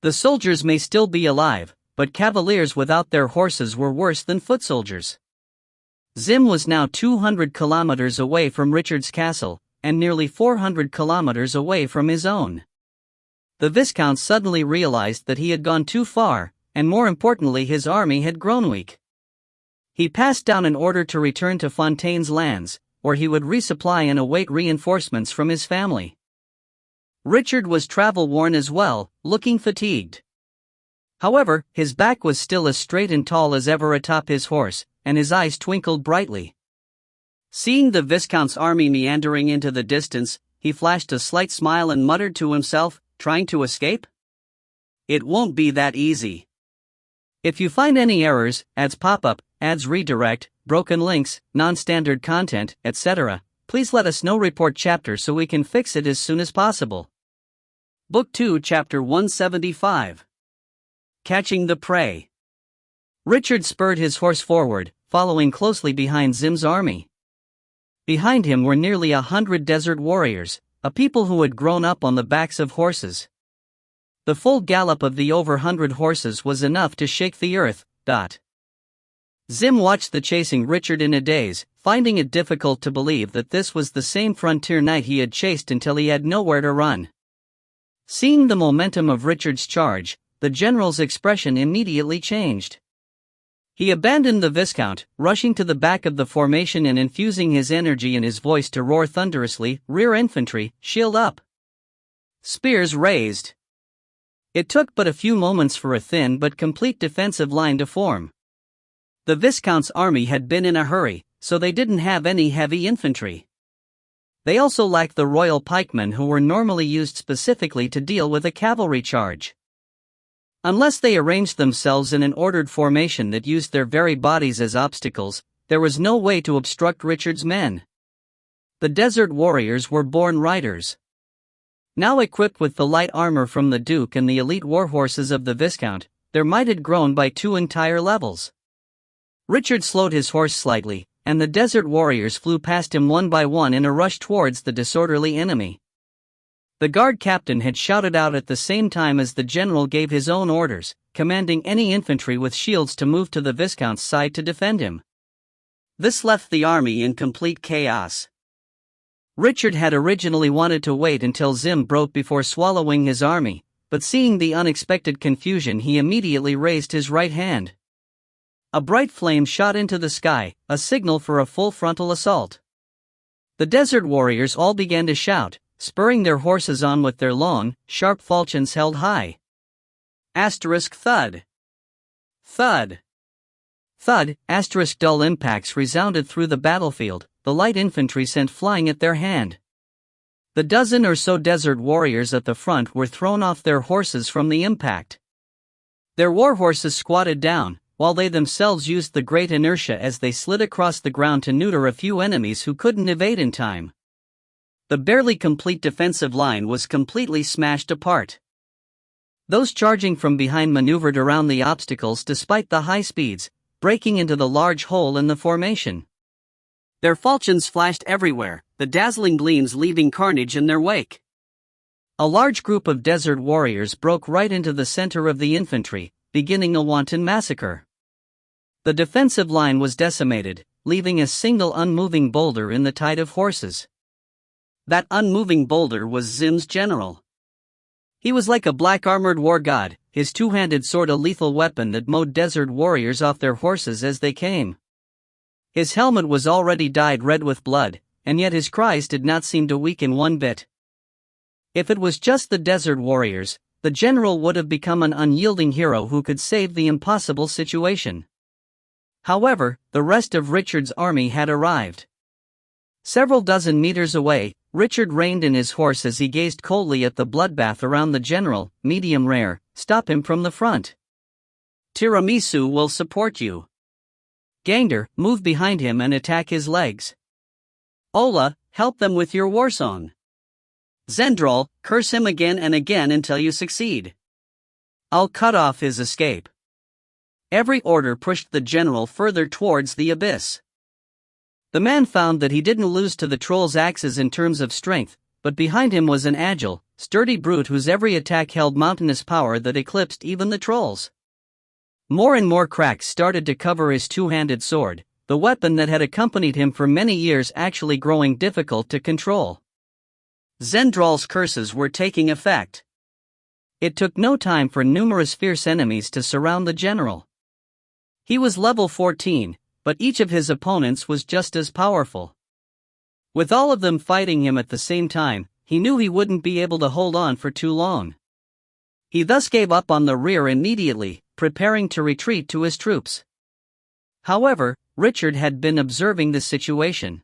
The soldiers may still be alive, but cavaliers without their horses were worse than foot soldiers. Zim was now 200 kilometers away from Richard's castle, and nearly 400 kilometers away from his own. The Viscount suddenly realized that he had gone too far, and more importantly his army had grown weak. He passed down an order to return to Fontaine's lands, where he would resupply and await reinforcements from his family. Richard was travel-worn as well, looking fatigued. However, his back was still as straight and tall as ever atop his horse, and his eyes twinkled brightly. Seeing the Viscount's army meandering into the distance, he flashed a slight smile and muttered to himself, "Trying to escape? It won't be that easy." If you find any errors, ads pop up, ads redirect, broken links, non-standard content, etc., please let us know. Report chapter so we can fix it as soon as possible. Book 2, Chapter 175. Catching the Prey. Richard spurred his horse forward, following closely behind Zim's army. Behind him were nearly 100 desert warriors, a people who had grown up on the backs of horses. The full gallop of the over 100 horses was enough to shake the earth. Zim watched the chasing Richard in a daze, finding it difficult to believe that this was the same frontier knight he had chased until he had nowhere to run. Seeing the momentum of Richard's charge, the general's expression immediately changed. He abandoned the Viscount, rushing to the back of the formation and infusing his energy in his voice to roar thunderously, "Rear infantry, shield up!" Spears raised. It took but a few moments for a thin but complete defensive line to form. The Viscount's army had been in a hurry, so they didn't have any heavy infantry. They also lacked the royal pikemen who were normally used specifically to deal with a cavalry charge. Unless they arranged themselves in an ordered formation that used their very bodies as obstacles, there was no way to obstruct Richard's men. The desert warriors were born riders. Now equipped with the light armor from the Duke and the elite warhorses of the Viscount, their might had grown by 2 entire levels. Richard slowed his horse slightly, and the desert warriors flew past him one by one in a rush towards the disorderly enemy. The guard captain had shouted out at the same time as the general gave his own orders, commanding any infantry with shields to move to the Viscount's side to defend him. This left the army in complete chaos. Richard had originally wanted to wait until Zim broke before swallowing his army, but seeing the unexpected confusion, he immediately raised his right hand. A bright flame shot into the sky, a signal for a full frontal assault. The desert warriors all began to shout, spurring their horses on with their long, sharp falchions held high. Thud. Thud. Thud, dull impacts resounded through the battlefield, the light infantry sent flying at their hand. The dozen or so desert warriors at the front were thrown off their horses from the impact. Their warhorses squatted down, while they themselves used the great inertia as they slid across the ground to neuter a few enemies who couldn't evade in time. The barely complete defensive line was completely smashed apart. Those charging from behind maneuvered around the obstacles despite the high speeds, breaking into the large hole in the formation. Their falchions flashed everywhere, the dazzling gleams leaving carnage in their wake. A large group of desert warriors broke right into the center of the infantry, beginning a wanton massacre. The defensive line was decimated, leaving a single unmoving boulder in the tide of horses. That unmoving boulder was Zim's general. He was like a black-armored war god, his two-handed sword a lethal weapon that mowed desert warriors off their horses as they came. His helmet was already dyed red with blood, and yet his cries did not seem to weaken one bit. If it was just the desert warriors, the general would have become an unyielding hero who could save the impossible situation. However, the rest of Richard's army had arrived. Several dozen meters away, Richard reined in his horse as he gazed coldly at the bloodbath around the general. Medium rare, stop him from the front. Tiramisu will support you. Gangster, move behind him and attack his legs. Ola, help them with your war song. Zendral, curse him again and again until you succeed. I'll cut off his escape. Every order pushed the general further towards the abyss. The man found that he didn't lose to the troll's axes in terms of strength, but behind him was an agile, sturdy brute whose every attack held mountainous power that eclipsed even the trolls. More and more cracks started to cover his two-handed sword, the weapon that had accompanied him for many years actually growing difficult to control. Zendral's curses were taking effect. It took no time for numerous fierce enemies to surround the general. He was level 14, but each of his opponents was just as powerful. With all of them fighting him at the same time, he knew he wouldn't be able to hold on for too long. He thus gave up on the rear immediately, preparing to retreat to his troops. However, Richard had been observing the situation.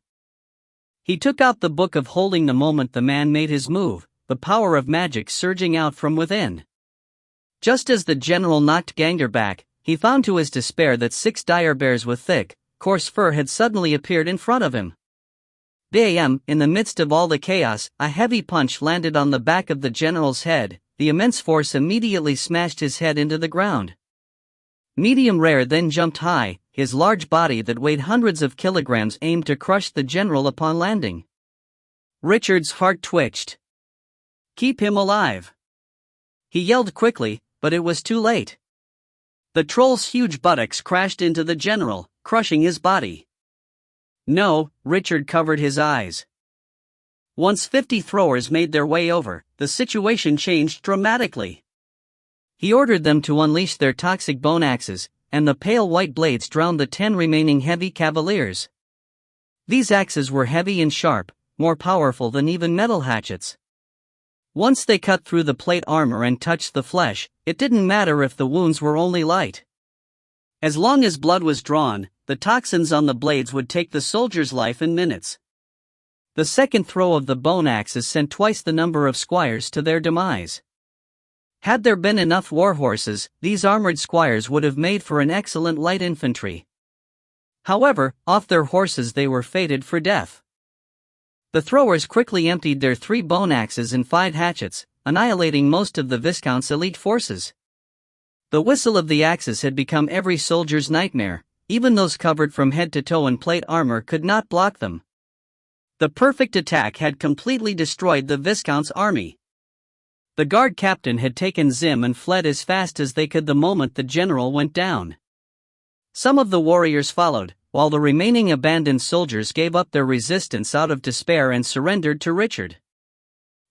He took out the book of holding the moment the man made his move, the power of magic surging out from within. Just as the general knocked Gangster back, he found to his despair that 6 dire bears with thick, coarse fur had suddenly appeared in front of him. Bam! In the midst of all the chaos, a heavy punch landed on the back of the general's head. The immense force immediately smashed his head into the ground. Medium rare then jumped high, his large body that weighed hundreds of kilograms aimed to crush the general upon landing. Richard's heart twitched. Keep him alive. He yelled quickly, but it was too late. The troll's huge buttocks crashed into the general, crushing his body. No, Richard covered his eyes. Once 50 throwers made their way over, the situation changed dramatically. He ordered them to unleash their toxic bone axes, and the pale white blades drowned the 10 remaining heavy cavaliers. These axes were heavy and sharp, more powerful than even metal hatchets. Once they cut through the plate armor and touched the flesh, it didn't matter if the wounds were only light. As long as blood was drawn, the toxins on the blades would take the soldier's life in minutes. The second throw of the bone axes sent twice the number of squires to their demise. Had there been enough warhorses, these armored squires would have made for an excellent light infantry. However, off their horses they were fated for death. The throwers quickly emptied their 3 bone axes and 5 hatchets, annihilating most of the Viscount's elite forces. The whistle of the axes had become every soldier's nightmare. Even those covered from head to toe in plate armor could not block them. The perfect attack had completely destroyed the Viscount's army. The guard captain had taken Zim and fled as fast as they could the moment the general went down. Some of the warriors followed, while the remaining abandoned soldiers gave up their resistance out of despair and surrendered to Richard.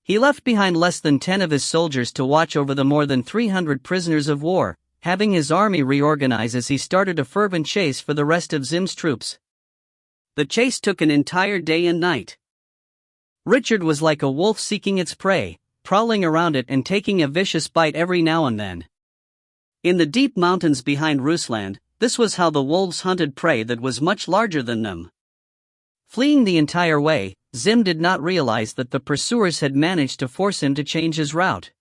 He left behind less than 10 of his soldiers to watch over the more than 300 prisoners of war, having his army reorganize as he started a fervent chase for the rest of Zim's troops. The chase took an entire day and night. Richard was like a wolf seeking its prey, prowling around it and taking a vicious bite every now and then. In the deep mountains behind Rusland, this was how the wolves hunted prey that was much larger than them. Fleeing the entire way, Zim did not realize that the pursuers had managed to force him to change his route.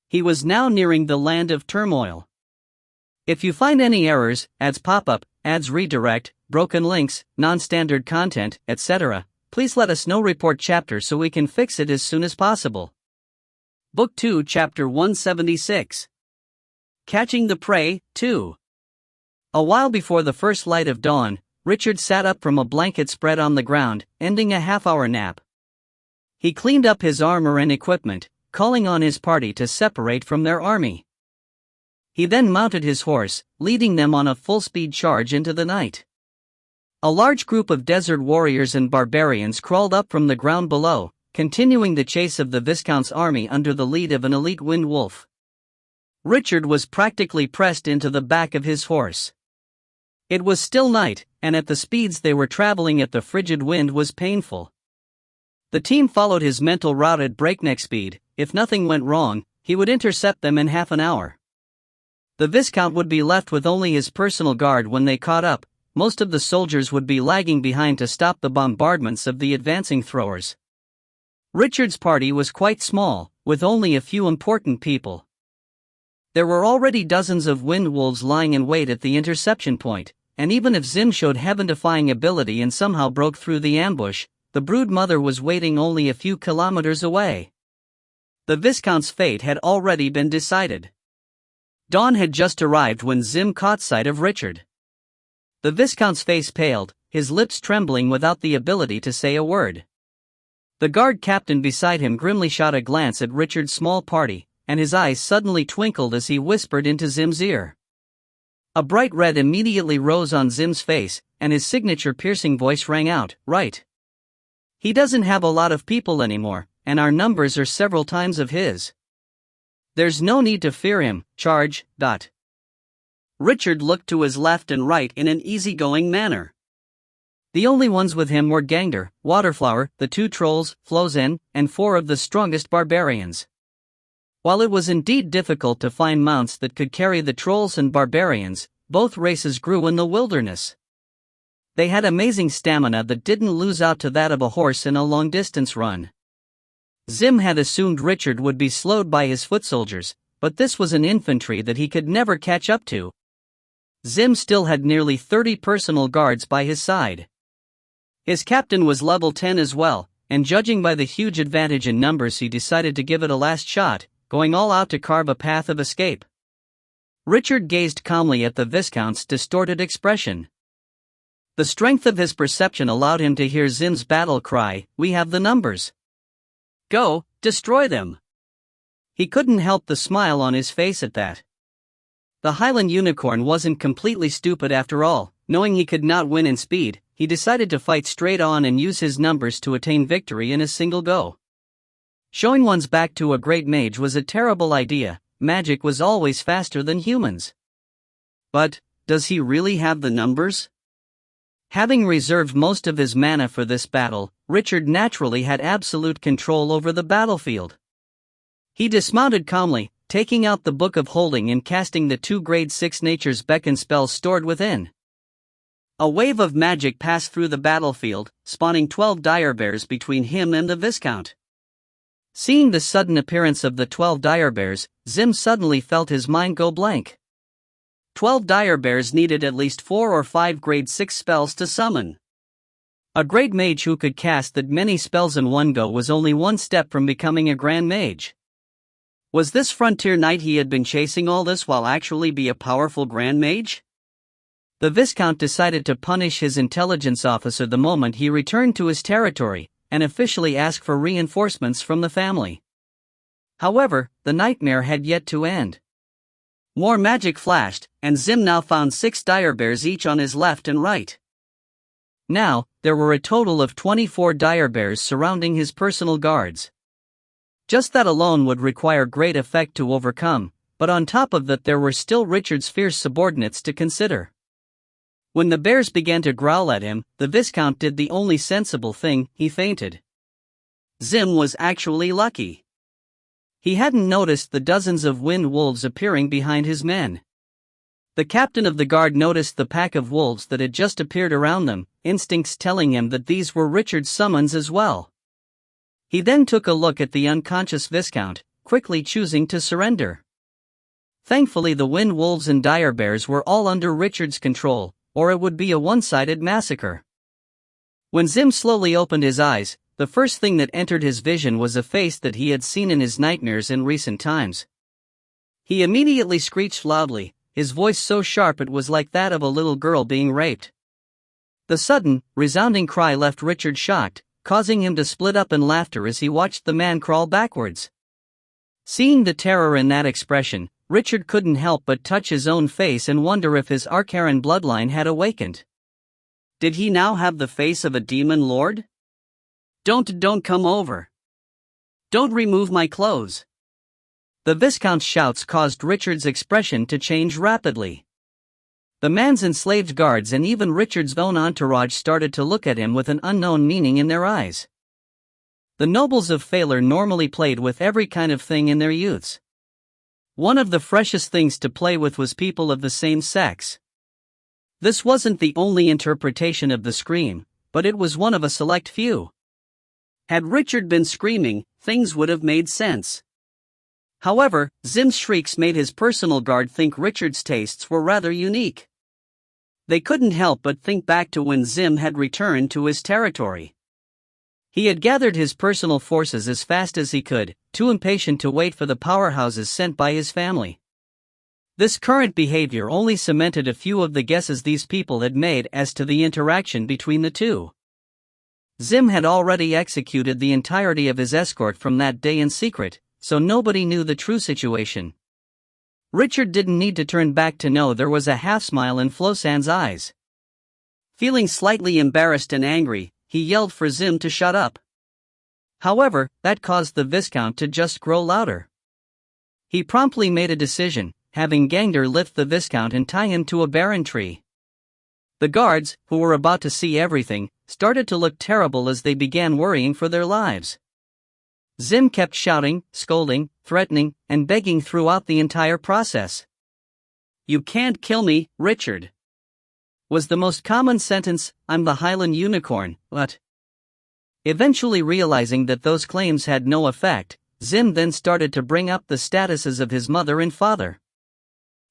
He was now nearing the land of turmoil. If you find any errors, ads pop up, ads redirect, broken links, non-standard content, etc., please let us know. Report chapter so we can fix it as soon as possible. Book 2 Chapter 176. Catching the Prey, 2. A while before the first light of dawn, Richard sat up from a blanket spread on the ground, ending a half-hour nap. He cleaned up his armor and equipment, calling on his party to separate from their army. He then mounted his horse, leading them on a full-speed charge into the night. A large group of desert warriors and barbarians crawled up from the ground below, continuing the chase of the Viscount's army under the lead of an elite wind wolf. Richard was practically pressed into the back of his horse. It was still night, and at the speeds they were traveling at the frigid wind was painful. The team followed his mental route at breakneck speed. If nothing went wrong, he would intercept them in half an hour. The Viscount would be left with only his personal guard when they caught up. Most of the soldiers would be lagging behind to stop the bombardments of the advancing throwers. Richard's party was quite small, with only a few important people. There were already dozens of wind wolves lying in wait at the interception point, and even if Zim showed heaven-defying ability and somehow broke through the ambush, the brood mother was waiting only a few kilometers away. The Viscount's fate had already been decided. Dawn had just arrived when Zim caught sight of Richard. The Viscount's face paled, his lips trembling without the ability to say a word. The guard captain beside him grimly shot a glance at Richard's small party, and his eyes suddenly twinkled as he whispered into Zim's ear. A bright red immediately rose on Zim's face, and his signature piercing voice rang out, "Right. He doesn't have a lot of people anymore, and our numbers are several times of his. There's no need to fear him, charge." Richard looked to his left and right in an easygoing manner. The only ones with him were Gangder, Waterflower, the 2 trolls, Flozen, and 4 of the strongest barbarians. While it was indeed difficult to find mounts that could carry the trolls and barbarians, both races grew in the wilderness. They had amazing stamina that didn't lose out to that of a horse in a long-distance run. Zim had assumed Richard would be slowed by his foot soldiers, but this was an infantry that he could never catch up to. Zim still had nearly 30 personal guards by his side. His captain was level 10 as well, and judging by the huge advantage in numbers he decided to give it a last shot, going all out to carve a path of escape. Richard gazed calmly at the Viscount's distorted expression. The strength of his perception allowed him to hear Zim's battle cry, "We have the numbers. Go, destroy them." He couldn't help the smile on his face at that. The Highland Unicorn wasn't completely stupid after all. Knowing he could not win in speed, he decided to fight straight on and use his numbers to attain victory in a single go. Showing one's back to a great mage was a terrible idea. Magic was always faster than humans. But, does he really have the numbers? Having reserved most of his mana for this battle, Richard naturally had absolute control over the battlefield. He dismounted calmly, taking out the Book of Holding and casting the 2 grade 6 Nature's Beckon spells stored within. A wave of magic passed through the battlefield, spawning 12 dire bears between him and the Viscount. Seeing the sudden appearance of the 12 dire bears, Zim suddenly felt his mind go blank. 12 dire bears needed at least 4 or 5 grade 6 spells to summon. A great mage who could cast that many spells in one go was only one step from becoming a grand mage. Was this frontier knight he had been chasing all this while actually be a powerful grand mage? The Viscount decided to punish his intelligence officer the moment he returned to his territory, and officially ask for reinforcements from the family. However, the nightmare had yet to end. More magic flashed, and Zim now found 6 dire bears each on his left and right. Now, there were a total of 24 dire bears surrounding his personal guards. Just that alone would require great effect to overcome, but on top of that there were still Richard's fierce subordinates to consider. When the bears began to growl at him, the Viscount did the only sensible thing: he fainted. Zim was actually lucky. He hadn't noticed the dozens of wind wolves appearing behind his men. The captain of the guard noticed the pack of wolves that had just appeared around them, instincts telling him that these were Richard's summons as well. He then took a look at the unconscious Viscount, quickly choosing to surrender. Thankfully the wind wolves and dire bears were all under Richard's control, or it would be a one-sided massacre. When Zim slowly opened his eyes, the first thing that entered his vision was a face that he had seen in his nightmares in recent times. He immediately screeched loudly, his voice so sharp it was like that of a little girl being raped. The sudden, resounding cry left Richard shocked, causing him to split up in laughter as he watched the man crawl backwards. Seeing the terror in that expression, Richard couldn't help but touch his own face and wonder if his Arcaran bloodline had awakened. Did he now have the face of a demon lord? Don't come over. Don't remove my clothes. The Viscount's shouts caused Richard's expression to change rapidly. The man's enslaved guards and even Richard's own entourage started to look at him with an unknown meaning in their eyes. The nobles of Phalor normally played with every kind of thing in their youths. One of the freshest things to play with was people of the same sex. This wasn't the only interpretation of the scream, but it was one of a select few. Had Richard been screaming, things would have made sense. However, Zim's shrieks made his personal guard think Richard's tastes were rather unique. They couldn't help but think back to when Zim had returned to his territory. He had gathered his personal forces as fast as he could, too impatient to wait for the powerhouses sent by his family. This current behavior only cemented a few of the guesses these people had made as to the interaction between the two. Zim had already executed the entirety of his escort from that day in secret, so nobody knew the true situation. Richard didn't need to turn back to know there was a half-smile in Flosan's eyes. Feeling slightly embarrassed and angry, he yelled for Zim to shut up. However, that caused the Viscount to just grow louder. He promptly made a decision, having Gangder lift the Viscount and tie him to a barren tree. The guards, who were about to see everything, started to look terrible as they began worrying for their lives. Zim kept shouting, scolding, threatening, and begging throughout the entire process. "You can't kill me, Richard," was the most common sentence. "I'm the Highland Unicorn, but..." Eventually realizing that those claims had no effect, Zim then started to bring up the statuses of his mother and father.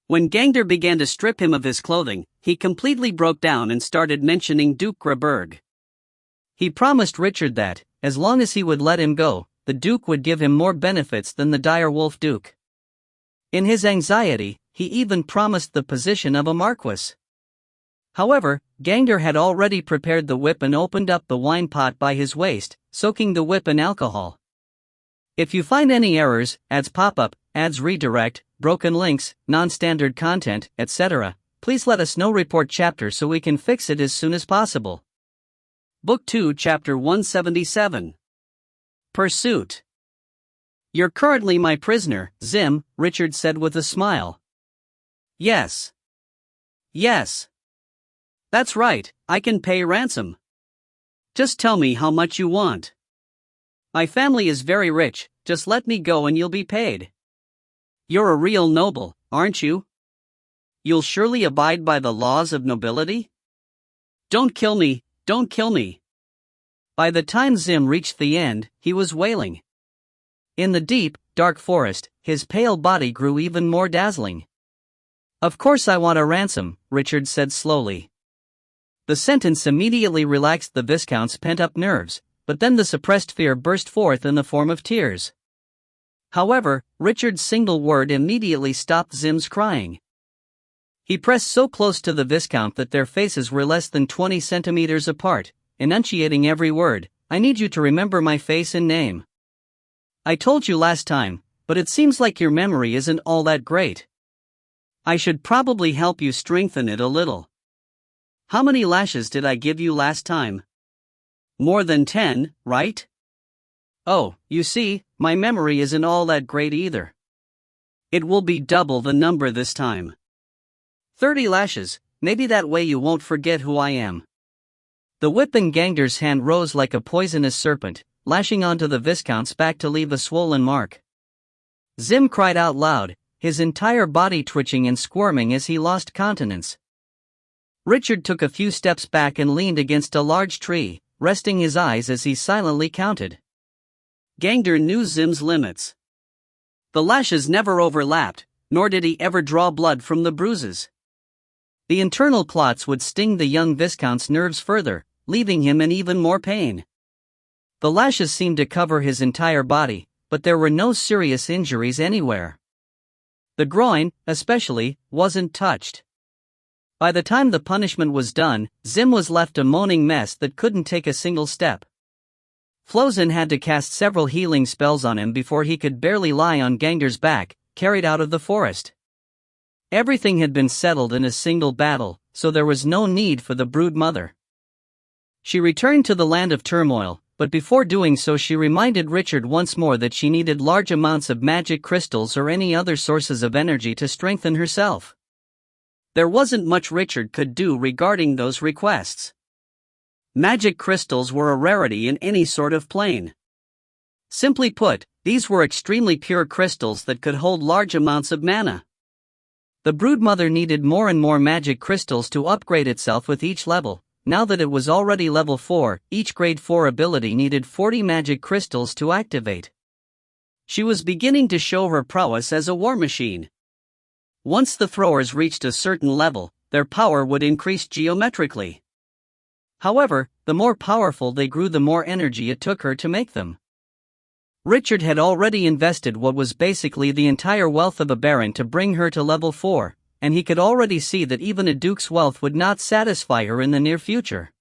When Gangder began to strip him of his clothing, he completely broke down and started mentioning Duke Graberg. He promised Richard that, as long as he would let him go, the Duke would give him more benefits than the dire wolf Duke. In his anxiety, he even promised the position of a marquis. However, Gangder had already prepared the whip and opened up the wine pot by his waist, soaking the whip in alcohol. If you find any errors, ads pop up, ads redirect, broken links, non-standard content, etc., please let us know. Report chapter so we can fix it as soon as possible. Book 2, Chapter 177. Pursuit. "You're currently my prisoner, Zim," Richard said with a smile. Yes. That's right, I can pay ransom. Just tell me how much you want. My family is very rich, just let me go and you'll be paid. You're a real noble, aren't you? You'll surely abide by the laws of nobility? Don't kill me, don't kill me. By the time Zim reached the end, he was wailing. In the deep, dark forest, his pale body grew even more dazzling. Of course I want a ransom, Richard said slowly. The sentence immediately relaxed the Viscount's pent-up nerves, but then the suppressed fear burst forth in the form of tears. However, Richard's single word immediately stopped Zim's crying. He pressed so close to the Viscount that their faces were less than 20 centimeters apart, enunciating every word. "I need you to remember my face and name. I told you last time, but it seems like your memory isn't all that great. I should probably help you strengthen it a little. How many lashes did I give you last time? More than 10, right? Oh, you see, my memory isn't all that great either. It will be double the number this time. 30 lashes, maybe that way you won't forget who I am." The whip in Gangder's hand rose like a poisonous serpent, lashing onto the Viscount's back to leave a swollen mark. Zim cried out loud, his entire body twitching and squirming as he lost countenance. Richard took a few steps back and leaned against a large tree, resting his eyes as he silently counted. Gangder knew Zim's limits. The lashes never overlapped, nor did he ever draw blood from the bruises. The internal clots would sting the young Viscount's nerves further, leaving him in even more pain. The lashes seemed to cover his entire body, but there were no serious injuries anywhere. The groin, especially, wasn't touched. By the time the punishment was done, Zim was left a moaning mess that couldn't take a single step. Flozin had to cast several healing spells on him before he could barely lie on Gangder's back, carried out of the forest. Everything had been settled in a single battle, so there was no need for the brood mother. She returned to the land of turmoil, but before doing so she reminded Richard once more that she needed large amounts of magic crystals or any other sources of energy to strengthen herself. There wasn't much Richard could do regarding those requests. Magic crystals were a rarity in any sort of plane. Simply put, these were extremely pure crystals that could hold large amounts of mana. The broodmother needed more and more magic crystals to upgrade itself with each level. Now that it was already level 4, each grade 4 ability needed 40 magic crystals to activate. She was beginning to show her prowess as a war machine. Once the throwers reached a certain level, their power would increase geometrically. However, the more powerful they grew, the more energy it took her to make them. Richard had already invested what was basically the entire wealth of a baron to bring her to level 4, and he could already see that even a duke's wealth would not satisfy her in the near future.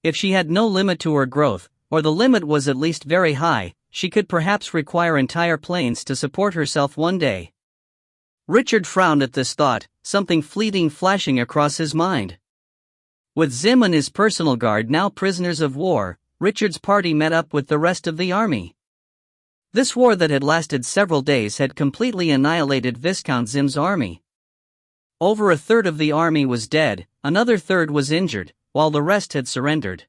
If she had no limit to her growth, or the limit was at least very high, she could perhaps require entire planes to support herself one day. Richard frowned at this thought, something fleeting flashing across his mind. With Zim and his personal guard now prisoners of war, Richard's party met up with the rest of the army. This war that had lasted several days had completely annihilated Viscount Zim's army. Over a third of the army was dead, another third was injured, while the rest had surrendered.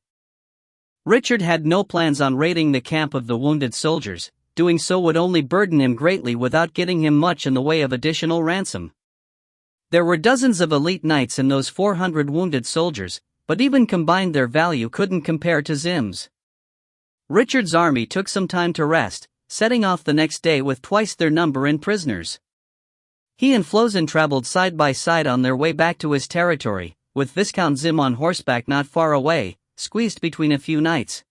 Richard had no plans on raiding the camp of the wounded soldiers. Doing so would only burden him greatly without getting him much in the way of additional ransom. There were dozens of elite knights in those 400 wounded soldiers, but even combined their value couldn't compare to Zim's. Richard's army took some time to rest, setting off the next day with twice their number in prisoners. He and Flozin traveled side by side on their way back to his territory, with Viscount Zim on horseback not far away, squeezed between a few knights.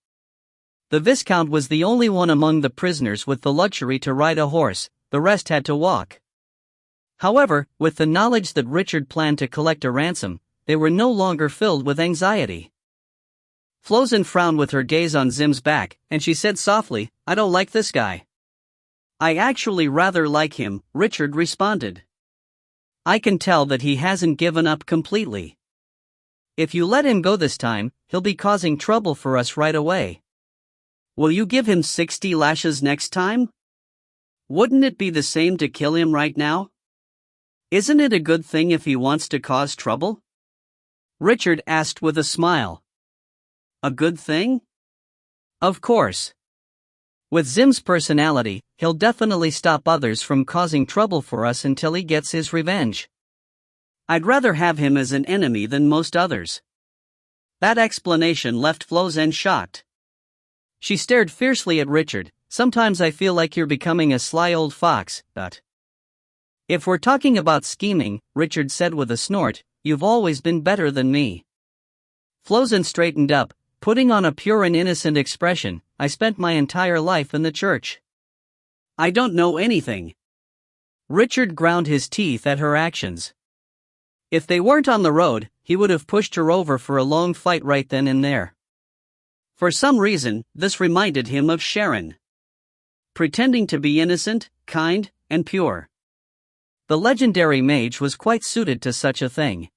The Viscount was the only one among the prisoners with the luxury to ride a horse, the rest had to walk. However, with the knowledge that Richard planned to collect a ransom, they were no longer filled with anxiety. Flozin frowned with her gaze on Zim's back, and she said softly, "I don't like this guy." "I actually rather like him," Richard responded. "I can tell that he hasn't given up completely. If you let him go this time, he'll be causing trouble for us right away. Will you give him 60 lashes next time? Wouldn't it be the same to kill him right now? Isn't it a good thing if he wants to cause trouble?" Richard asked with a smile. "A good thing? Of course. With Zim's personality, he'll definitely stop others from causing trouble for us until he gets his revenge. I'd rather have him as an enemy than most others." That explanation left Flozin shocked. She stared fiercely at Richard. "Sometimes I feel like you're becoming a sly old fox, but..." "If we're talking about scheming," Richard said with a snort, "you've always been better than me. Flozen straightened up, putting on a pure and innocent expression. I spent my entire life in the church. I don't know anything. Richard ground his teeth at her actions. If they weren't on the road, he would have pushed her over for a long fight right then and there. For some reason, this reminded him of Sharon. Pretending to be innocent, kind, and pure. The legendary mage was quite suited to such a thing.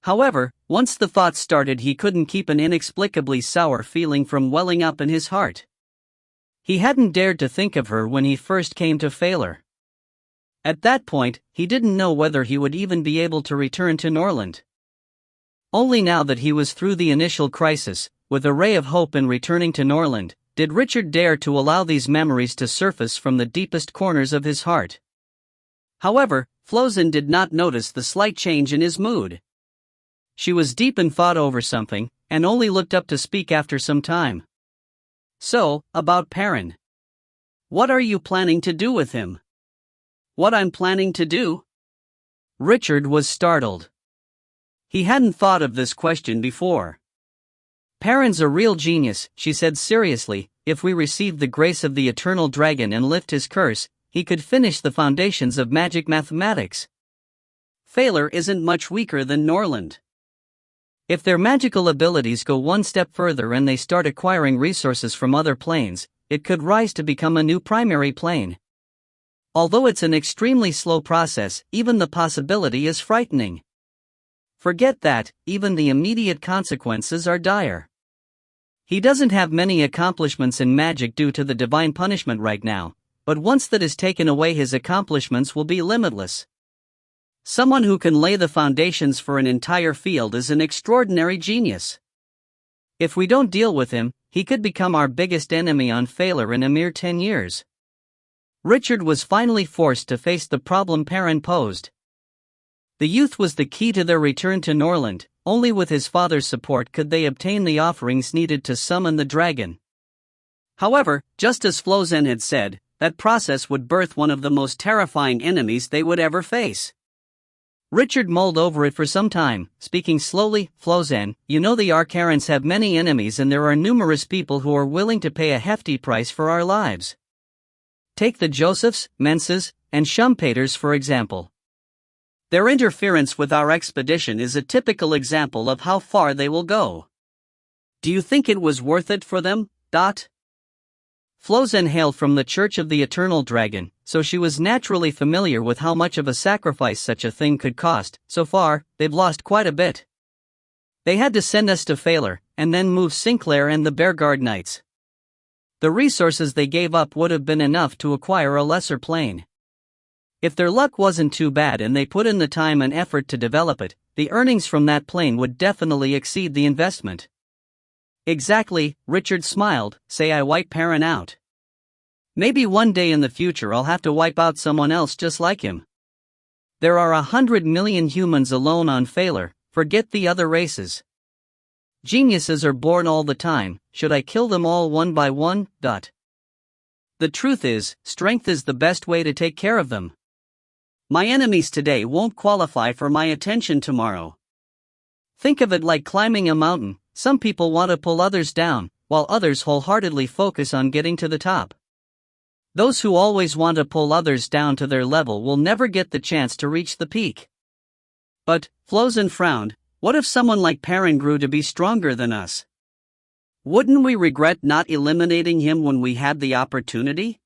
However, once the thought started, he couldn't keep an inexplicably sour feeling from welling up in his heart. He hadn't dared to think of her when he first came to Failure. At that point, he didn't know whether he would even be able to return to Norland. Only now that he was through the initial crisis, with a ray of hope in returning to Norland, did Richard dare to allow these memories to surface from the deepest corners of his heart. However, Flozen did not notice the slight change in his mood. She was deep in thought over something, and only looked up to speak after some time. So, about Perrin. What are you planning to do with him? What I'm planning to do? Richard was startled. He hadn't thought of this question before. Perrin's a real genius, she said seriously. If we receive the grace of the eternal dragon and lift his curse, he could finish the foundations of magic mathematics. Failure isn't much weaker than Norland. If their magical abilities go one step further and they start acquiring resources from other planes, it could rise to become a new primary plane. Although it's an extremely slow process, even the possibility is frightening. Forget that, even the immediate consequences are dire. He doesn't have many accomplishments in magic due to the divine punishment right now, but once that is taken away, his accomplishments will be limitless. Someone who can lay the foundations for an entire field is an extraordinary genius. If we don't deal with him, he could become our biggest enemy on Failure in a mere 10 years. Richard was finally forced to face the problem Perrin posed. The youth was the key to their return to Norland. Only with his father's support could they obtain the offerings needed to summon the dragon. However, just as Flozen had said, that process would birth one of the most terrifying enemies they would ever face. Richard mulled over it for some time, speaking slowly. Flozen, you know the Arcarans have many enemies and there are numerous people who are willing to pay a hefty price for our lives. Take the Josephs, Menses, and Schumpeters for example. Their interference with our expedition is a typical example of how far they will go. Do you think it was worth it for them? Flozen hailed from the Church of the Eternal Dragon, so she was naturally familiar with how much of a sacrifice such a thing could cost. So far, they've lost quite a bit. They had to send us to Failure, and then move Sinclair and the Bearguard Knights. The resources they gave up would have been enough to acquire a lesser plane. If their luck wasn't too bad and they put in the time and effort to develop it, the earnings from that plane would definitely exceed the investment. Exactly, Richard smiled. Say I wipe Perrin out. Maybe one day in the future I'll have to wipe out someone else just like him. There are 100 million humans alone on Failure, forget the other races. Geniuses are born all the time, should I kill them all one by one? The truth is, strength is the best way to take care of them. My enemies today won't qualify for my attention tomorrow. Think of it like climbing a mountain. Some people want to pull others down, while others wholeheartedly focus on getting to the top. Those who always want to pull others down to their level will never get the chance to reach the peak. But, Flozen frowned, what if someone like Perrin grew to be stronger than us? Wouldn't we regret not eliminating him when we had the opportunity?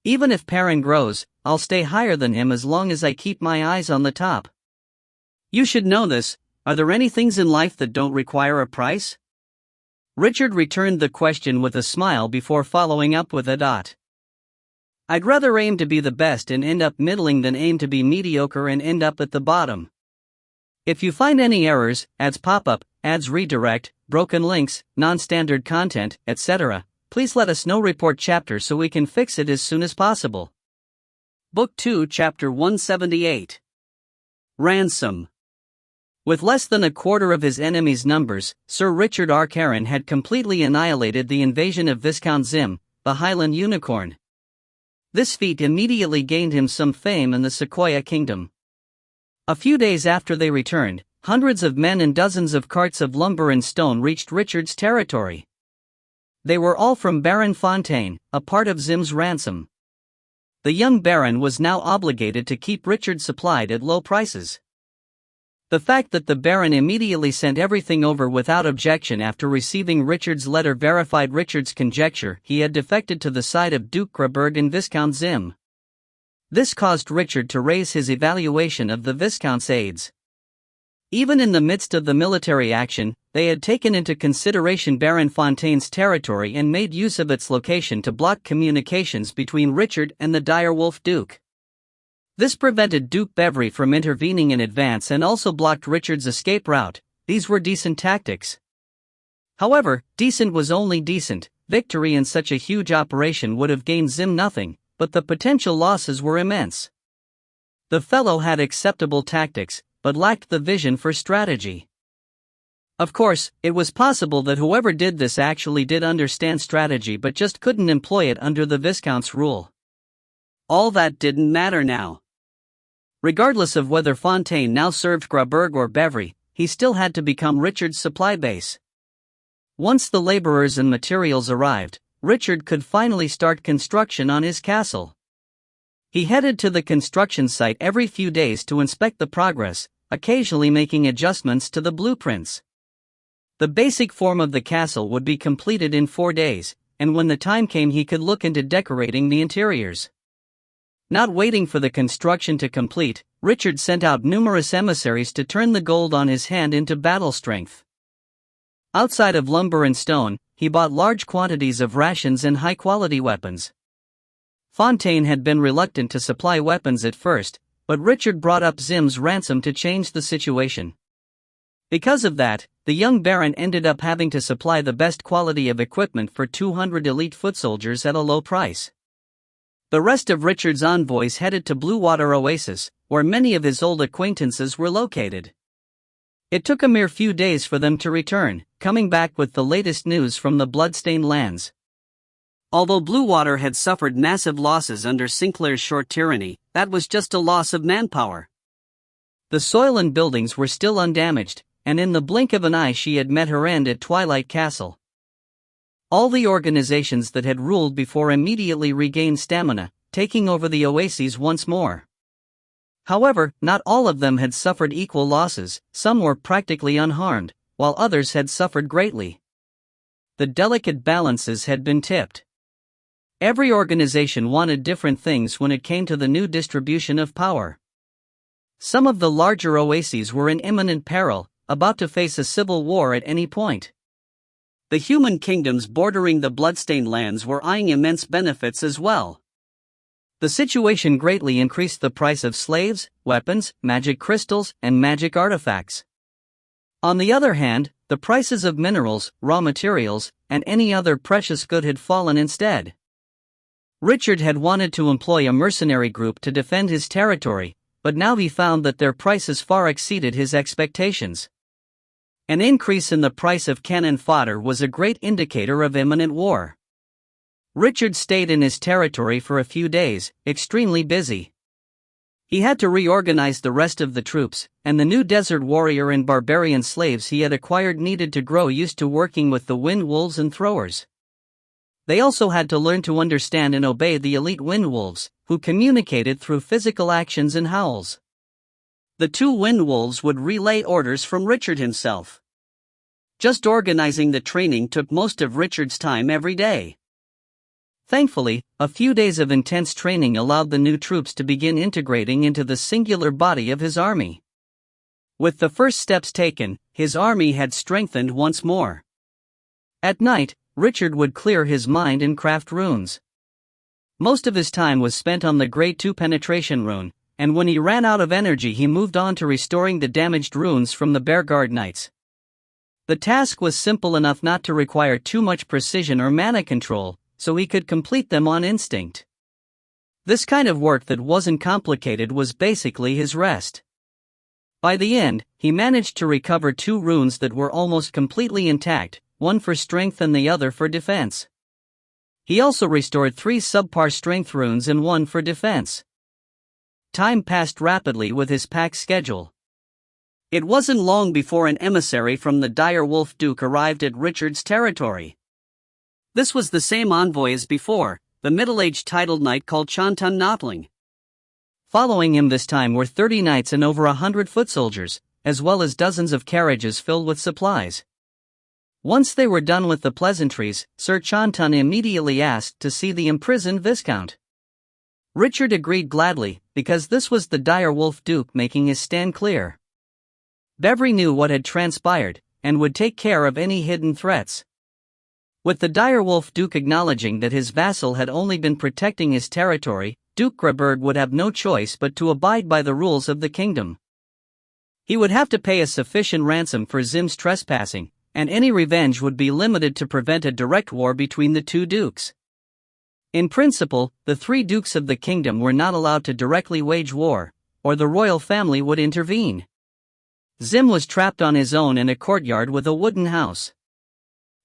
Even if Perrin grows, I'll stay higher than him as long as I keep my eyes on the top. You should know this. Are there any things in life that don't require a price? Richard returned the question with a smile before following up with a . I'd rather aim to be the best and end up middling than aim to be mediocre and end up at the bottom. If you find any errors, ads pop up, ads redirect, broken links, non-standard content, etc., please let us know. Report chapter so we can fix it as soon as possible. Book 2 Chapter 178. Ransom. With less than a quarter of his enemies' numbers, Sir Richard Arcaran had completely annihilated the invasion of Viscount Zim, the Highland Unicorn. This feat immediately gained him some fame in the Sequoia Kingdom. A few days after they returned, hundreds of men and dozens of carts of lumber and stone reached Richard's territory. They were all from Baron Fontaine, a part of Zim's ransom. The young baron was now obligated to keep Richard supplied at low prices. The fact that the baron immediately sent everything over without objection after receiving Richard's letter verified Richard's conjecture he had defected to the side of Duke Graberg and Viscount Zim. This caused Richard to raise his evaluation of the Viscount's aides. Even in the midst of the military action, they had taken into consideration Baron Fontaine's territory and made use of its location to block communications between Richard and the direwolf Duke. This prevented Duke Bevry from intervening in advance and also blocked Richard's escape route. These were decent tactics. However, decent was only decent. Victory in such a huge operation would have gained Zim nothing, but the potential losses were immense. The fellow had acceptable tactics, but lacked the vision for strategy. Of course, it was possible that whoever did this actually did understand strategy but just couldn't employ it under the Viscount's rule. All that didn't matter now. Regardless of whether Fontaine now served Graberg or Bevry, he still had to become Richard's supply base. Once the laborers and materials arrived, Richard could finally start construction on his castle. He headed to the construction site every few days to inspect the progress, occasionally making adjustments to the blueprints. The basic form of the castle would be completed in 4 days, and when the time came he could look into decorating the interiors. Not waiting for the construction to complete, Richard sent out numerous emissaries to turn the gold on his hand into battle strength. Outside of lumber and stone, he bought large quantities of rations and high-quality weapons. Fontaine had been reluctant to supply weapons at first, but Richard brought up Zim's ransom to change the situation. Because of that, the young baron ended up having to supply the best quality of equipment for 200 elite foot soldiers at a low price. The rest of Richard's envoys headed to Blue Water Oasis, where many of his old acquaintances were located. It took a mere few days for them to return, coming back with the latest news from the bloodstained lands. Although Blue Water had suffered massive losses under Sinclair's short tyranny, that was just a loss of manpower. The soil and buildings were still undamaged, and in the blink of an eye she had met her end at Twilight Castle. All the organizations that had ruled before immediately regained stamina, taking over the oases once more. However, not all of them had suffered equal losses. Some were practically unharmed, while others had suffered greatly. The delicate balances had been tipped. Every organization wanted different things when it came to the new distribution of power. Some of the larger oases were in imminent peril, about to face a civil war at any point. The human kingdoms bordering the bloodstained lands were eyeing immense benefits as well. The situation greatly increased the price of slaves, weapons, magic crystals, and magic artifacts. On the other hand, the prices of minerals, raw materials, and any other precious good had fallen instead. Richard had wanted to employ a mercenary group to defend his territory, but now he found that their prices far exceeded his expectations. An increase in the price of cannon fodder was a great indicator of imminent war. Richard stayed in his territory for a few days, extremely busy. He had to reorganize the rest of the troops, and the new desert warrior and barbarian slaves he had acquired needed to grow used to working with the wind wolves and throwers. They also had to learn to understand and obey the elite wind wolves, who communicated through physical actions and howls. The 2 wind wolves would relay orders from Richard himself. Just organizing the training took most of Richard's time every day. Thankfully, a few days of intense training allowed the new troops to begin integrating into the singular body of his army. With the first steps taken, his army had strengthened once more. At night, Richard would clear his mind and craft runes. Most of his time was spent on the Grade 2 penetration rune, and when he ran out of energy he moved on to restoring the damaged runes from the Bearguard Knights. The task was simple enough not to require too much precision or mana control, so he could complete them on instinct. This kind of work that wasn't complicated was basically his rest. By the end, he managed to recover 2 runes that were almost completely intact, one for strength and the other for defense. He also restored 3 subpar strength runes and 1 for defense. Time passed rapidly with his packed schedule. It wasn't long before an emissary from the dire wolf duke arrived at Richard's territory. This was the same envoy as before, the middle-aged titled knight called Chantun Notling. Following him this time were 30 knights and over 100 foot soldiers, as well as dozens of carriages filled with supplies. Once they were done with the pleasantries, Sir Chantun immediately asked to see the imprisoned Viscount. Richard agreed gladly, because this was the dire wolf duke making his stand clear. Bevry knew what had transpired, and would take care of any hidden threats. With the dire wolf duke acknowledging that his vassal had only been protecting his territory, Duke Graberg would have no choice but to abide by the rules of the kingdom. He would have to pay a sufficient ransom for Zim's trespassing, and any revenge would be limited to prevent a direct war between the two dukes. In principle, the three dukes of the kingdom were not allowed to directly wage war, or the royal family would intervene. Zim was trapped on his own in a courtyard with a wooden house.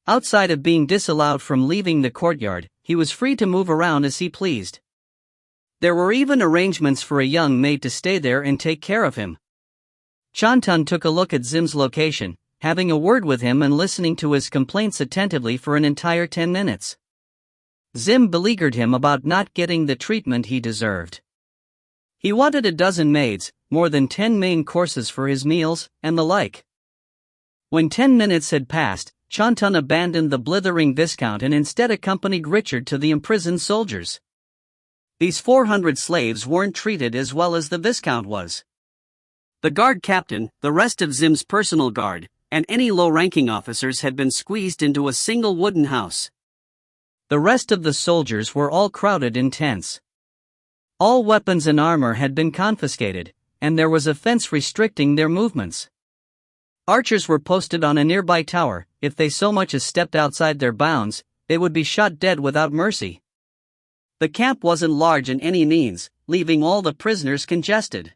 Outside of being disallowed from leaving the courtyard, he was free to move around as he pleased. There were even arrangements for a young maid to stay there and take care of him. Chantun took a look at Zim's location, having a word with him and listening to his complaints attentively for an entire 10 minutes. Zim beleaguered him about not getting the treatment he deserved. He wanted a dozen maids, more than 10 main courses for his meals, and the like. When 10 minutes had passed, Chantun abandoned the blithering Viscount and instead accompanied Richard to the imprisoned soldiers. These 400 slaves weren't treated as well as the Viscount was. The guard captain, the rest of Zim's personal guard, and any low-ranking officers had been squeezed into a single wooden house. The rest of the soldiers were all crowded in tents. All weapons and armor had been confiscated, and there was a fence restricting their movements. Archers were posted on a nearby tower. If they so much as stepped outside their bounds, they would be shot dead without mercy. The camp wasn't large in any means, leaving all the prisoners congested.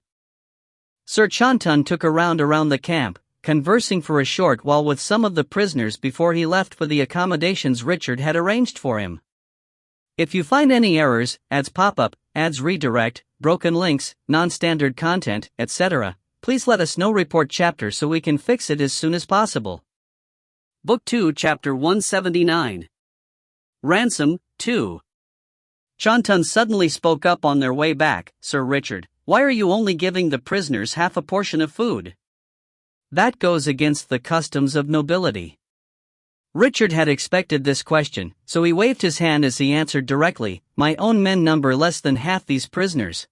Sir Chantun took a round around the camp, conversing for a short while with some of the prisoners before he left for the accommodations Richard had arranged for him. If you find any errors, ads pop up, ads redirect, broken links, non-standard content, etc., please let us know. Report chapter so we can fix it as soon as possible. Book 2 Chapter 179. Ransom 2. Chantun suddenly spoke up on their way back. Sir Richard, why are you only giving the prisoners half a portion of food? That goes against the customs of nobility. Richard had expected this question, so he waved his hand as he answered directly, my own men number less than half these prisoners.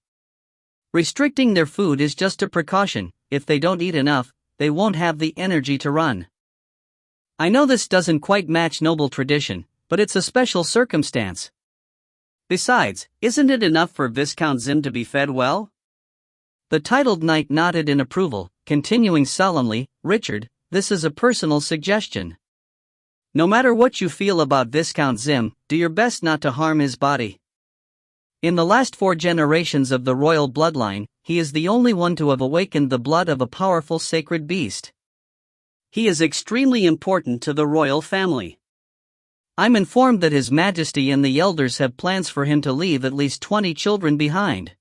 Restricting their food is just a precaution. If they don't eat enough, they won't have the energy to run. I know this doesn't quite match noble tradition, but it's a special circumstance. Besides, isn't it enough for Viscount Zim to be fed well? The titled knight nodded in approval, continuing solemnly, Richard, this is a personal suggestion. No matter what you feel about Viscount Zim, do your best not to harm his body. In the last 4 generations of the royal bloodline, he is the only one to have awakened the blood of a powerful sacred beast. He is extremely important to the royal family. I'm informed that His Majesty and the elders have plans for him to leave at least 20 children behind.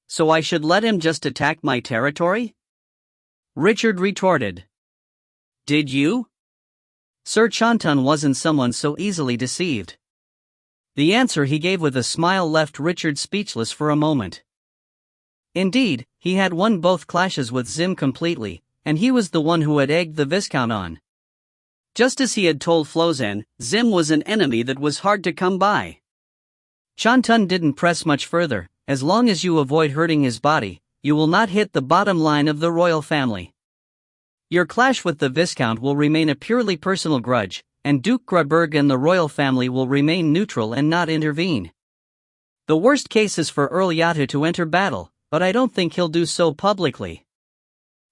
So I should let him just attack my territory? Richard retorted. Did you? Sir Chantun wasn't someone so easily deceived. The answer he gave with a smile left Richard speechless for a moment. Indeed, he had won both clashes with Zim completely, and he was the one who had egged the Viscount on. Just as he had told Flozen, Zim was an enemy that was hard to come by. Chantun didn't press much further. As long as you avoid hurting his body, you will not hit the bottom line of the royal family. Your clash with the Viscount will remain a purely personal grudge, and Duke Graberg and the royal family will remain neutral and not intervene. The worst case is for Earl Yato to enter battle, but I don't think he'll do so publicly.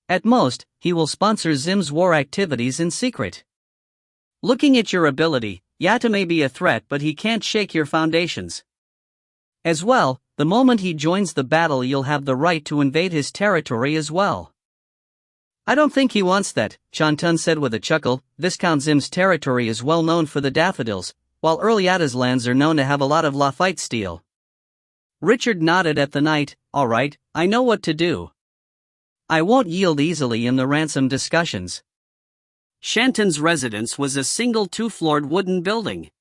At most, he will sponsor Zim's war activities in secret. Looking at your ability, Yato may be a threat, but he can't shake your foundations. As well, the moment he joins the battle, you'll have the right to invade his territory as well. I don't think he wants that, Chantun said with a chuckle. Viscount Zim's territory is well known for the daffodils, while Earl Yata's lands are known to have a lot of Lafite steel. Richard nodded at the knight. All right, I know what to do. I won't yield easily in the ransom discussions. Shanton's residence was a single two-floored wooden building.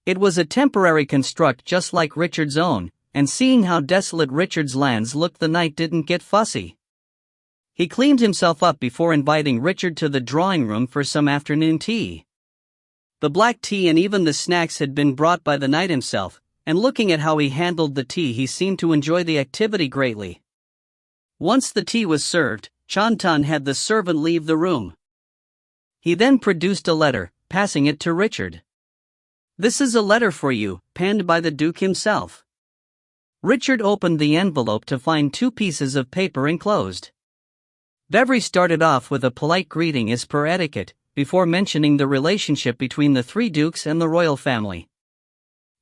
It was a temporary construct just like Richard's own, and seeing how desolate Richard's lands looked, the knight didn't get fussy. He cleaned himself up before inviting Richard to the drawing room for some afternoon tea. The black tea and even the snacks had been brought by the knight himself, and looking at how he handled the tea, he seemed to enjoy the activity greatly. Once the tea was served, Shanton had the servant leave the room. He then produced a letter, passing it to Richard. "This is a letter for you, penned by the Duke himself." Richard opened the envelope to find 2 pieces of paper enclosed. Bevry started off with a polite greeting as per etiquette, before mentioning the relationship between the 3 dukes and the royal family.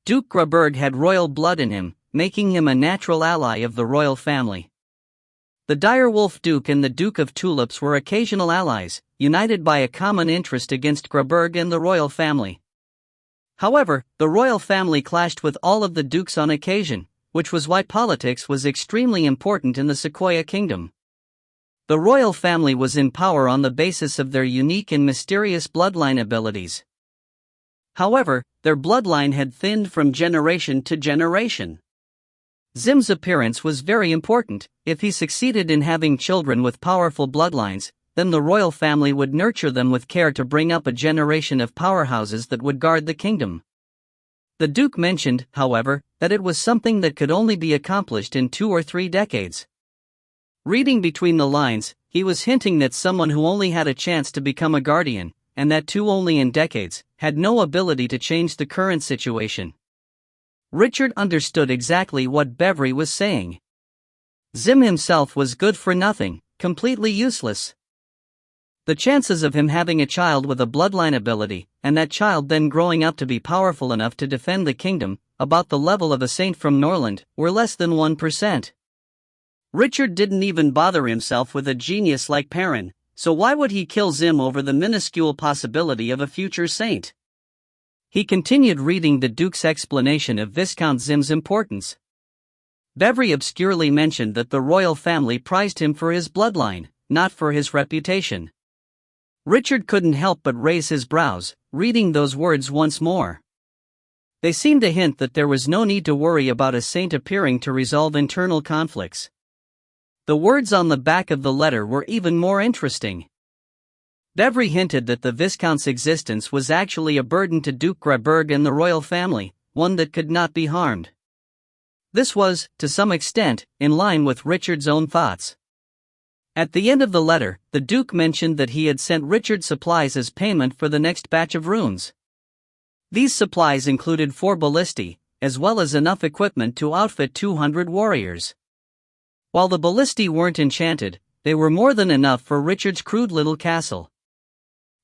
Duke Graberg had royal blood in him, making him a natural ally of the royal family. The direwolf Duke and the Duke of Tulips were occasional allies, united by a common interest against Graberg and the royal family. However, the royal family clashed with all of the dukes on occasion, which was why politics was extremely important in the Sequoia Kingdom. The royal family was in power on the basis of their unique and mysterious bloodline abilities. However, their bloodline had thinned from generation to generation. Zim's appearance was very important. If he succeeded in having children with powerful bloodlines, then the royal family would nurture them with care to bring up a generation of powerhouses that would guard the kingdom. The Duke mentioned, however, that it was something that could only be accomplished in 2 or 3 decades. Reading between the lines, he was hinting that someone who only had a chance to become a guardian, and that too only in decades, had no ability to change the current situation. Richard understood exactly what Bevry was saying. Zim himself was good for nothing, completely useless. The chances of him having a child with a bloodline ability, and that child then growing up to be powerful enough to defend the kingdom, about the level of a saint from Norland, were less than 1%. Richard didn't even bother himself with a genius like Perrin, so why would he kill Zim over the minuscule possibility of a future saint? He continued reading the Duke's explanation of Viscount Zim's importance. Bevry obscurely mentioned that the royal family prized him for his bloodline, not for his reputation. Richard couldn't help but raise his brows, reading those words once more. They seemed to hint that there was no need to worry about a saint appearing to resolve internal conflicts. The words on the back of the letter were even more interesting. Bevry hinted that the Viscount's existence was actually a burden to Duke Graberg and the royal family, one that could not be harmed. This was, to some extent, in line with Richard's own thoughts. At the end of the letter, the Duke mentioned that he had sent Richard supplies as payment for the next batch of runes. These supplies included 4 ballistae, as well as enough equipment to outfit 200 warriors. While the ballistae weren't enchanted, they were more than enough for Richard's crude little castle.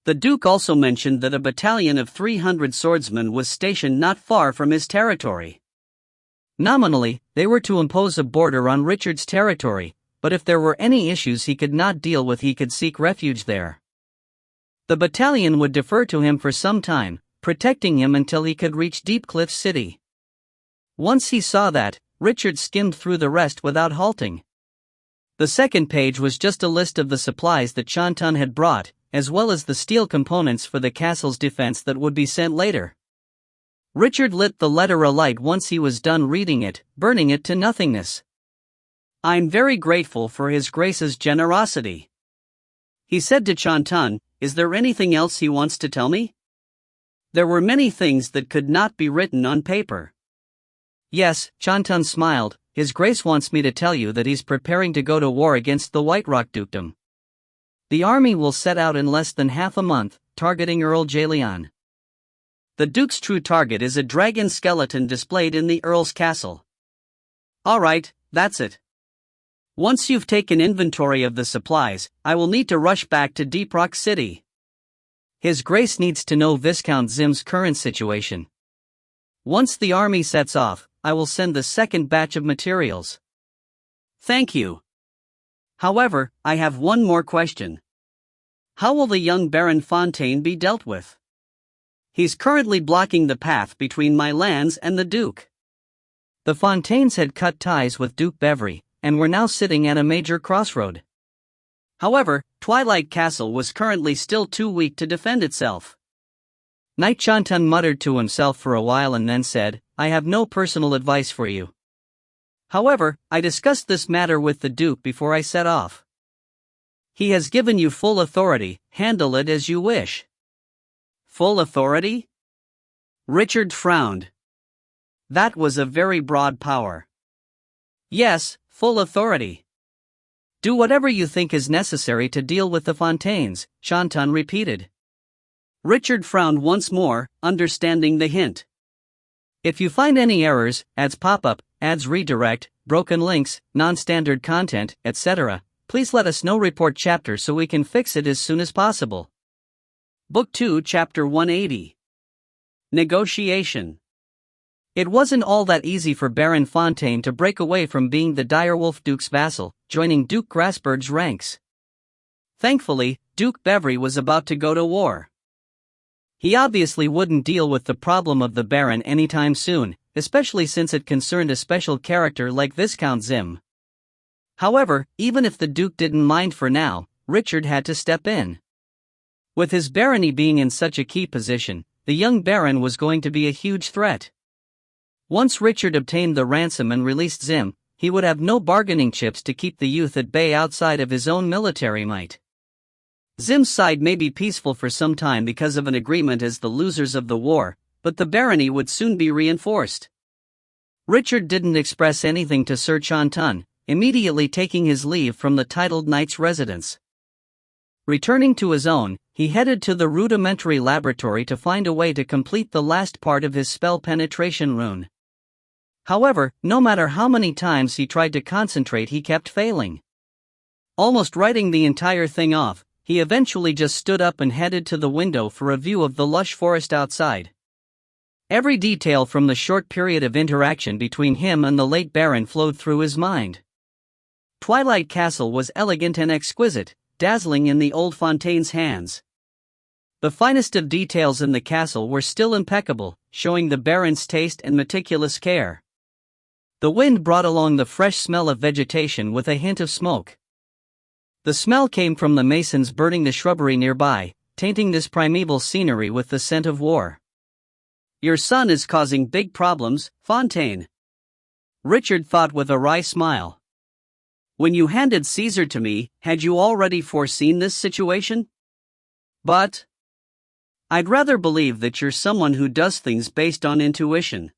The Duke also mentioned that a battalion of 300 swordsmen was stationed not far from his territory. Nominally, they were to impose a border on Richard's territory, but if there were any issues he could not deal with, he could seek refuge there. The battalion would defer to him for some time, protecting him until he could reach Deepcliff City. Once he saw that, Richard skimmed through the rest without halting. The second page was just a list of the supplies that Shanton had brought, as well as the steel components for the castle's defense that would be sent later. Richard lit the letter alight once he was done reading it, burning it to nothingness. "I'm very grateful for His Grace's generosity," he said to Shanton. "Is there anything else he wants to tell me?" There were many things that could not be written on paper. "Yes," Shanton smiled, "His Grace wants me to tell you that he's preparing to go to war against the White Rock Dukedom. The army will set out in less than half a month, targeting Earl Jalion. The Duke's true target is a dragon skeleton displayed in the Earl's castle." "Alright, that's it. Once you've taken inventory of the supplies, I will need to rush back to Deep Rock City. His Grace needs to know Viscount Zim's current situation. Once the army sets off, I will send the second batch of materials." "Thank you. However, I have one more question. How will the young Baron Fontaine be dealt with? He's currently blocking the path between my lands and the Duke." The Fontaines had cut ties with Duke Bevry, and were now sitting at a major crossroad. However, Twilight Castle was currently still too weak to defend itself. Knight Shantan muttered to himself for a while and then said, "I have no personal advice for you. However, I discussed this matter with the Duke before I set off. He has given you full authority, handle it as you wish." Full authority? Richard frowned. That was a very broad power. "Yes, full authority. Do whatever you think is necessary to deal with the Fontaines," Shantan repeated. Richard frowned once more, understanding the hint. "If you find any errors, ads pop up, ads redirect, broken links, non-standard content, etc., please let us know. Report chapter so we can fix it as soon as possible." Book 2 Chapter 180. Negotiation. It wasn't all that easy for Baron Fontaine to break away from being the direwolf Duke's vassal, joining Duke Grasberg's ranks. Thankfully, Duke Bevry was about to go to war. He obviously wouldn't deal with the problem of the Baron anytime soon, especially since it concerned a special character like Viscount Zim. However, even if the Duke didn't mind for now, Richard had to step in. With his barony being in such a key position, the young Baron was going to be a huge threat. Once Richard obtained the ransom and released Zim, he would have no bargaining chips to keep the youth at bay outside of his own military might. Zim's side may be peaceful for some time because of an agreement as the losers of the war, but the barony would soon be reinforced. Richard didn't express anything to Sir Shantan, immediately taking his leave from the titled knight's residence. Returning to his own, he headed to the rudimentary laboratory to find a way to complete the last part of his spell penetration rune. However, no matter how many times he tried to concentrate, he kept failing. Almost writing the entire thing off, he eventually just stood up and headed to the window for a view of the lush forest outside. Every detail from the short period of interaction between him and the late Baron flowed through his mind. Twilight Castle was elegant and exquisite, dazzling in the old Fontaine's hands. The finest of details in the castle were still impeccable, showing the Baron's taste and meticulous care. The wind brought along the fresh smell of vegetation with a hint of smoke. The smell came from the masons burning the shrubbery nearby, tainting this primeval scenery with the scent of war. "Your son is causing big problems, Fontaine," Richard thought with a wry smile. "When you handed Caesar to me, had you already foreseen this situation? But I'd rather believe that you're someone who does things based on intuition."